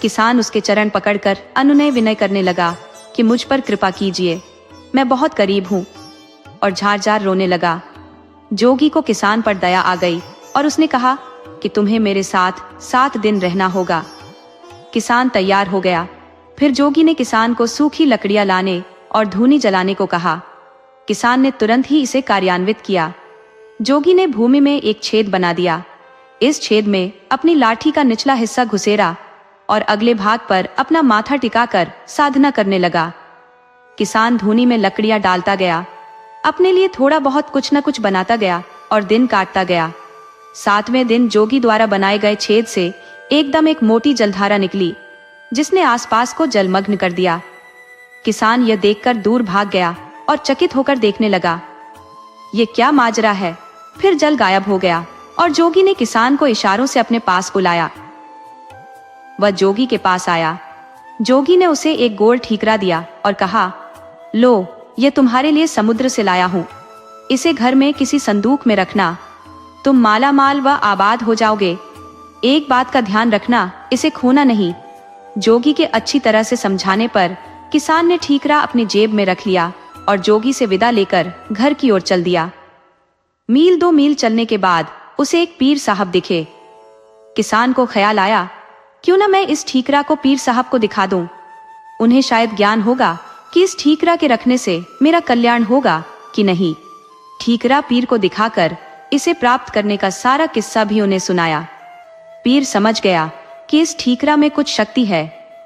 किसान उसके चरण पकड़कर अनुनय विनय करने लगा कि मुझ पर कृपा कीजिए, मैं बहुत गरीब हूँ, और झार-झार रोने लगा। जोगी को किसान पर दया आ गई और उसने कहा कि तुम्हें मेरे साथ 7 दिन रहना होगा। किसान तैयार हो गया। फिर जोगी ने किसान को सूखी लकड़ियां लाने और धूनी जलाने को कहा। किसान ने तुरंत ही इसे कार्यान्वित किया। जोगी ने भूमि में एक छेद बना दिया। इस छेद में अपनी लाठी का निचला हिस्सा घुसेरा और अगले भाग पर अपना माथा टिकाकर साधना करने लगा। किसान धूनी में लकड़ियां डालता गया, अपने लिए थोड़ा बहुत कुछ न कुछ बनाता गया और दिन काटता गया। 7वें दिन जोगी द्वारा बनाए गए छेद से एकदम एक मोटी जलधारा निकली, जिसने आसपास को जलमग्न कर दिया। किसान यह देखकर दूर भाग गया और चकित होकर देखने लगा, ये क्या माजरा है। फिर जल गायब हो गया और जोगी ने किसान को इशारों से अपने पास बुलाया। वह जोगी के पास आया। जोगी ने उसे एक गोल ठीकरा दिया और कहा, लो, ये तुम्हारे लिए समुद्र से लाया हूं। इसे घर में किसी संदूक में रखना। तुम माला माल व आबाद हो जाओगे। एक बात का ध्यान रखना, इसे खोना नहीं। जोगी के अच्छी तरह से समझाने पर किसान ने ठीकरा अपनी जेब में रख लिया और जोगी से विदा लेकर घर की ओर चल दिया। मील 2 मील चलने के बाद उसे एक पीर साहब दिखे। किसान को ख्याल आया, क्यों ना मैं इस ठीकरा को पीर साहब को दिखा दूं। उन्हें शायद ज्ञान होगा कि इस ठीकरा के रखने से मेरा कल्याण होगा कि नहीं। ठीकरा पीर को दिखाकर इसे प्राप्त करने का सारा किस्सा भी उन्हें सुनाया। पीर समझ गया कि इस ठीकरा में कुछ शक्ति है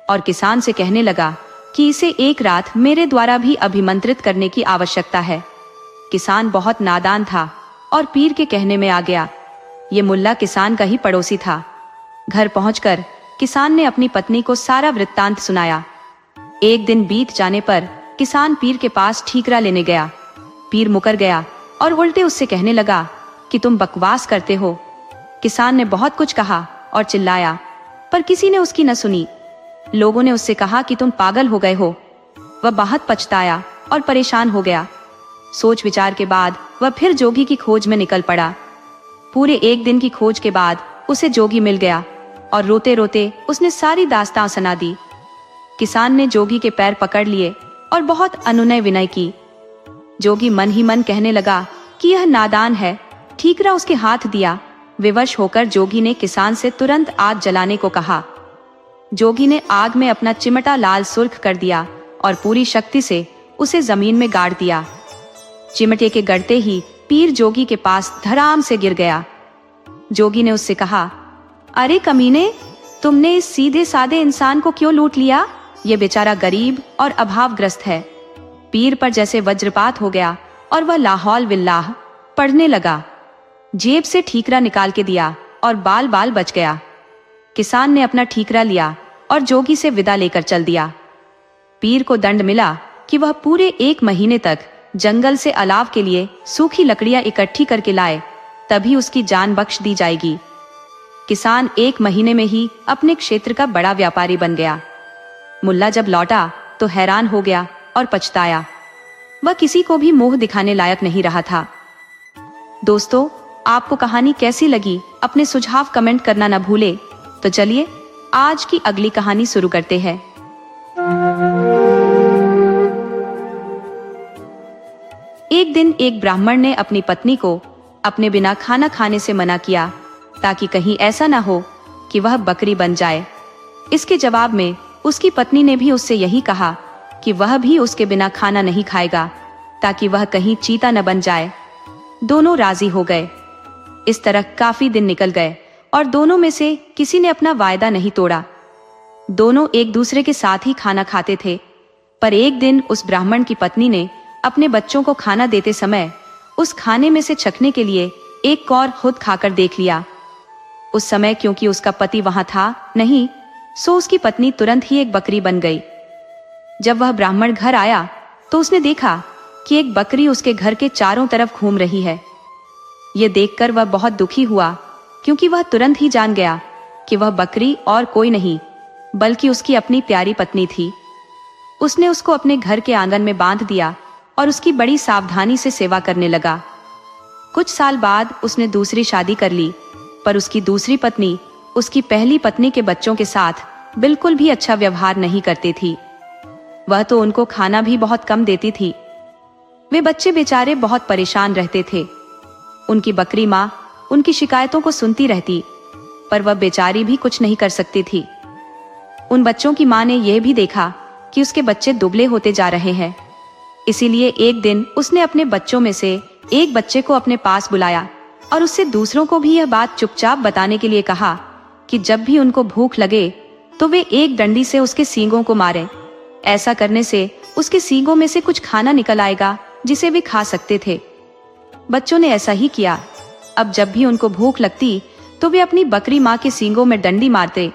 और किसान से कहने लगा कि इसे एक रात मेरे द्वारा भी अभिमंत्रित करने की आवश्यकता है। किसान बहुत नादान था और पीर के कहने में आ गया। ये मुल्ला किसान का ही पड़ोसी था। घर पहुंचकर किसान ने अपनी पत्नी को सारा वृत्तांत सुनाया। एक दिन बीत जाने पर किसान पीर के पास ठीकरा लेने गया। पीर मुकर गया और उल्टे उससे कहने लगा कि तुम बकवास करते हो। किसान ने बहुत कुछ कहा और चिल्लाया, पर किसी ने उसकी न सुनी। लोगों ने उससे कहा कि तुम पागल हो गए हो। वह बहुत पछताया और परेशान हो गया। सोच विचार के बाद वह फिर जोगी की खोज में निकल पड़ा। पूरे 1 दिन की खोज के बाद उसे जोगी मिल गया और रोते रोते उसने सारी दास्तां सुना दी। किसान ने जोगी के पैर पकड़ लिए और बहुत अनुनय विनय की। जोगी मन ही मन कहने लगा कि यह नादान है। ठीकरा उसके हाथ दिया। विवश होकर जोगी ने किसान से तुरंत आग जलाने को कहा। जोगी ने आग में अपना चिमटा लाल सुर्ख कर दिया और पूरी शक्ति से उसे जमीन में गाड़ दिया। चिमटे के गड़ते ही पीर जोगी के पास धड़ाम से गिर गया। जोगी ने उससे कहा, अरे कमीने, तुमने इस सीधे सादे इंसान को क्यों लूट लिया? ये बेचारा गरीब और अभावग्रस्त है। पीर पर जैसे वज्रपात हो गया और वह लाहौल विल्लाह पढ़ने लगा। जेब से ठीकरा निकाल के दिया और बाल बाल बच गया। किसान ने अपना ठीकरा लिया और जोगी से विदा लेकर चल दिया। पीर को दंड मिला कि वह पूरे 1 महीने तक जंगल से अलाव के लिए सूखी लकड़ियां इकट्ठी करके लाए, तभी उसकी जान बख्श दी जाएगी। किसान 1 महीने में ही अपने क्षेत्र का बड़ा व्यापारी बन गया। मुल्ला जब लौटा तो हैरान हो गया और पछताया। वह किसी को भी मुंह दिखाने लायक नहीं रहा था। दोस्तों, आपको कहानी कैसी लगी? अपने सुझाव कमेंट करना न भूले। तो चलिए आज की अगली कहानी शुरू करते हैं। एक दिन एक ब्राह्मण ने अपनी पत्नी को अपने बिना खाना खाने से मना किया, ताकि कहीं ऐसा ना हो कि वह बकरी बन जाए। इसके जवाब में उसकी पत्नी ने भी उससे यही कहा कि वह भी उसके बिना खाना नहीं खाएगा, ताकि वह कहीं चीता न बन जाए। दोनों राजी हो गए। इस तरह काफी दिन निकल गए और दोनों में से किसी ने अपना वायदा नहीं तोड़ा। दोनों एक दूसरे के साथ ही खाना खाते थे। पर एक दिन उस ब्राह्मण की पत्नी ने अपने बच्चों को खाना देते समय उस खाने में से चखने के लिए एक कौर खुद खाकर देख लिया। उस समय क्योंकि उसका पति वहां था नहीं, सो उसकी पत्नी तुरंत ही एक बकरी बन गई। जब वह ब्राह्मण घर आया तो उसने देखा कि एक बकरी उसके घर के चारों तरफ घूम रही है। ये देखकर वह बहुत दुखी हुआ, क्योंकि वह तुरंत ही जान गया कि वह बकरी और कोई नहीं बल्कि उसकी अपनी प्यारी पत्नी थी। उसने उसको अपने घर के आंगन में बांध दिया और उसकी बड़ी सावधानी से सेवा करने लगा। कुछ साल बाद उसने दूसरी शादी कर ली, पर उसकी दूसरी पत्नी उसकी पहली पत्नी के बच्चों के साथ बिल्कुल भी अच्छा व्यवहार नहीं करती थी। वह तो उनको खाना भी बहुत कम देती थी। वे बच्चे बेचारे बहुत परेशान रहते थे। उनकी बकरी माँ उनकी शिकायतों को सुनती रहती, पर वह बेचारी भी कुछ नहीं कर सकती थी। उन बच्चों की माँ ने यह भी देखा कि उसके बच्चे दुबले होते जा रहे हैं। इसीलिए एक दिन उसने अपने बच्चों में से एक बच्चे को अपने पास बुलाया और उससे दूसरों को भी यह बात चुपचाप बताने के लिए कहा कि जब भी उनको भूख लगे तो वे एक डंडी से उसके सींगों को मारें। ऐसा करने से उसके सींगों में से कुछ खाना निकल आएगा जिसे वे खा सकते थे। बच्चों ने ऐसा ही किया। अब जब भी उनको भूख लगती तो वे अपनी बकरी माँ के सींगों में डंडी मारते।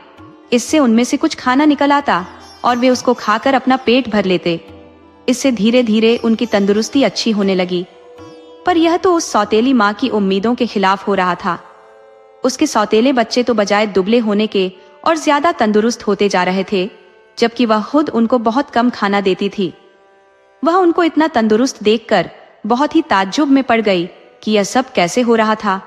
इससे उनमें से कुछ खाना निकल आता और वे उसको खाकर अपना पेट भर लेते। इससे धीरे धीरे उनकी तंदुरुस्ती अच्छी होने लगी। पर यह तो उस सौतेली माँ की उम्मीदों के खिलाफ हो रहा था। उसके सौतेले बच्चे तो बजाय दुबले होने के और ज्यादा तंदुरुस्त होते जा रहे थे, जबकि वह खुद उनको बहुत कम खाना देती थी। वह उनको इतना तंदुरुस्त देखकर बहुत ही ताज्जुब में पड़ गई कि यह सब कैसे हो रहा था।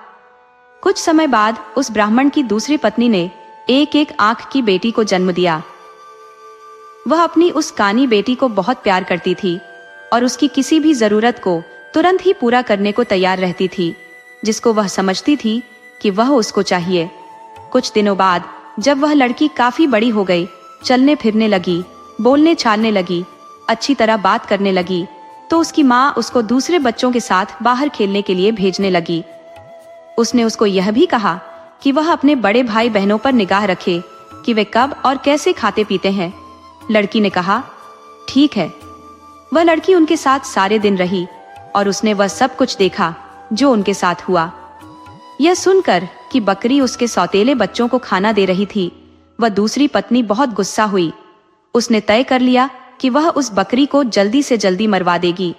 कुछ समय बाद उस ब्राह्मण की दूसरी पत्नी ने एक एक आंख की बेटी को जन्म दिया। वह अपनी उस कानी बेटी को बहुत प्यार करती थी और उसकी किसी भी जरूरत को तुरंत ही पूरा करने को तैयार रहती थी, जिसको वह समझती थी कि वह उसको चाहिए। कुछ दिनों बाद जब वह लड़की काफी बड़ी हो गई, चलने फिरने लगी, बोलने चालने लगी, अच्छी तरह बात करने लगी, तो उसकी माँ उसको दूसरे बच्चों के साथ बाहर खेलने के लिए भेजने लगी। उसने उसको यह भी कहा कि वह अपने बड़े भाई बहनों पर निगाह रखे कि वे कब और कैसे खाते पीते हैं। लड़की ने कहा, ठीक है। वह लड़की उनके साथ सारे दिन रही और उसने वह सब कुछ देखा जो उनके साथ हुआ। यह सुनकर कि बकरी उसके सौतेले बच्चों को खाना दे रही थी, वह दूसरी पत्नी बहुत गुस्सा हुई। उसने तय कर लिया कि वह उस बकरी को जल्दी से जल्दी मरवा देगी।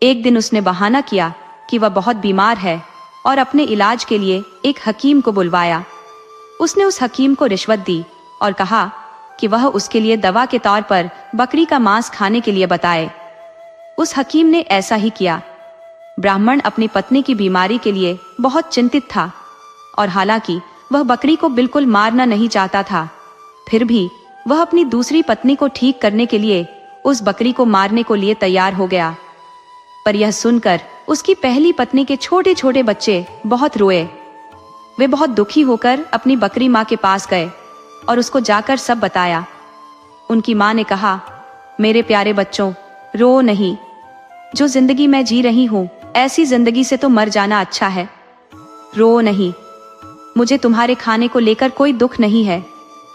एक दिन उसने बहाना किया कि वह बहुत बीमार है और अपने इलाज के लिए एक हकीम को बुलवाया। उसने उस हकीम को रिश्वत दी और कहा कि वह उसके लिए दवा के तौर पर बकरी का मांस खाने के लिए बताए। उस हकीम ने ऐसा ही किया। ब्राह्मण अपनी पत्नी की बीमारी के लिए बहुत चिंतित था और हालांकि वह बकरी को बिल्कुल मारना नहीं चाहता था, फिर भी वह अपनी दूसरी पत्नी को ठीक करने के लिए उस बकरी को मारने को लिए तैयार हो गया। पर यह सुनकर उसकी पहली पत्नी के छोटे छोटे बच्चे बहुत रोए। वे बहुत दुखी होकर अपनी बकरी माँ के पास गए और उसको जाकर सब बताया। उनकी माँ ने कहा, मेरे प्यारे बच्चों, रो नहीं। जो जिंदगी मैं जी रही हूँ, ऐसी जिंदगी से तो मर जाना अच्छा है। रो नहीं। मुझे तुम्हारे खाने को लेकर कोई दुख नहीं है,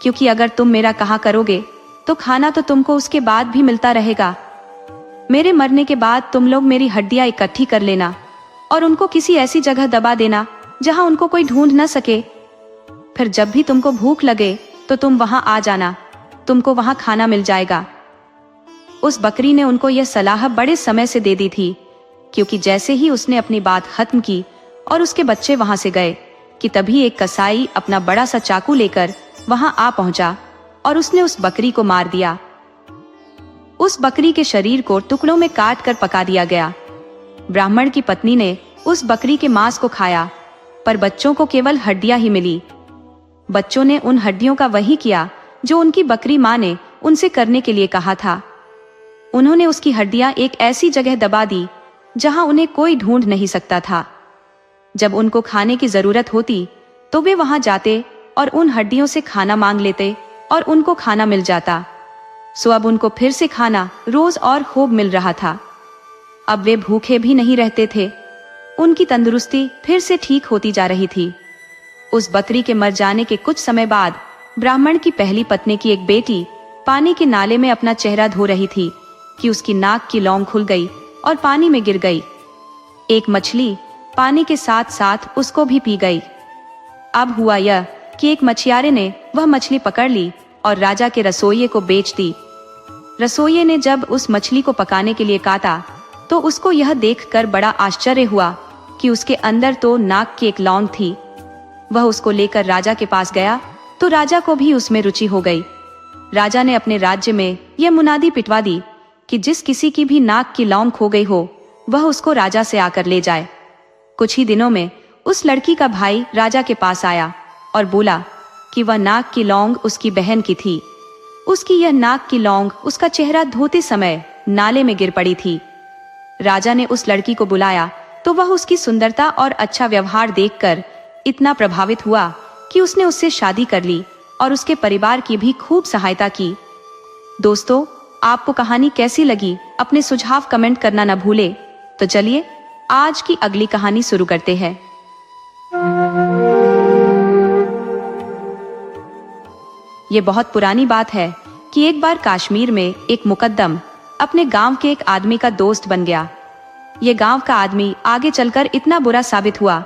क्योंकि अगर तुम मेरा कहा करोगे तो खाना तो तुमको उसके बाद भी मिलता रहेगा। मेरे मरने के बाद तुम लोग मेरी हड्डियां इकट्ठी कर लेना और उनको किसी ऐसी जगह दबा देना जहां उनको कोई ढूंढ न सके। फिर जब भी तुमको भूख लगे तो तुम वहां आ जाना, तुमको वहां खाना मिल जाएगा। उस बकरी ने उनको यह सलाह बड़े समय से दे दी थी, क्योंकि जैसे ही उसने अपनी बात खत्म की और उसके बच्चे वहां से गए कि तभी एक कसाई अपना बड़ा सा चाकू लेकर वहां आ पहुंचा और उसने उस बकरी को मार दिया। उस बकरी के शरीर को टुकड़ों में काट कर पका दिया गया। ब्राह्मण की पत्नी ने उस बकरी के मांस को खाया, पर बच्चों को केवल हड्डियां ही मिली। बच्चों ने उन हड्डियों का वही किया जो उनकी बकरी माँ ने उनसे करने के लिए कहा था। उन्होंने उसकी हड्डियां एक ऐसी जगह दबा दी जहां उन्हें कोई ढूंढ नहीं सकता था। जब उनको खाने की जरूरत होती तो वे वहां जाते और उन हड्डियों से खाना मांग लेते और उनको खाना मिल जाता। सो अब उनको फिर से खाना रोज और खूब मिल रहा था। अब वे भूखे भी नहीं रहते थे। उनकी तंदुरुस्ती फिर से ठीक होती जा रही थी। उस बकरी के मर जाने के कुछ समय बाद ब्राह्मण की पहली पत्नी की एक बेटी पानी के नाले में अपना चेहरा धो रही थी कि उसकी नाक की लौंग खुल गई और पानी में गिर गई। एक मछली पानी के साथ साथ उसको भी पी गई। अब हुआ यह कि एक मछियारे ने वह मछली पकड़ ली और राजा के रसोइये को बेच दी। रसोइये ने जब उस मछली को पकाने के लिए काटा तो उसको यह देखकर बड़ा आश्चर्य हुआ कि उसके अंदर तो नाक की एक लौंग थी। वह उसको लेकर राजा के पास गया तो राजा को भी उसमें रुचि हो गई। राजा ने अपने राज्य में यह मुनादी पिटवा दी कि जिस किसी की भी नाक की लौंग खो गई हो वह उसको राजा से आकर ले जाए। कुछ ही दिनों में उस लड़की का भाई राजा के पास आया और बोला कि वह नाक की लौंग उसकी बहन की थी। उसकी यह नाक की लौंग उसका चेहरा धोते समय नाले में गिर पड़ी थी। राजा ने उस लड़की को बुलाया तो वह उसकी सुंदरता और अच्छा व्यवहार देखकर इतना प्रभावित हुआ कि उसने उससे शादी कर ली और उसके परिवार की भी खूब सहायता की। दोस्तों, आपको कहानी कैसी लगी? अपने सुझाव कमेंट करना न भूले। तो चलिए आज की अगली कहानी शुरू करते हैं। ये बहुत पुरानी बात है कि एक बार कश्मीर में एक मुकद्दम अपने गांव के एक आदमी का दोस्त बन गया। ये गांव का आदमी आगे चलकर इतना बुरा साबित हुआ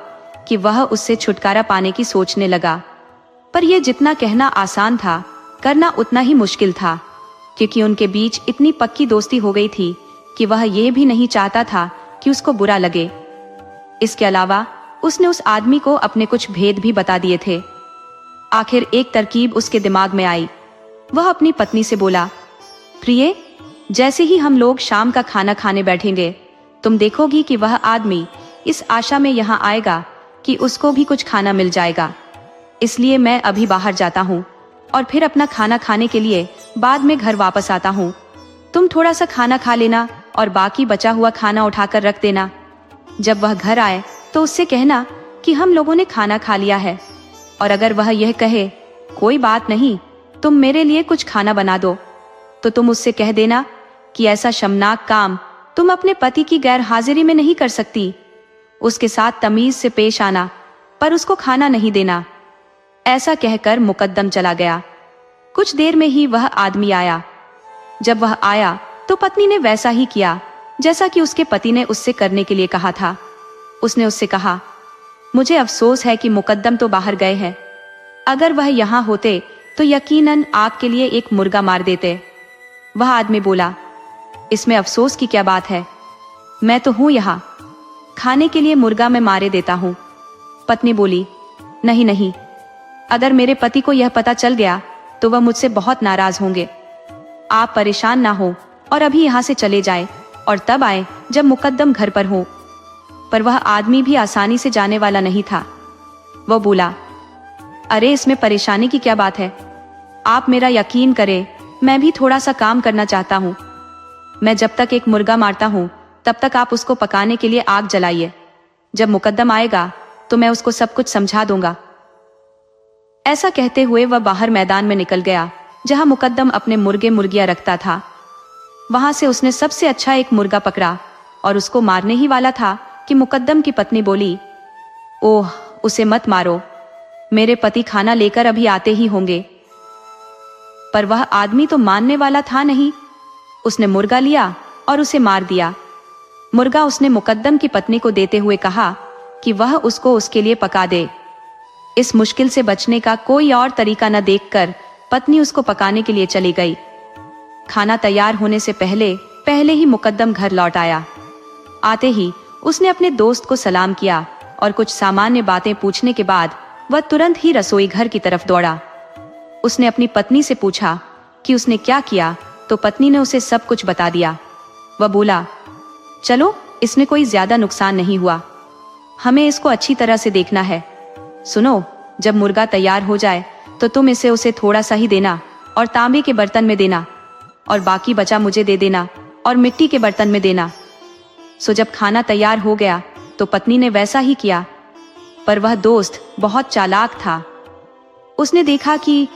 कि वह उससे छुटकारा पाने की सोचने लगा। पर यह जितना कहना आसान था, करना उतना ही मुश्किल था, क्योंकि उनके बीच इतनी पक्की दोस्ती हो गई थी कि वह यह भी नहीं चाहता था कि उसको बुरा लगे। इसके अलावा उसने उस आदमी को अपने कुछ भेद भी बता दिए थे। आखिर एक तरकीब उसके दिमाग में आई। वह अपनी पत्नी से बोला, प्रिय, जैसे ही हम लोग शाम का खाना खाने बैठेंगे, तुम देखोगी कि वह आदमी इस आशा में यहाँ आएगा कि उसको भी कुछ खाना मिल जाएगा। इसलिए मैं अभी बाहर जाता हूँ और फिर अपना खाना खाने के लिए बाद में घर वापस आता हूँ। तुम थोड़ा सा खाना खा लेना और बाकी बचा हुआ खाना उठाकर रख देना। जब वह घर आए तो उससे कहना कि हम लोगों ने खाना खा लिया है, और अगर वह यह कहे कोई बात नहीं, तुम मेरे लिए कुछ खाना बना दो, तो तुम उससे कह देना कि ऐसा शर्मनाक काम तुम अपने पति की गैर हाजिरी में नहीं कर सकती। उसके साथ तमीज से पेश आना, पर उसको खाना नहीं देना। ऐसा कहकर मुकद्दम चला गया। कुछ देर में ही वह आदमी आया। जब वह आया तो पत्नी ने वैसा ही किया जैसा कि उसके पति ने उससे करने के लिए कहा था। उसने उससे कहा, मुझे अफसोस है कि मुकद्दम तो बाहर गए हैं। अगर वह यहाँ होते तो यकीनन आपके लिए एक मुर्गा मार देते। वह आदमी बोला, इसमें अफसोस की क्या बात है, मैं तो हूं यहाँ, खाने के लिए मुर्गा मैं मारे देता हूँ। पत्नी बोली, नहीं नहीं, अगर मेरे पति को यह पता चल गया तो वह मुझसे बहुत नाराज होंगे। आप परेशान ना हो और अभी यहाँ से चले जाएं और तब आए जब मुकद्दम घर पर हो। पर वह आदमी भी आसानी से जाने वाला नहीं था। वह बोला, अरे इसमें परेशानी की क्या बात है, आप मेरा यकीन करें, मैं भी थोड़ा सा काम करना चाहता हूँ। मैं जब तक एक मुर्गा मारता हूँ तब तक आप उसको पकाने के लिए आग जलाइए। जब मुकद्दम आएगा तो मैं उसको सब कुछ समझा दूंगा। ऐसा कहते हुए वह बाहर मैदान में निकल गया जहां मुकद्दम अपने मुर्गे मुर्गियां रखता था। वहां से उसने सबसे अच्छा एक मुर्गा पकड़ा और उसको मारने ही वाला था कि मुकद्दम की पत्नी बोली, ओह उसे मत मारो, मेरे पति खाना लेकर अभी आते ही होंगे। पर वह आदमी तो मानने वाला था नहीं। उसने मुर्गा लिया और उसे मार दिया। मुर्गा उसने मुकद्दम की पत्नी को देते हुए कहा कि वह उसको उसके लिए पका दे। इस मुश्किल से बचने का कोई और तरीका न देखकर पत्नी उसको पकाने के लिए चली गई। खाना तैयार होने से पहले ही मुकद्दम घर लौट आया। आते ही उसने अपने दोस्त को सलाम किया और कुछ सामान्य बातें पूछने के बाद वह तुरंत ही रसोई घर की तरफ दौड़ा। उसने अपनी पत्नी से पूछा कि उसने क्या किया, तो पत्नी ने उसे सब कुछ बता दिया। वह बोला, चलो इसमें कोई ज्यादा नुकसान नहीं हुआ, हमें इसको अच्छी तरह से देखना है। सुनो, जब मुर्गा तैयार हो जाए तो तुम इसे उसे थोड़ा सा ही देना और तांबे के बर्तन में देना, और बाकी बचा मुझे दे देना और मिट्टी के बर्तन में देना। सो जब खाना तैयार हो गया तो पत्नी ने वैसा ही किया। पर वह दोस्त बहुत चालाक था। उसने देखा कि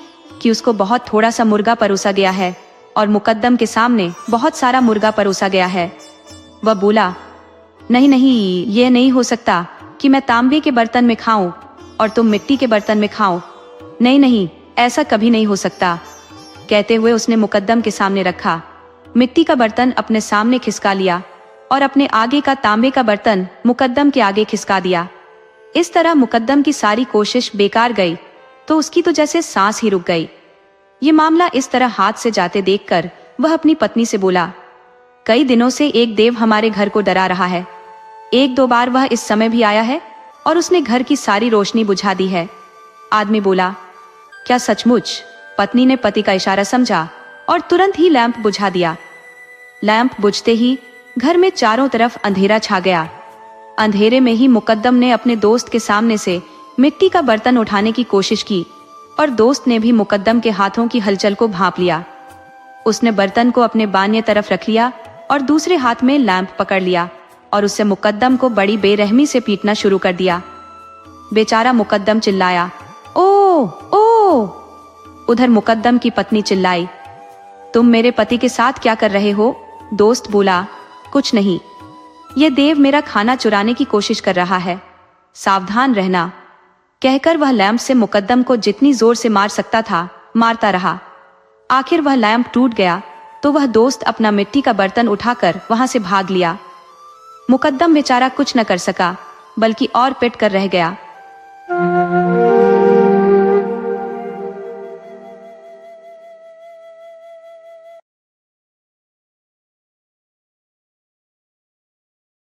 उसको बहुत थोड़ा सा मुर्गा परोसा गया है और मुकद्दम के सामने बहुत सारा मुर्गा परोसा गया है। वह बोला, नहीं नहीं, ये नहीं हो सकता कि मैं तांबे के बर्तन में खाऊं और तुम मिट्टी के बर्तन में खाओ। नहीं नहीं, ऐसा कभी नहीं हो सकता। कहते हुए उसने मुकद्दम के सामने रखा, मिट्टी का बर्तन अपने सामने खिसका लिया और अपने आगे का तांबे का बर्तन मुकद्दम के आगे खिसका दिया। इस तरह मुकद्दम की सारी कोशिश बेकार गई, तो उसकी तो जैसे सांस ही रुक गई। ये मामला इस तरह हाथ से जाते देखकर वह अपनी पत्नी से बोला, कई दिनों से एक देव हमारे घर को डरा रहा है। एक दो बार वह इस समय भी आया है और उसने घर की सारी रोशनी बुझा दी है। आदमी बोला, क्या सचमुच? पत्नी ने पति का इशारा समझा और तुरंत ही लैंप बुझा दिया। लैंप बुझते ही घर में चारों तरफ अंधेरा छा गया। अंधेरे में ही मुकद्दम ने अपने दोस्त के सामने से मिट्टी का बर्तन उठाने की कोशिश की और दोस्त ने भी मुकद्दम के हाथों की हलचल को भांप लिया। उसने बर्तन को अपने बान्य तरफ रख लिया और दूसरे हाथ में लैंप पकड़ लिया और उससे मुकद्दम को बड़ी बेरहमी से पीटना शुरू कर दिया। बेचारा मुकद्दम चिल्लाया, ओ ओ। उधर मुकद्दम की पत्नी चिल्लाई, तुम मेरे पति के साथ क्या कर रहे हो? दोस्त बोला, कुछ नहीं। यह देव मेरा खाना चुराने की कोशिश कर रहा है, सावधान रहना। कहकर वह लैंप से मुकद्दम को जितनी जोर से मार सकता था मारता रहा। आखिर वह लैंप टूट गया तो वह दोस्त अपना मिट्टी का बर्तन उठाकर वहां से भाग लिया। मुकद्दम बेचारा कुछ न कर सका, बल्कि और पिट कर रह गया।